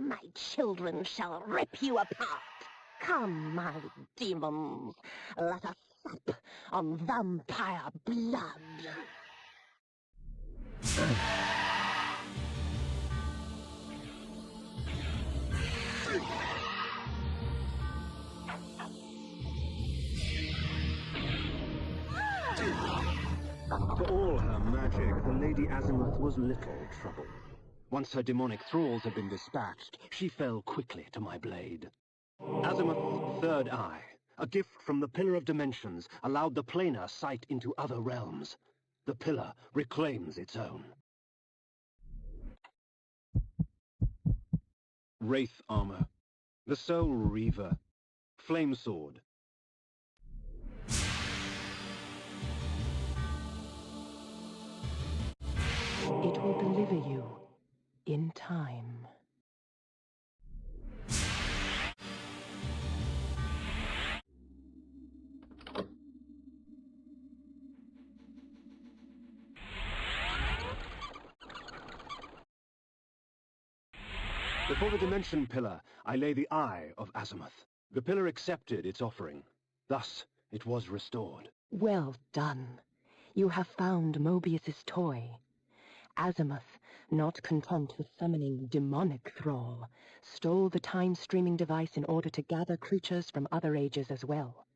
My children shall rip you apart. Come, my demons, let us sup on vampire blood. For all her magic, the Lady Azimuth was little trouble. Once her demonic thralls had been dispatched, she fell quickly to my blade. Azimuth's third eye, a gift from the Pillar of Dimensions, allowed the planar sight into other realms. The pillar reclaims its own. Wraith Armor. The Soul Reaver. Flame Sword. It will deliver you in time. Before the Dimension Pillar, I lay the Eye of Azimuth. The pillar accepted its offering. Thus, it was restored. Well done. You have found Mobius's toy. Azimuth, not content with summoning demonic thrall, stole the time-streaming device in order to gather creatures from other ages as well.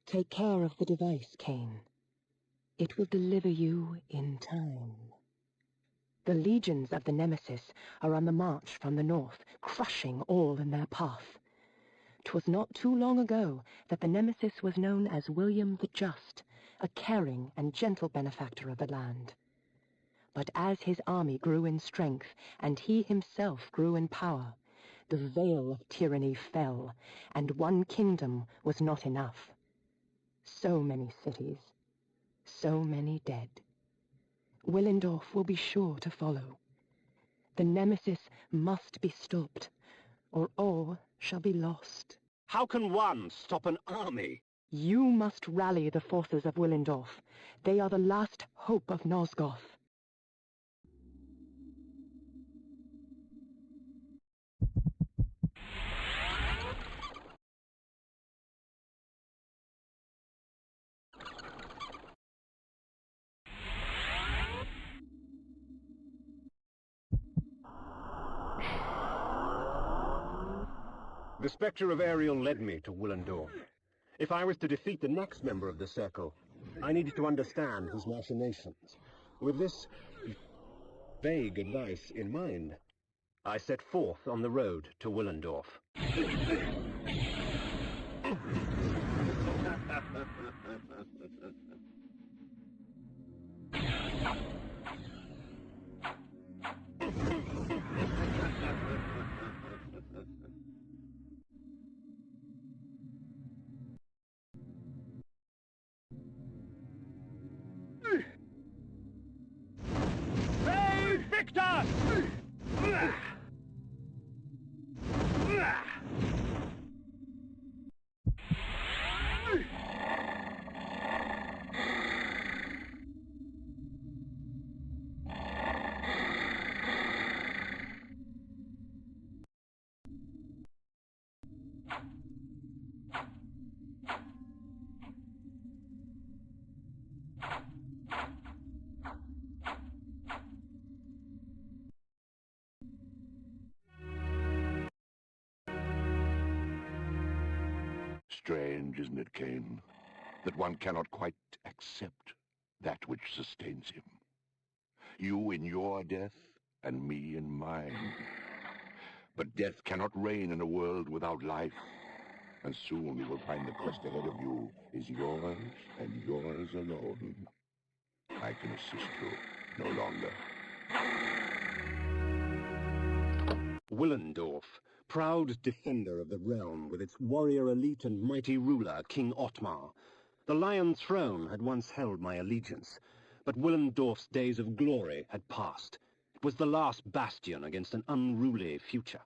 Take care of the device, Kain. It will deliver you in time. The legions of the Nemesis are on the march from the north, crushing all in their path. 'Twas not too long ago that the Nemesis was known as William the Just, a caring and gentle benefactor of the land. But as his army grew in strength, and he himself grew in power, the veil of tyranny fell, and one kingdom was not enough. So many cities, so many dead. Willendorf will be sure to follow. The Nemesis must be stopped, or all shall be lost. How can one stop an army? You must rally the forces of Willendorf. They are the last hope of Nosgoth. The Spectre of Ariel led me to Willendorf. If I was to defeat the next member of the Circle, I needed to understand his machinations. With this vague advice in mind, I set forth on the road to Willendorf. Victor! Strange, isn't it, Kain, that one cannot quite accept that which sustains him. You in your death, and me in mine. But death cannot reign in a world without life. And soon you will find the quest ahead of you is yours and yours alone. I can assist you no longer. Willendorf, proud defender of the realm with its warrior elite and mighty ruler, King Ottmar. The Lion Throne had once held my allegiance, but Willendorf's days of glory had passed. It was the last bastion against an unruly future.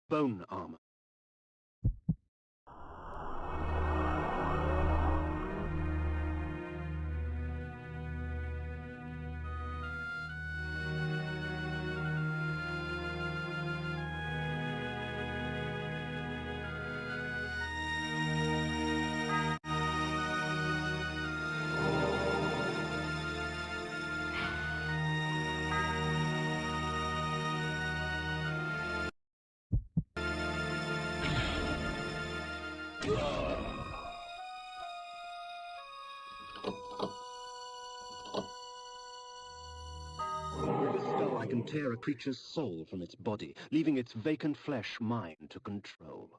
Bone armor. I can tear a creature's soul from its body, leaving its vacant flesh mine to control.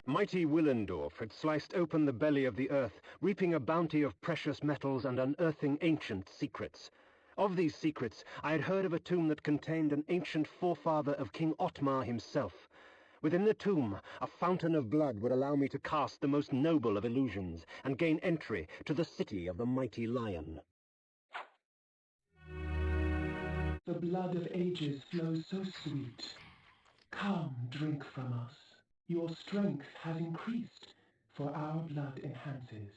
Mighty Willendorf had sliced open the belly of the earth, reaping a bounty of precious metals and unearthing ancient secrets. Of these secrets, I had heard of a tomb that contained an ancient forefather of King Otmar himself. Within the tomb, a fountain of blood would allow me to cast the most noble of illusions and gain entry to the city of the mighty lion. The blood of ages flows so sweet. Come, drink from us. Your strength has increased, for our blood enhances.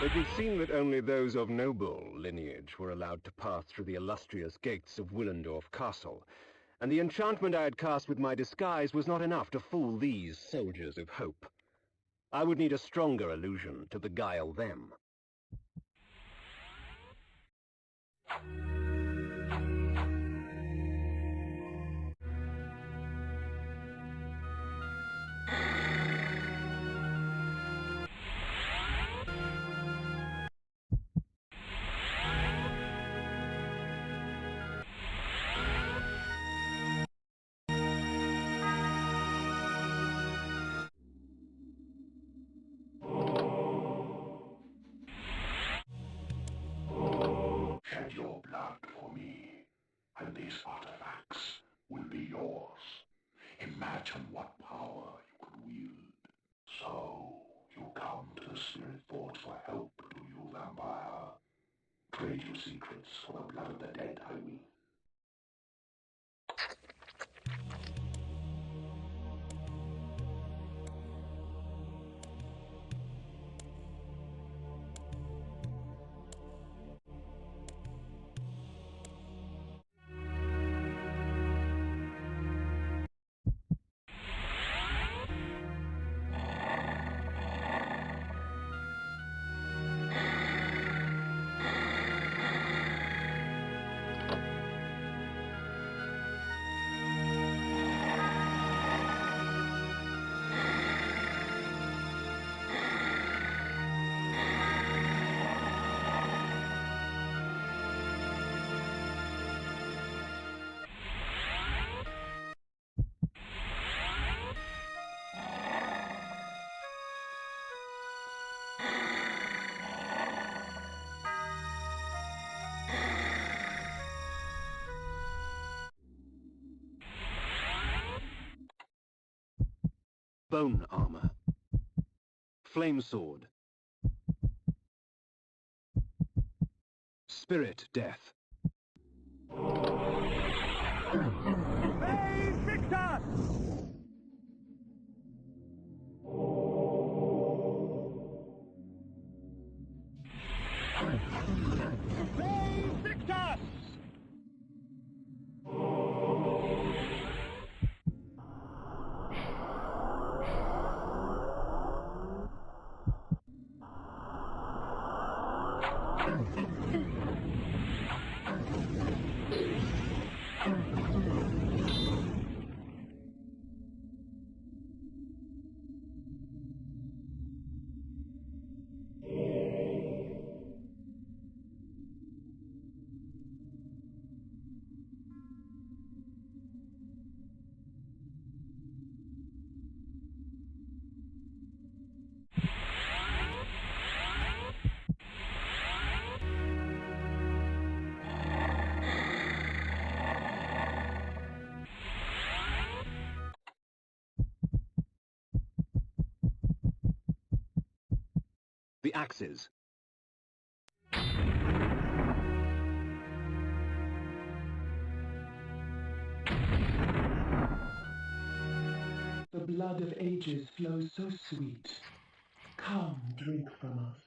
It would seem that only those of noble lineage were allowed to pass through the illustrious gates of Willendorf Castle, and the enchantment I had cast with my disguise was not enough to fool these soldiers of hope. I would need a stronger illusion to beguile them. Shed your blood for me, and these artifacts will be yours. Imagine what power you could wield. So, you come to the Spirit Fort for help, do you, vampire? Trade your secrets for the blood of the dead, I will. Bone armor. Flame sword. Spirit death. Bane Victor! Bane Victor! axes. The blood of ages flows so sweet. Come, drink from us.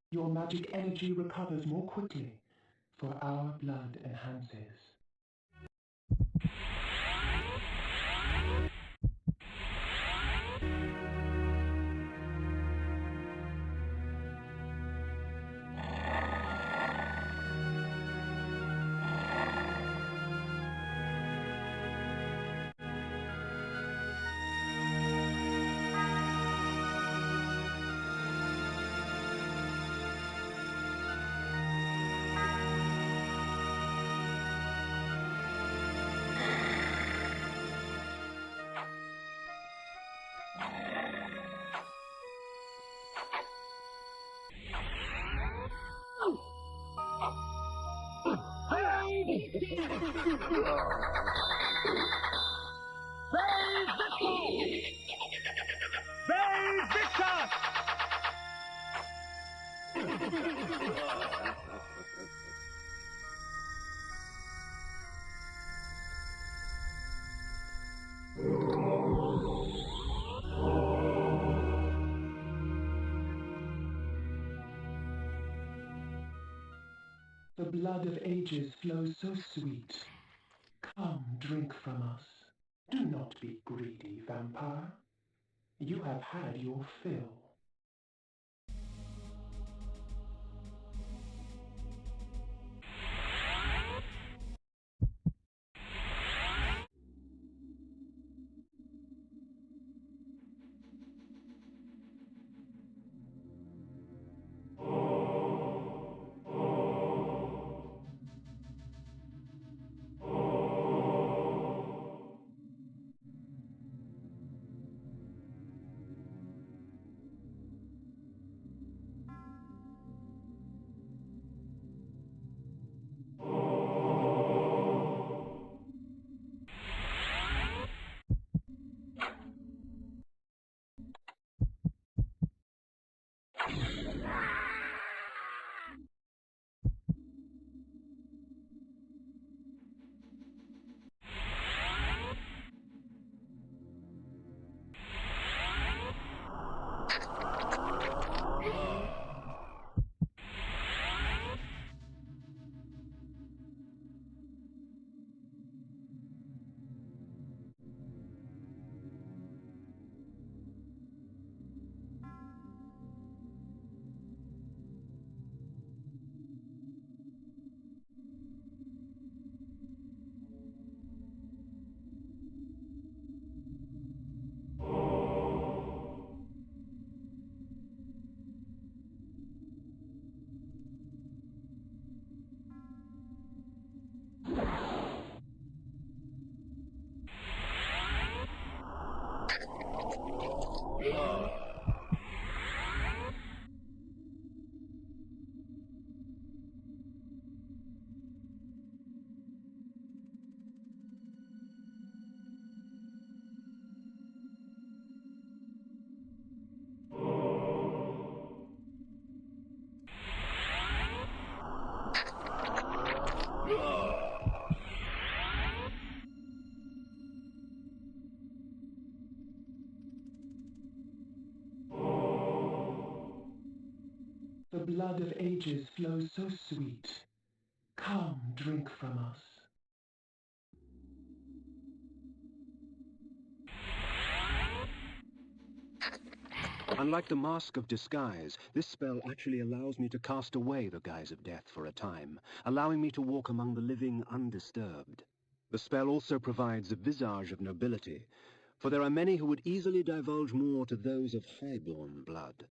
Your magic energy recovers more quickly, for our blood enhances. The blood of ages flows so sweet. Come, drink from us. Do not be greedy, vampire. You have had your fill. The blood of ages flows so sweet. Come, drink from us. Unlike the Mask of Disguise, this spell actually allows me to cast away the guise of death for a time, allowing me to walk among the living undisturbed. The spell also provides a visage of nobility, for there are many who would easily divulge more to those of highborn blood.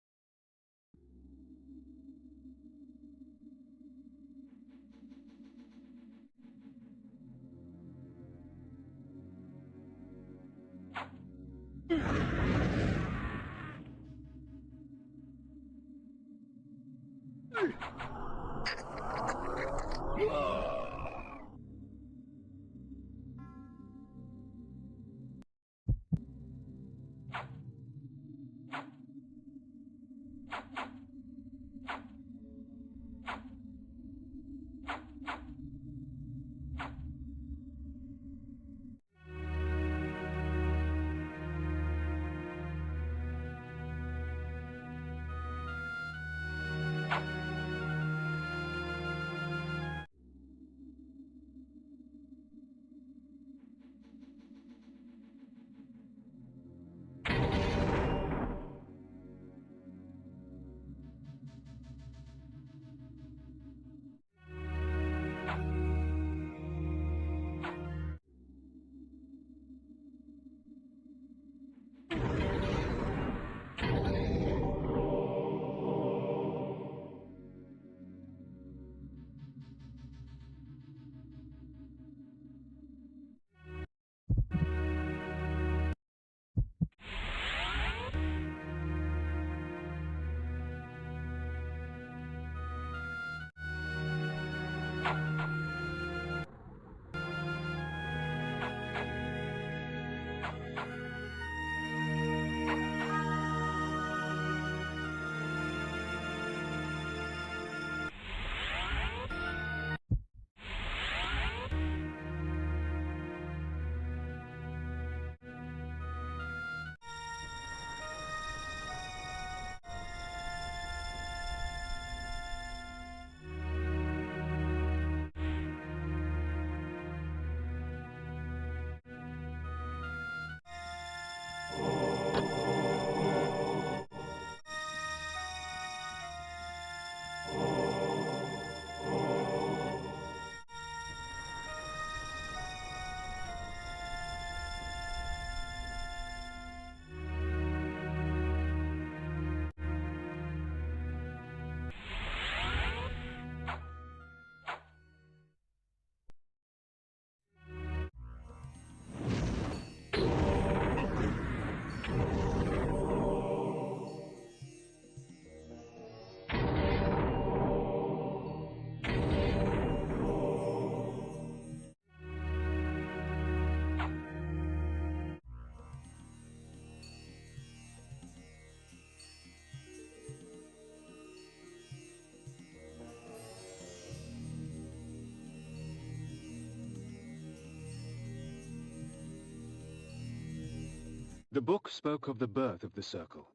The book spoke of the birth of the Circle.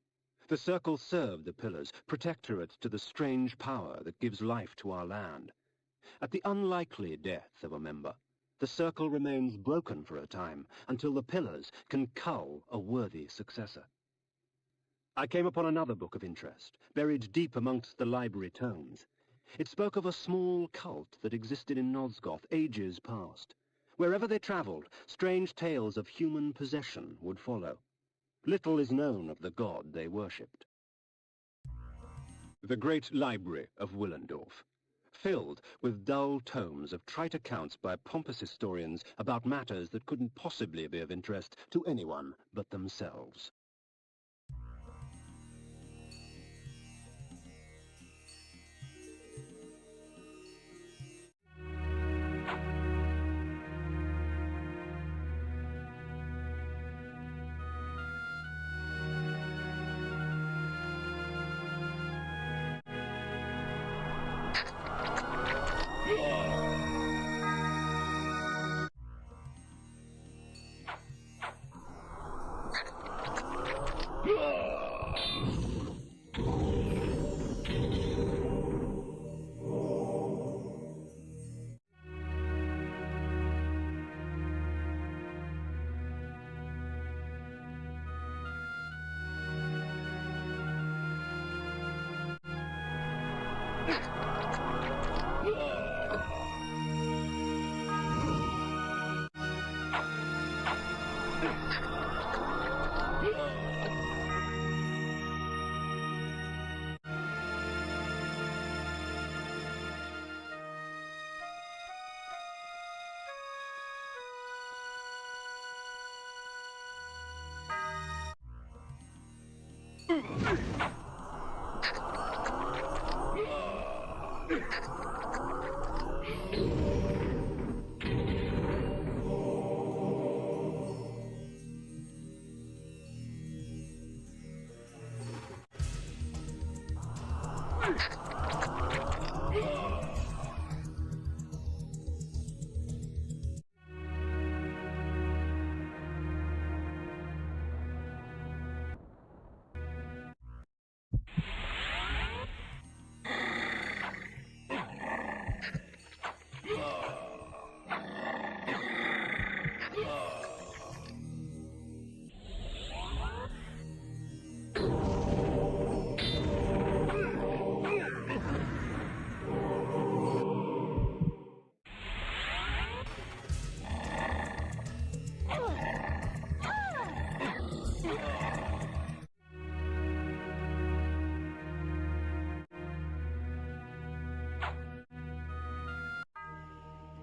The Circle served the Pillars, protectorate to the strange power that gives life to our land. At the unlikely death of a member, the Circle remains broken for a time, until the Pillars can cull a worthy successor. I came upon another book of interest, buried deep amongst the library tomes. It spoke of a small cult that existed in Nosgoth ages past. Wherever they travelled, strange tales of human possession would follow. Little is known of the god they worshipped. The great library of Willendorf, filled with dull tomes of trite accounts by pompous historians about matters that couldn't possibly be of interest to anyone but themselves.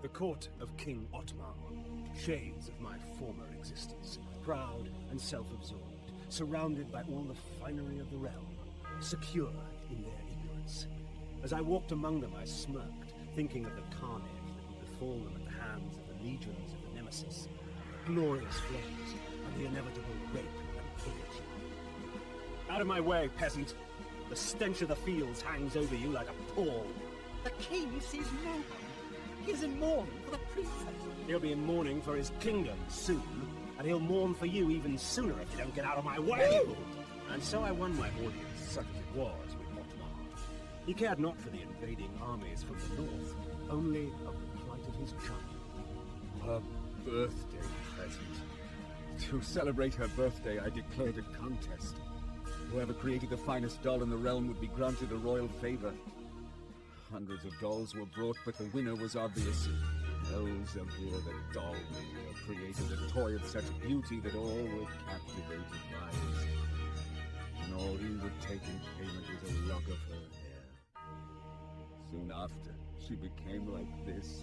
The court of King Otmar, shades of my former existence, proud and self-absorbed, surrounded by all the finery of the realm, secure in their ignorance. As I walked among them, I smirked, thinking of the carnage that would befall them at the hands of the legions of the Nemesis, the glorious flames, and the inevitable rape and pillage. Out of my way, peasant! The stench of the fields hangs over you like a pall. The king sees no one. He is in mourning for the princess. He'll be in mourning for his kingdom soon, and he'll mourn for you even sooner if you don't get out of my way. Ooh. And so I won my audience, such as it was, with Otmar. He cared not for the invading armies from the north, only of the plight of his child. Her birthday present. To celebrate her birthday, I declared a contest. Whoever created the finest doll in the realm would be granted a royal favor. Hundreds of dolls were brought, but the winner was obvious. Elzevir, the doll maker, created a toy of such beauty that all were captivated by it. And all he would take in payment was a lock of her hair. Soon after, she became like this,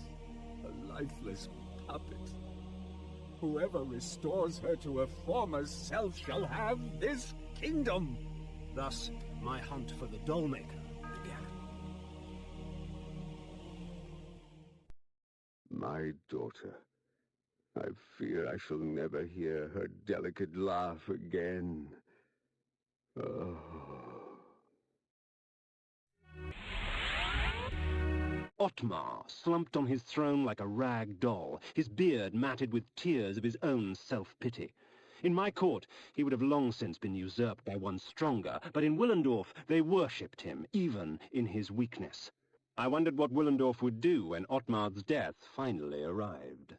a lifeless puppet. Whoever restores her to her former self shall have this kingdom. Thus, my hunt for the doll maker began. My daughter. I fear I shall never hear her delicate laugh again. Oh. Otmar slumped on his throne like a rag doll, his beard matted with tears of his own self-pity. In my court, he would have long since been usurped by one stronger, but in Willendorf they worshipped him, even in his weakness. I wondered what Willendorf would do when Ottmar's death finally arrived.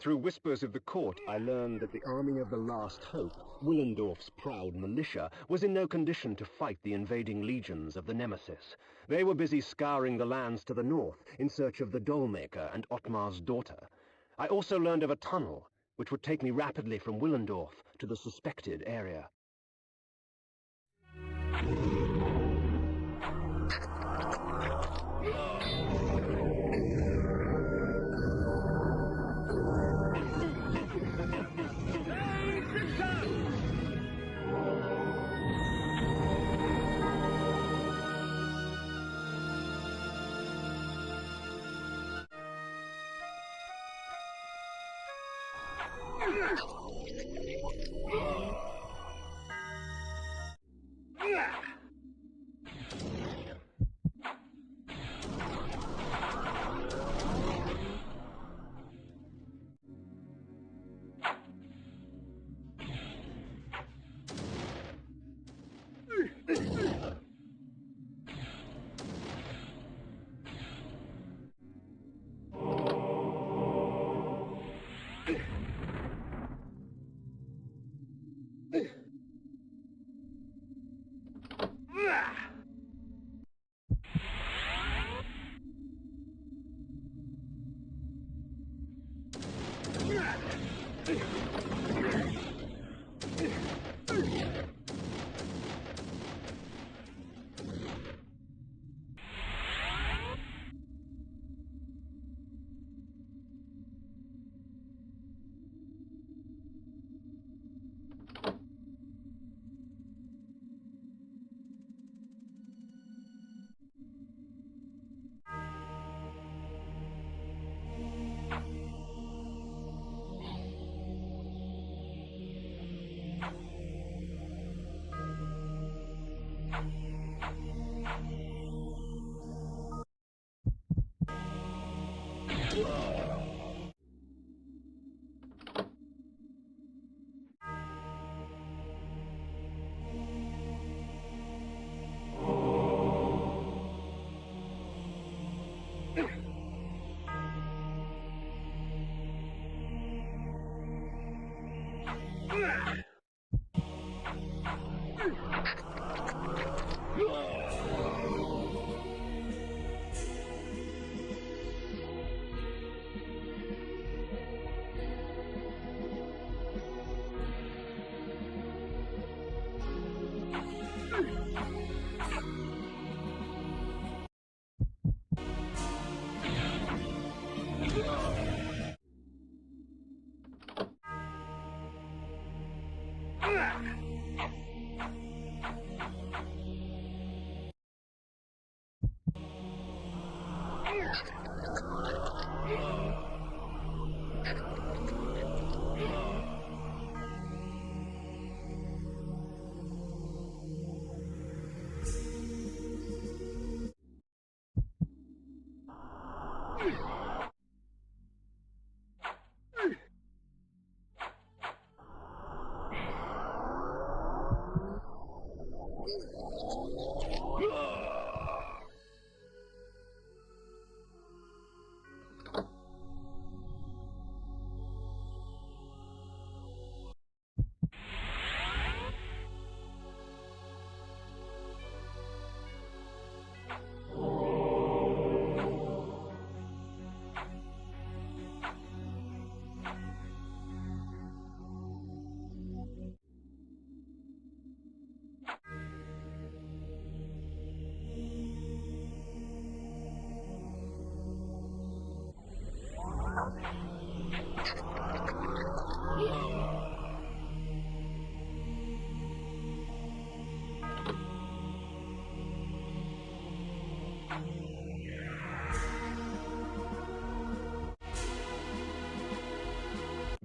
Through whispers of the court, I learned that the army of the Last Hope, Willendorf's proud militia, was in no condition to fight the invading legions of the Nemesis. They were busy scouring the lands to the north in search of the Dollmaker and Ottmar's daughter. I also learned of a tunnel, which would take me rapidly from Willendorf to the suspected area.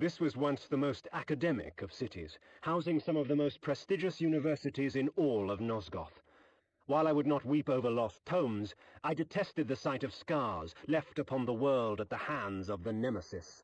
This was once the most academic of cities, housing some of the most prestigious universities in all of Nosgoth. While I would not weep over lost tomes, I detested the sight of scars left upon the world at the hands of the Nemesis.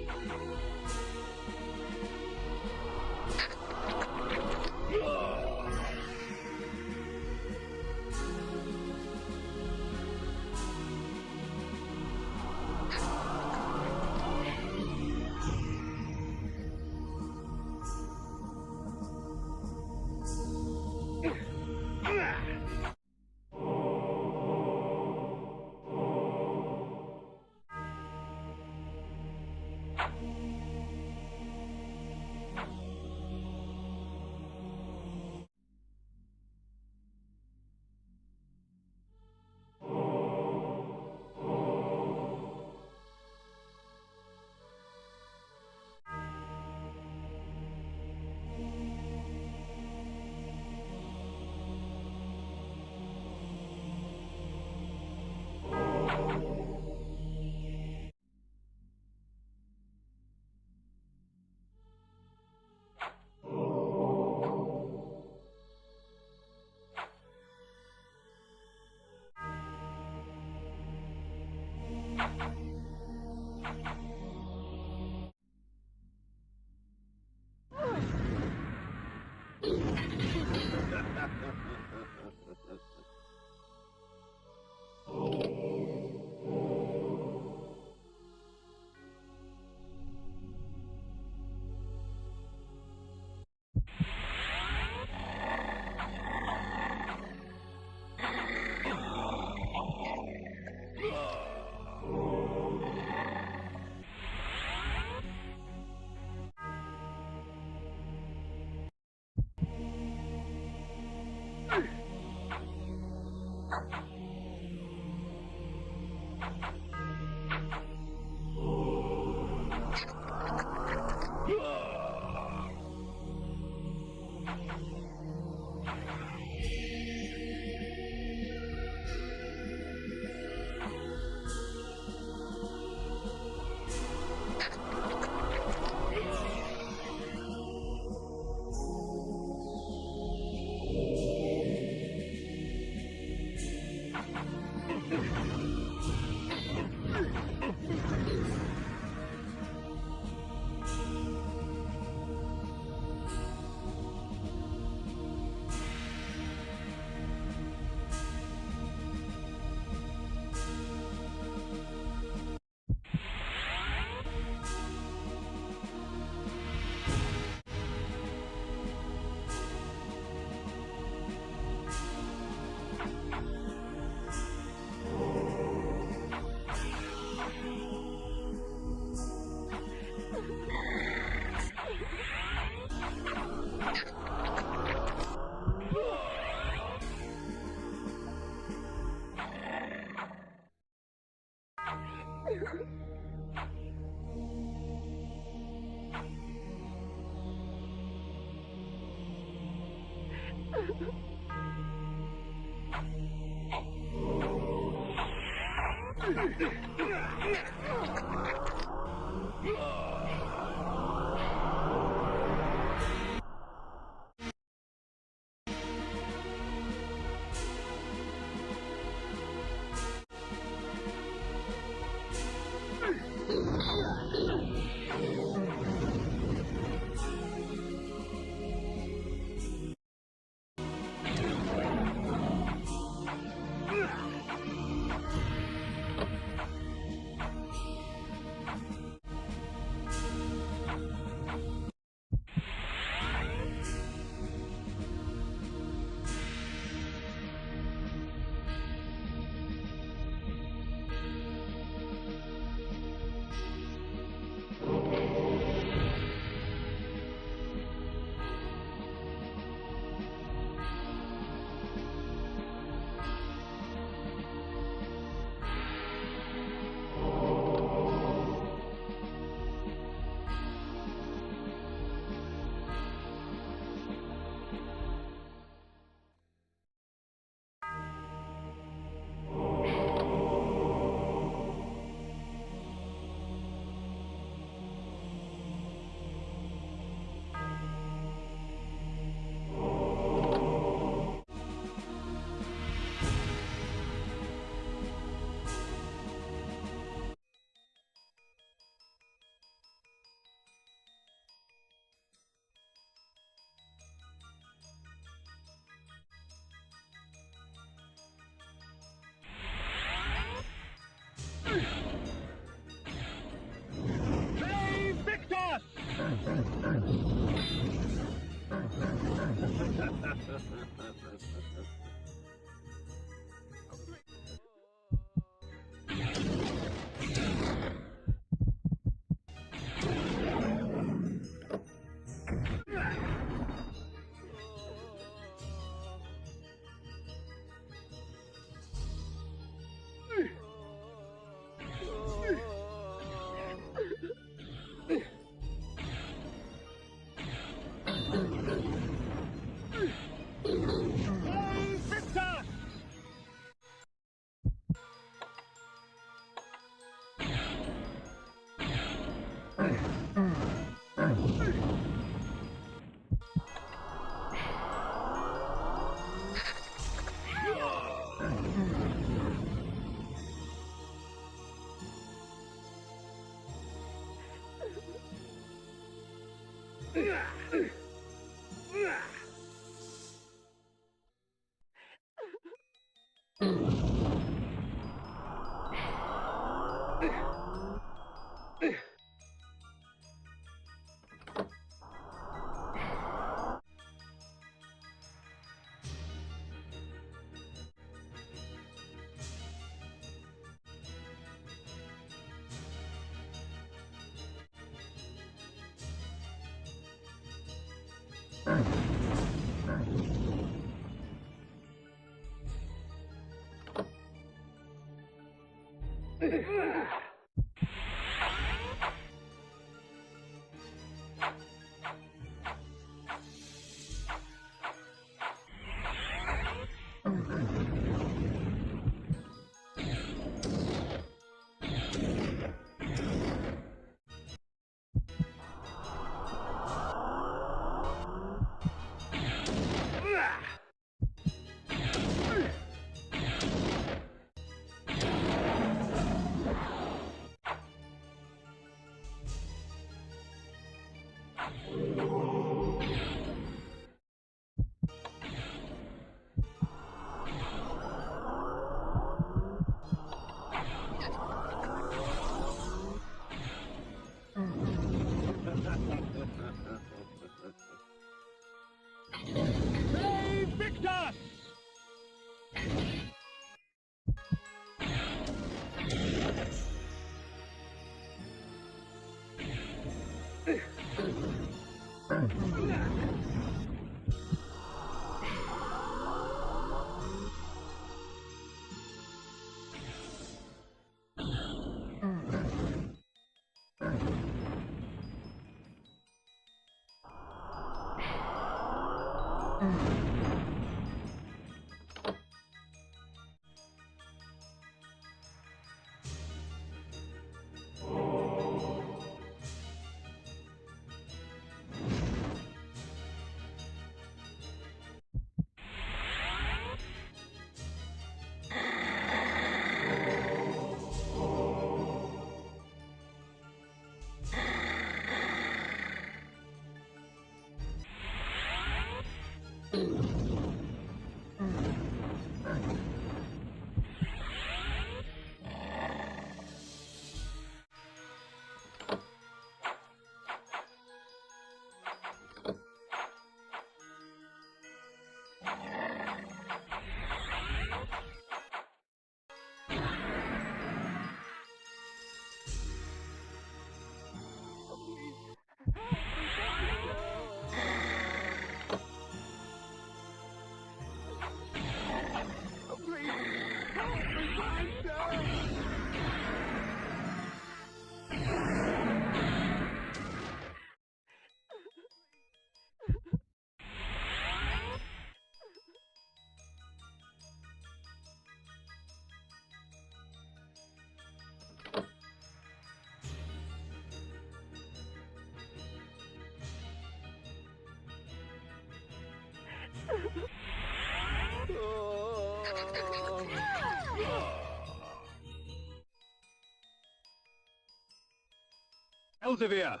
Elzevir,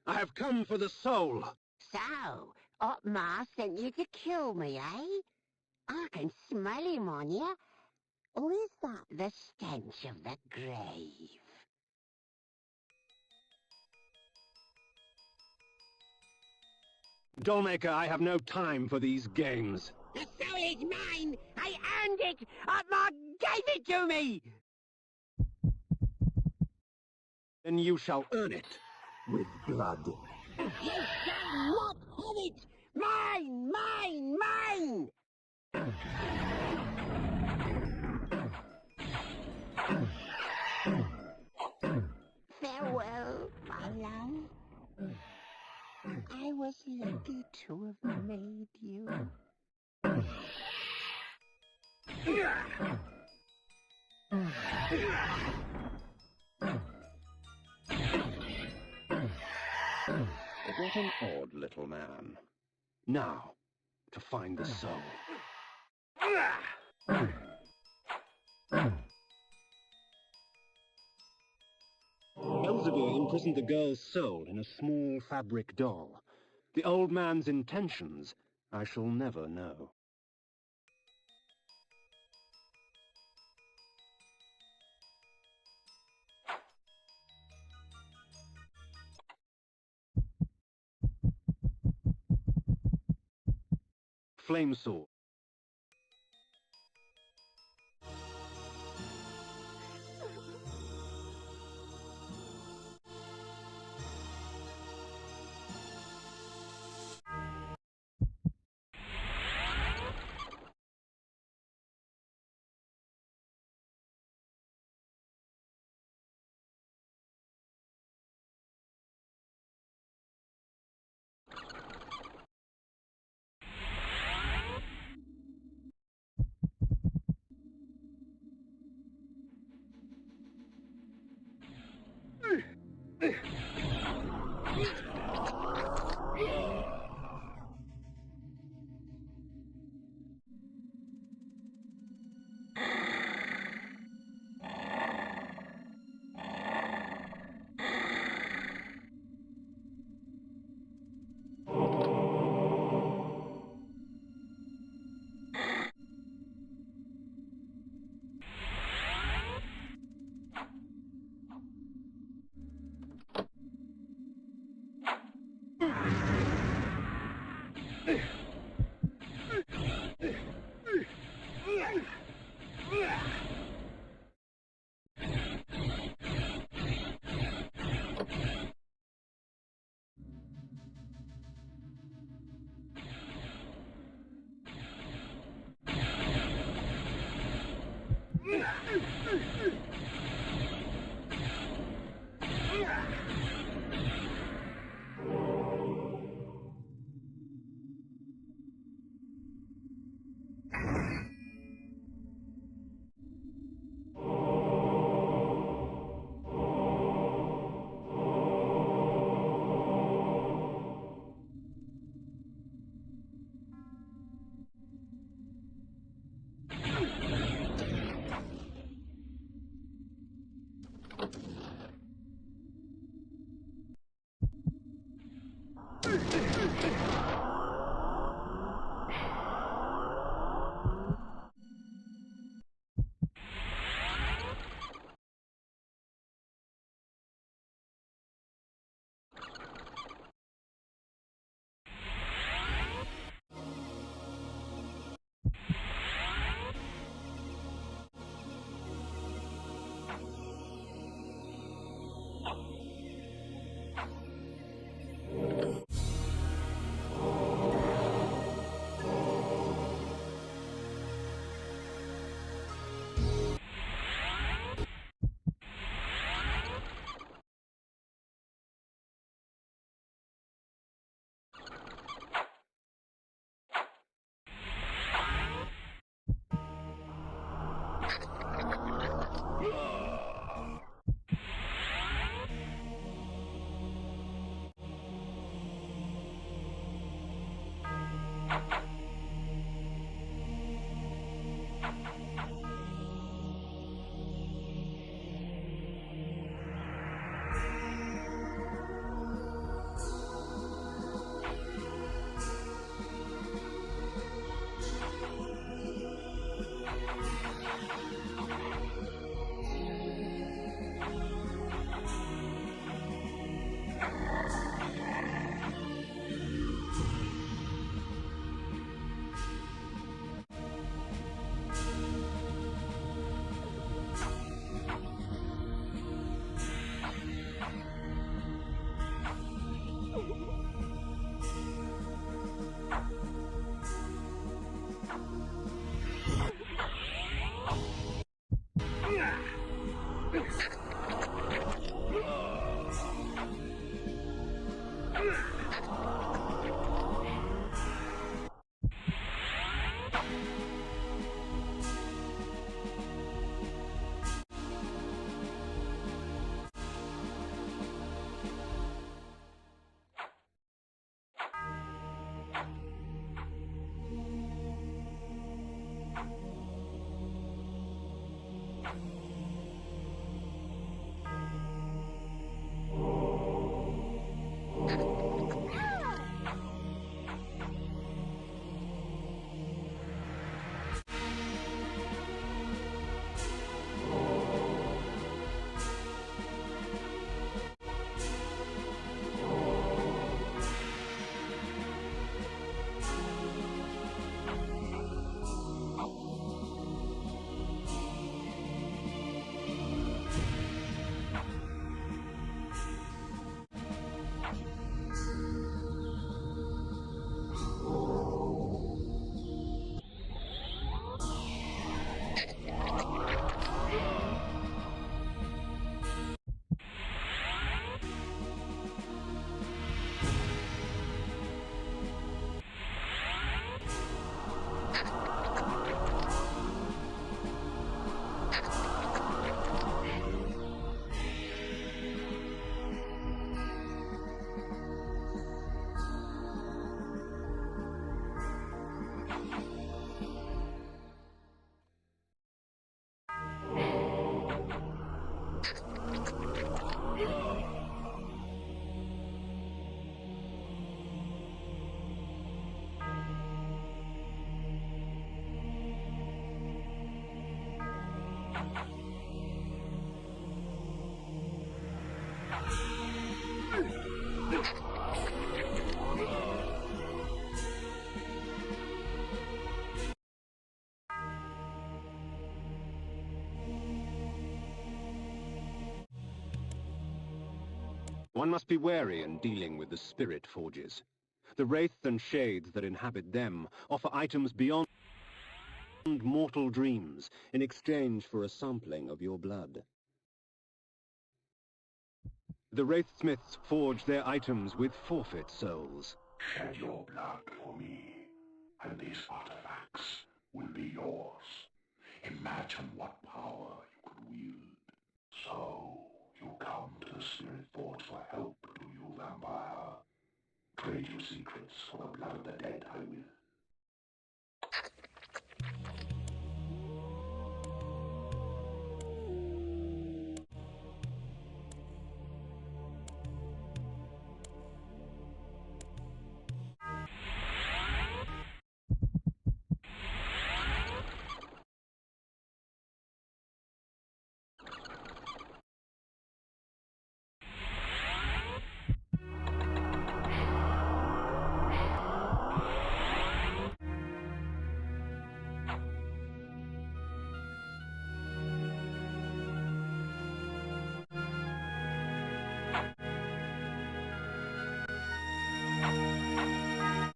I have come for the soul. So, Otmar sent you to kill me, eh? I can smell him on you. Or is that the stench of the grave? Dollmaker, I have no time for these games. The soul is mine! I earned it! Armour gave it to me! Then you shall earn it with blood. You shall not have it! Mine! Mine! Mine! Farewell, my love. I was lucky to have made you. What an odd little man. Now, to find the soul. Elzevir imprisoned the girl's soul in a small fabric doll. The old man's intentions I shall never know. Flame sword. One must be wary in dealing with the spirit forges. The wraiths and shades that inhabit them offer items beyond mortal dreams in exchange for a sampling of your blood. The wraithsmiths forge their items with forfeit souls. Shed your blood for me, and these artifacts will be yours. Imagine what power you could wield. So, you come to the Spirit Forge for help, do you, vampire? Trade your secrets for the blood of the dead, I will.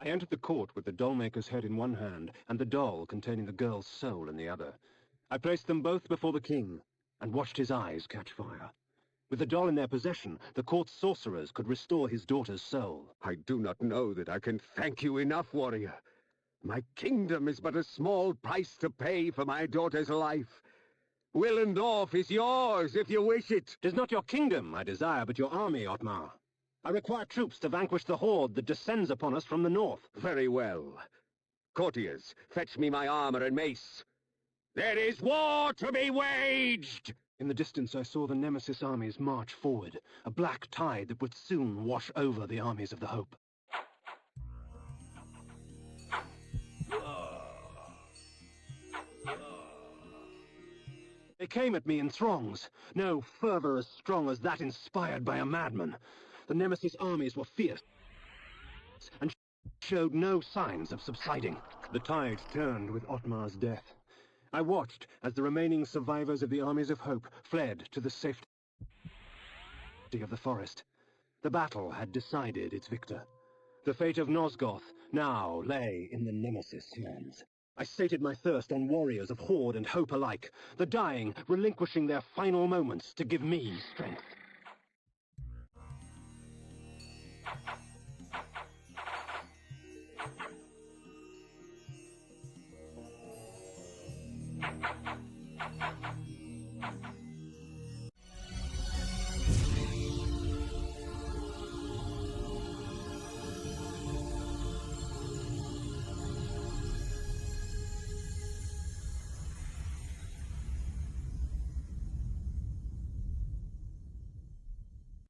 I entered the court with the doll-maker's head in one hand and the doll containing the girl's soul in the other. I placed them both before the king and watched his eyes catch fire. With the doll in their possession, the court's sorcerers could restore his daughter's soul. I do not know that I can thank you enough, warrior. My kingdom is but a small price to pay for my daughter's life. Willendorf is yours, if you wish it. 'Tis not your kingdom I desire, but your army, Otmar. I require troops to vanquish the horde that descends upon us from the north. Very well. Courtiers, fetch me my armor and mace. There is war to be waged! In the distance I saw the Nemesis armies march forward, a black tide that would soon wash over the armies of the Hope. They came at me in throngs, no fervor as strong as that inspired by a madman. The Nemesis armies were fierce and showed no signs of subsiding. The tide turned with Otmar's death. I watched as the remaining survivors of the armies of Hope fled to the safety of the forest. The battle had decided its victor. The fate of Nosgoth now lay in the Nemesis' hands. I sated my thirst on warriors of Horde and Hope alike, the dying relinquishing their final moments to give me strength.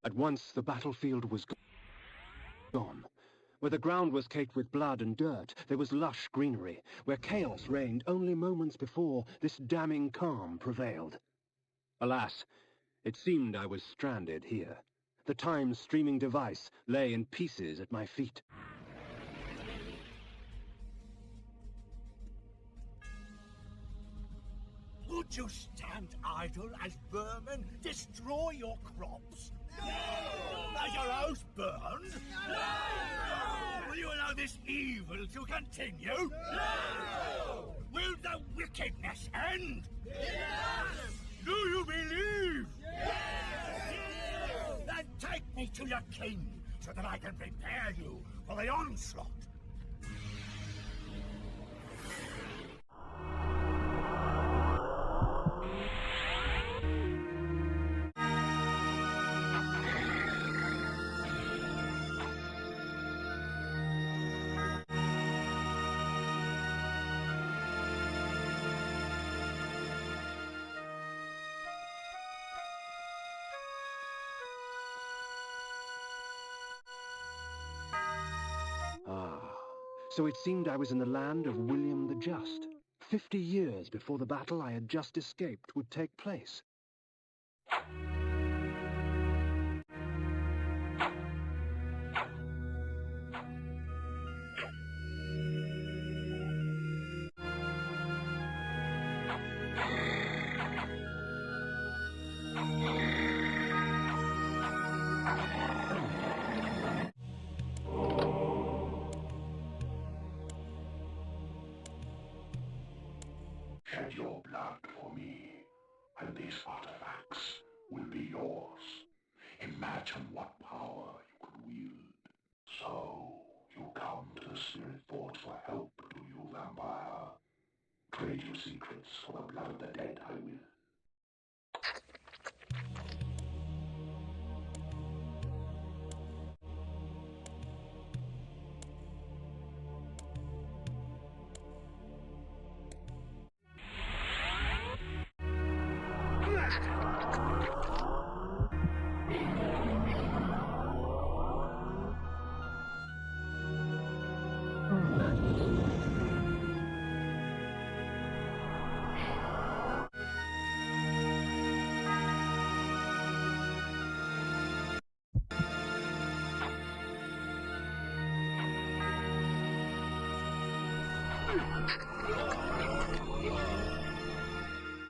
At once the battlefield was gone. Where the ground was caked with blood and dirt, there was lush greenery. Where chaos reigned only moments before, this damning calm prevailed. Alas, it seemed I was stranded here. The time-streaming device lay in pieces at my feet. Would you stand idle as vermin destroy your crops? No! As your house burned? No! Will you allow this evil to continue? No! Will the wickedness end? Yes! Do you believe? Yes! Then take me to your king, so that I can prepare you for the onslaught. So it seemed I was in the land of William the Just, 50 years before the battle I had just escaped would take place. Shed your blood for me, and these artifacts will be yours. Imagine what power you could wield. So, you come to the Spirit Fort for help, do you, vampire? Trade your secrets for the blood of the dead, I will.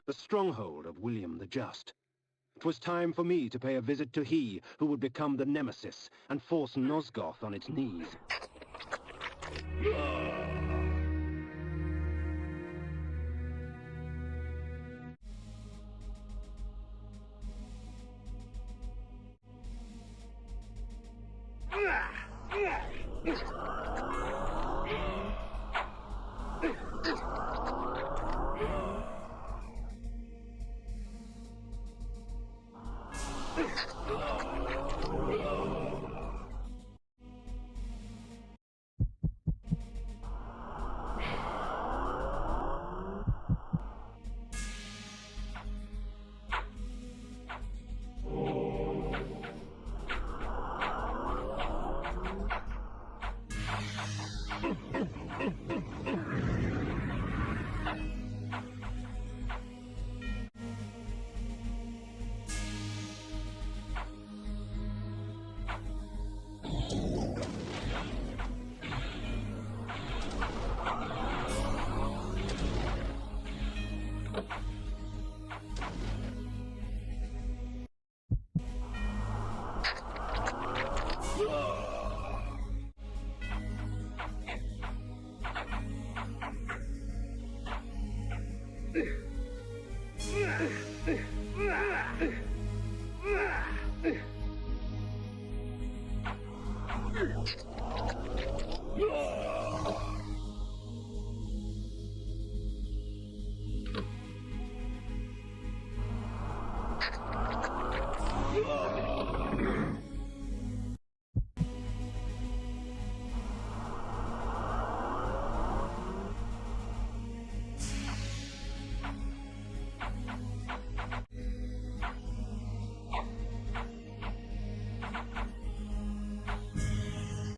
The stronghold of William the Just. It was time for me to pay a visit to he who would become the Nemesis and force Nosgoth on its knees.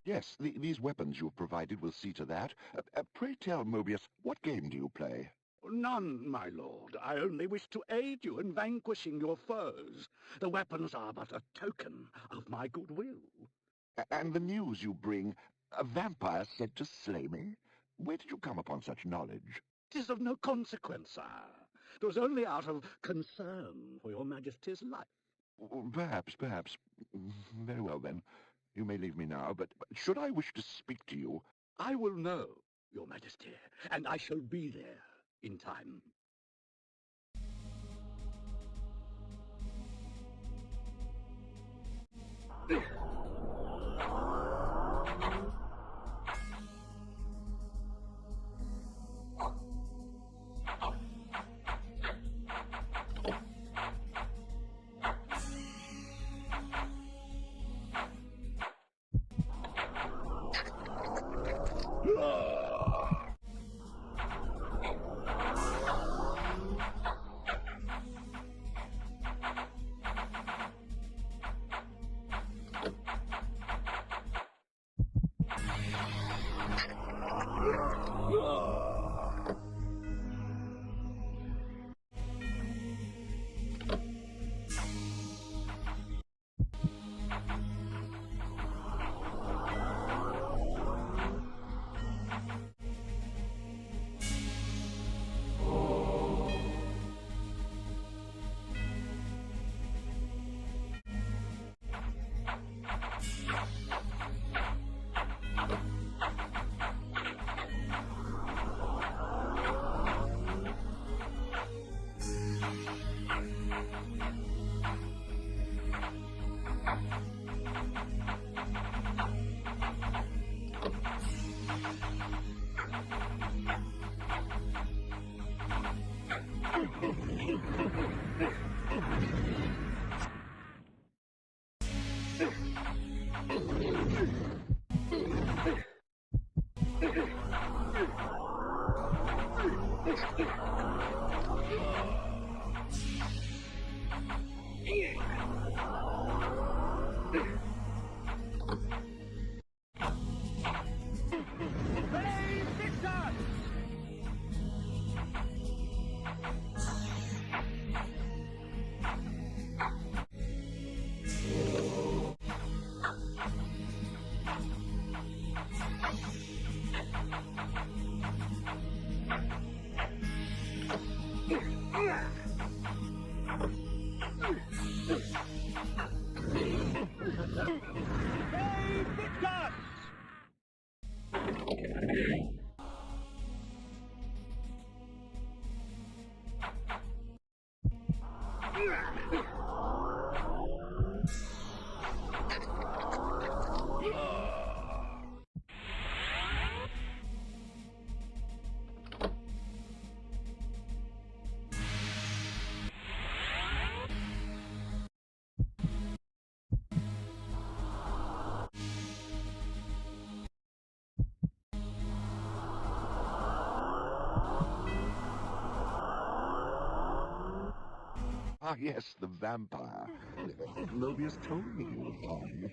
Yes, these weapons you've provided will see to that. Pray tell, Mobius, what game do you play? None, my lord. I only wish to aid you in vanquishing your foes. The weapons are but a token of my goodwill. And the news you bring, a vampire sent to slay me? Where did you come upon such knowledge? 'Tis of no consequence, sire. It was only out of concern for your majesty's life. Perhaps. Very well, then. You may leave me now, but should I wish to speak to you... I will know, your majesty, and I shall be there in time. Ah, yes, the vampire. Mobius told me you would come.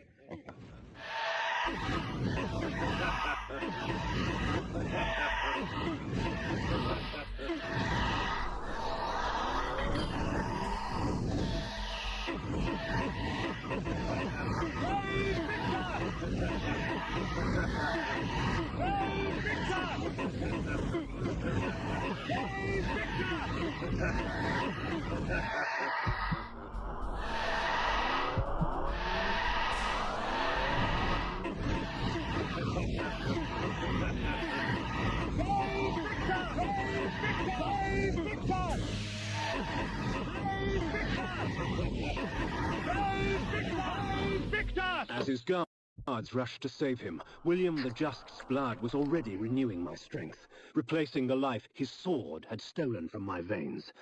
As his guards rushed to save him, William the Just's blood was already renewing my strength, replacing the life his sword had stolen from my veins.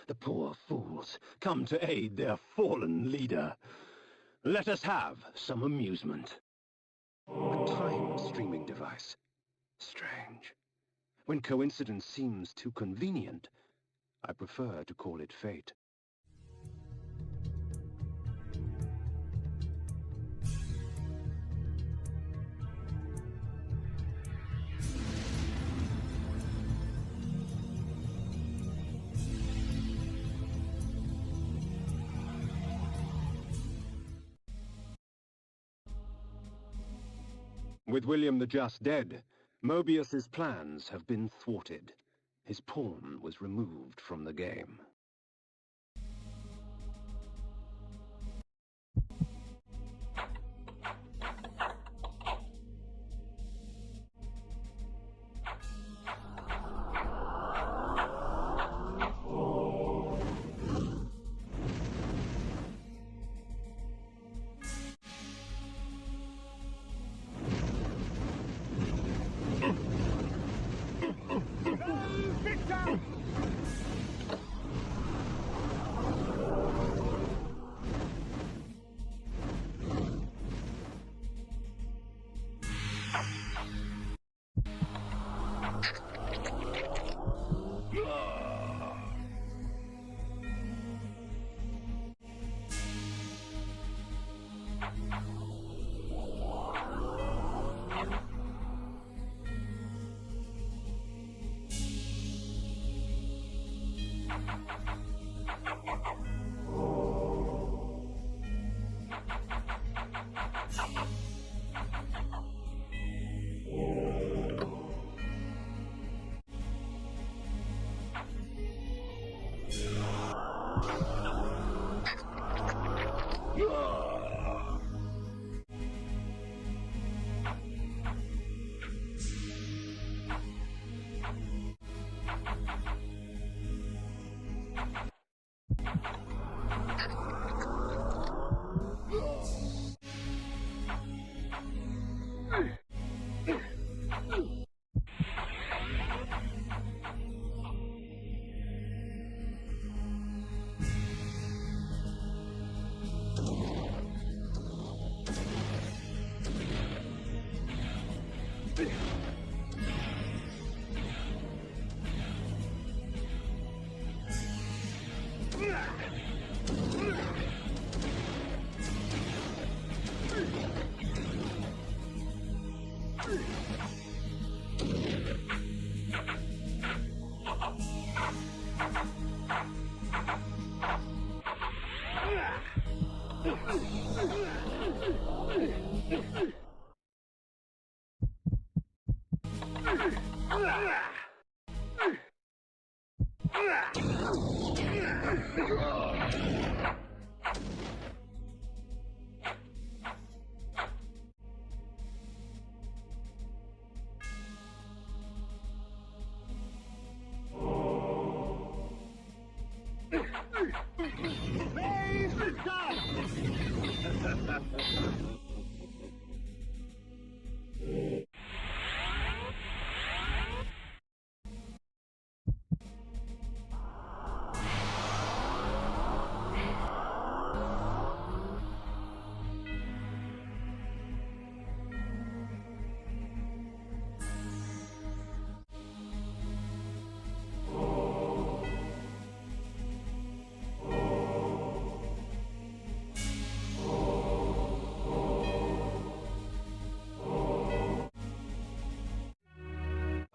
The poor fools, come to aid their fallen leader. Let us have some amusement. A time streaming device. Strange. When coincidence seems too convenient, I prefer to call it fate. With William the Just dead, Mobius's plans have been thwarted. His pawn was removed from the game.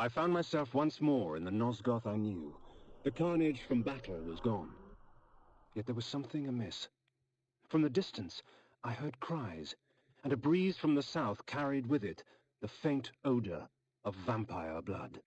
I found myself once more in the Nosgoth I knew. The carnage from battle was gone. Yet there was something amiss. From the distance, I heard cries, and a breeze from the south carried with it the faint odor of vampire blood.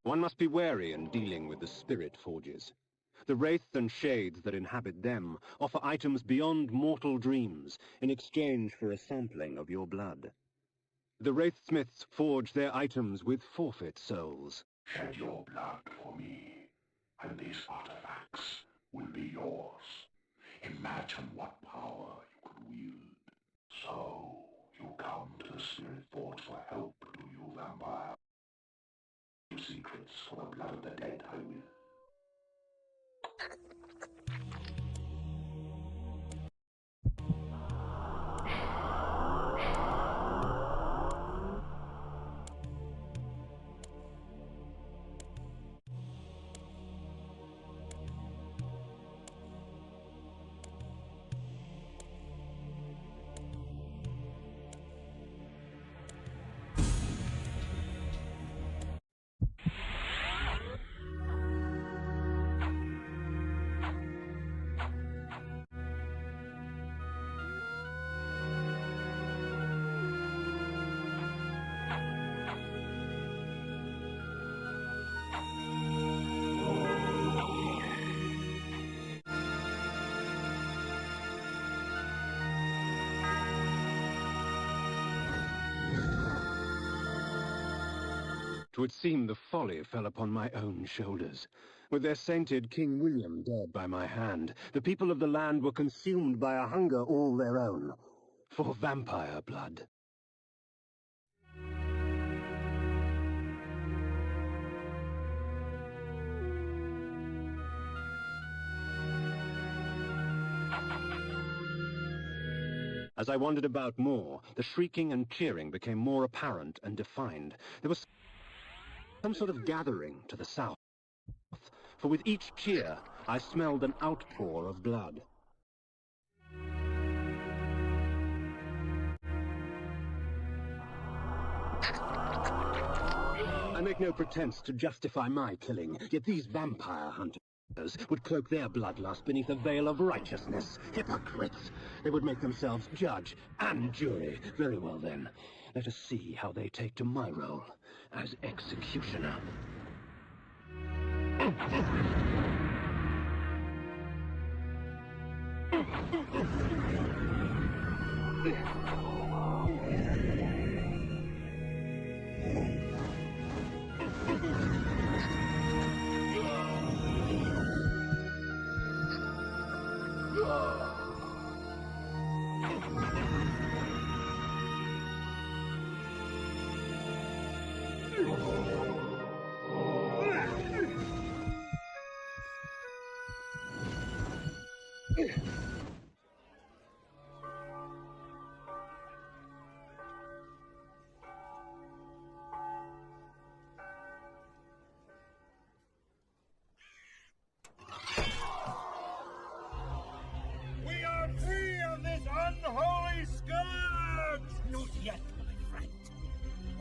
One must be wary in dealing with the spirit forges. The wraiths and shades that inhabit them offer items beyond mortal dreams in exchange for a sampling of your blood. The wraithsmiths forge their items with forfeit souls. Shed your blood for me, and these artifacts will be yours. Imagine what power you could wield. So, you come to the Spirit Forge for help, do you, vampire? Your secrets for the blood of the dead, I will. Twould seem the folly fell upon my own shoulders. With their sainted King William dead by my hand, the people of the land were consumed by a hunger all their own, for vampire blood. As I wandered about more, the shrieking and cheering became more apparent and defined. There was some sort of gathering to the south, for with each cheer I smelled an outpour of blood. I make no pretense to justify my killing, yet these vampire hunters would cloak their bloodlust beneath a veil of righteousness. Hypocrites! They would make themselves judge and jury. Very well then, let us see how they take to my role as executioner.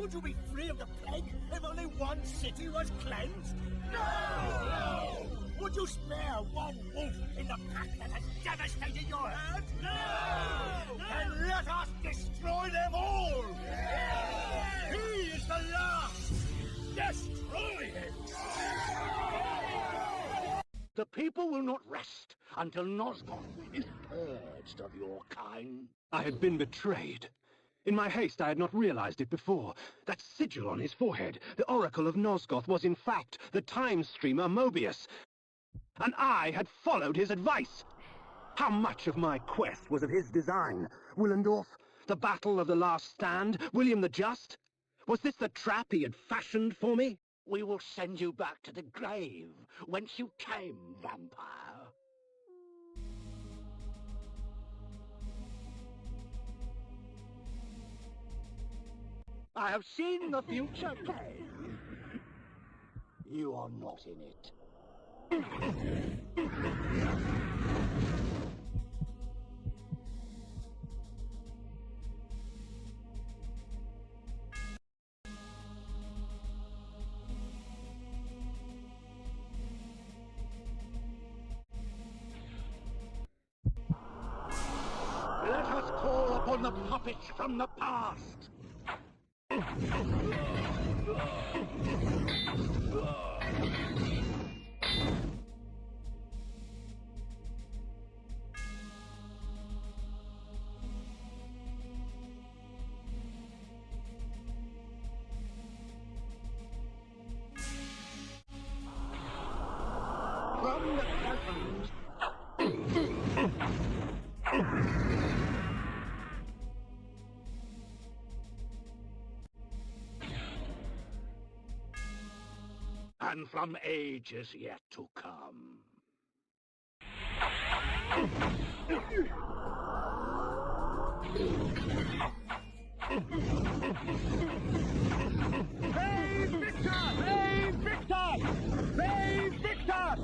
Would you be free of the plague if only one city was cleansed? No! Would you spare one wolf in the pack that has devastated your herd? No! Then let us destroy them all! He is the last! Destroy him! The people will not rest until Nosgoth is purged of your kind. I had been betrayed. In my haste, I had not realized it before. That sigil on his forehead, the Oracle of Nosgoth, was in fact the time-streamer Mobius. And I had followed his advice. How much of my quest was of his design? Willendorf? The Battle of the Last Stand? William the Just? Was this the trap he had fashioned for me? We will send you back to the grave, whence you came, vampire. I have seen the future, Kain. You are not in it. Let us call upon the puppets from the past. From the present. And from ages yet to come. Brave Victor! Brave Victor! Brave Victor!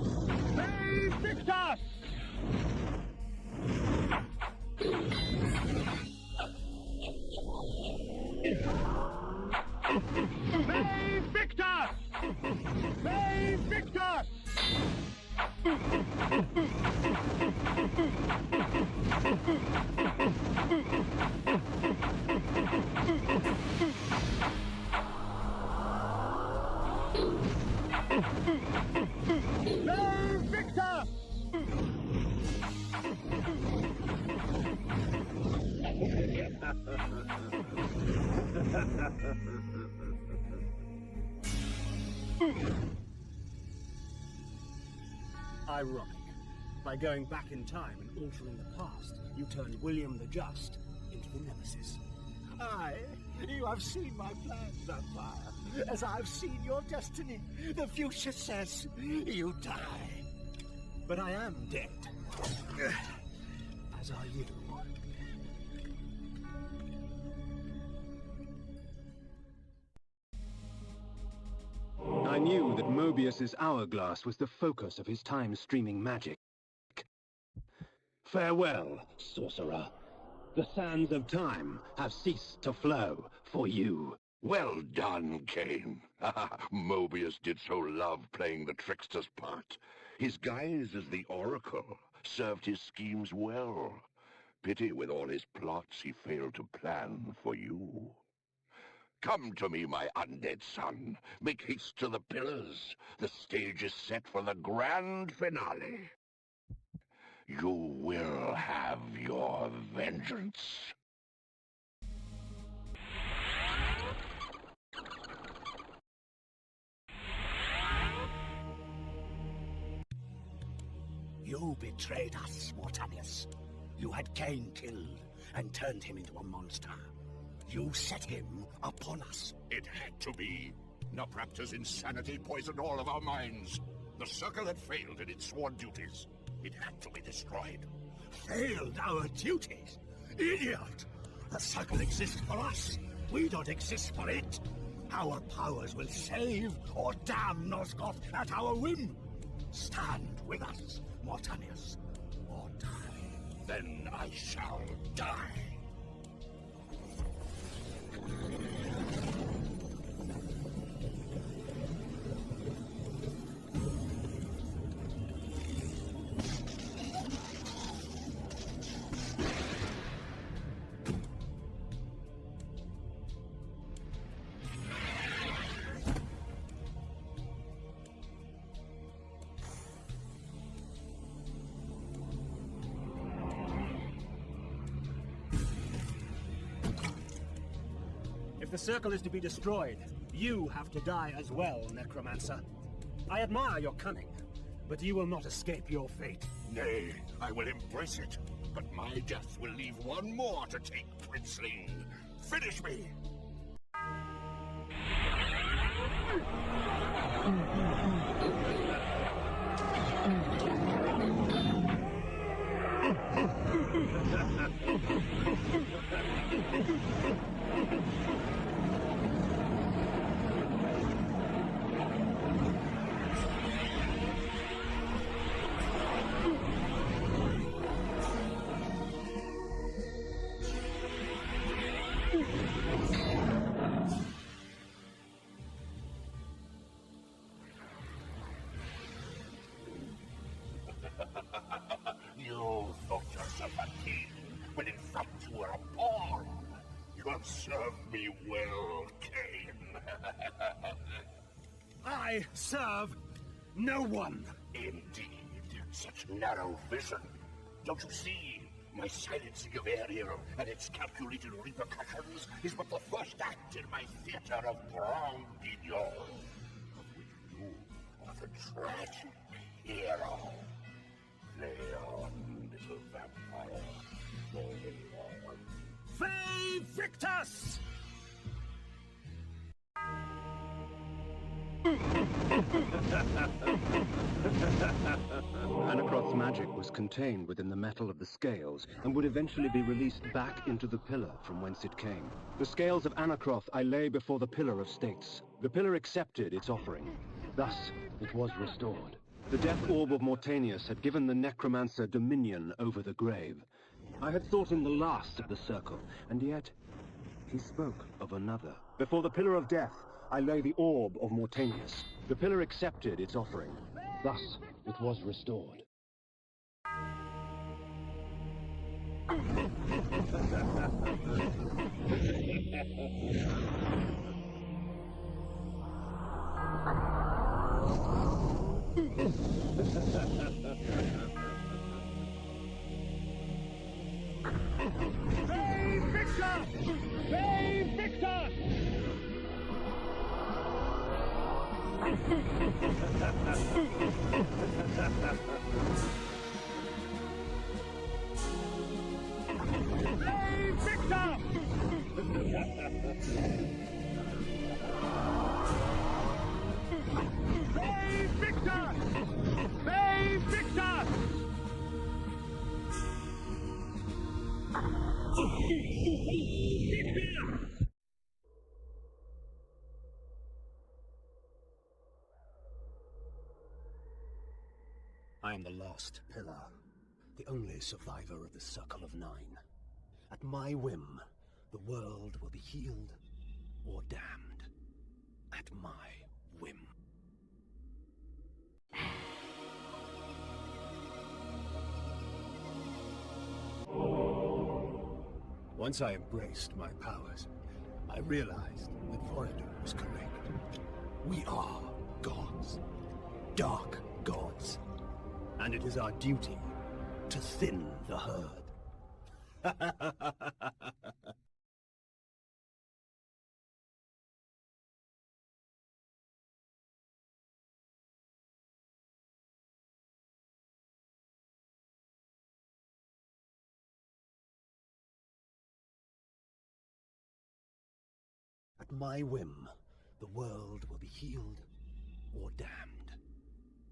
Brave Victor! Brave Victor! Brave Victor! Brave Victor! Ironic. By going back in time and altering the past, you turned William the Just into the Nemesis. Aye, you have seen my plans, vampire, as I have seen your destiny. The future says you die. But I am dead. As are you. I knew that Mobius's hourglass was the focus of his time-streaming magic. Farewell, sorcerer. The sands of time have ceased to flow for you. Well done, Kain. Mobius did so love playing the trickster's part. His guise as the Oracle served his schemes well. Pity with all his plots he failed to plan for you. Come to me, my undead son. Make haste to the pillars. The stage is set for the grand finale. You will have your vengeance. You betrayed us, Mortanius. You had Kain killed and turned him into a monster. You set him upon us. It had to be. Nupraptor's insanity poisoned all of our minds. The Circle had failed in its sworn duties. It had to be destroyed. Failed our duties? Idiot! The Circle exists for us. We don't exist for it. Our powers will save or damn Nosgoth at our whim. Stand with us, Mortanius, or die. Then I shall die. If the circle is to be destroyed, you have to die as well, Necromancer. I admire your cunning, but you will not escape your fate. Nay, I will embrace it, but my death will leave one more to take, Princeling. Finish me! You thought yourself a king, when in fact you were a pawn. You have served me well, Kain. I serve no one. Indeed, such narrow vision. Don't you see? My silencing of Ariel and its calculated repercussions is but the first act in my theater of Grand Guignol, of which you are the tragic hero. Play on, little vampire. Play on. Fay Victus! Anacroth's magic was contained within the metal of the scales and would eventually be released back into the pillar from whence it came. The scales of Anacroth I lay before the Pillar of States. The pillar accepted its offering. Thus, it was restored. The death orb of Mortanius had given the necromancer dominion over the grave. I had thought him the last of the circle, and yet he spoke of another. Before the Pillar of Death, I lay the orb of Mortanius. The pillar accepted its offering. Thus, it was restored. Save Victor! Save Victor! Save Victor! Save Victor! Save Victor! I am the last pillar, the only survivor of the Circle of Nine. At my whim, the world will be healed or damned. At my whim. Once I embraced my powers, I realized that Vorodor was correct. We are gods. Dark gods. And it is our duty to thin the herd. At my whim, the world will be healed or damned.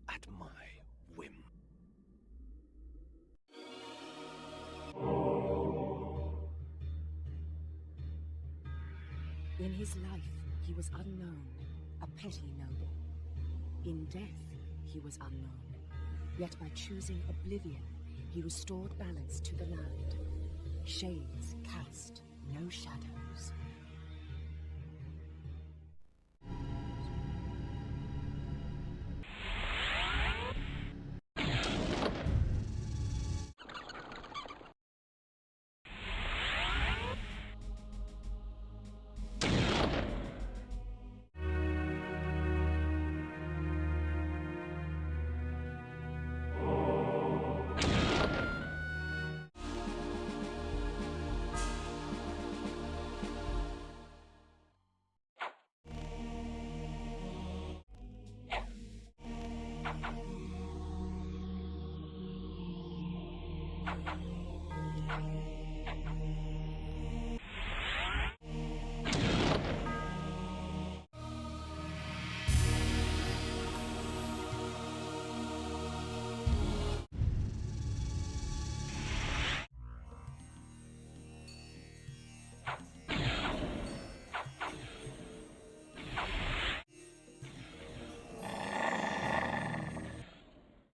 At my whim. In his life, he was unknown, a petty noble. In death, he was unknown. Yet by choosing oblivion, he restored balance to the land. Shades cast no shadow.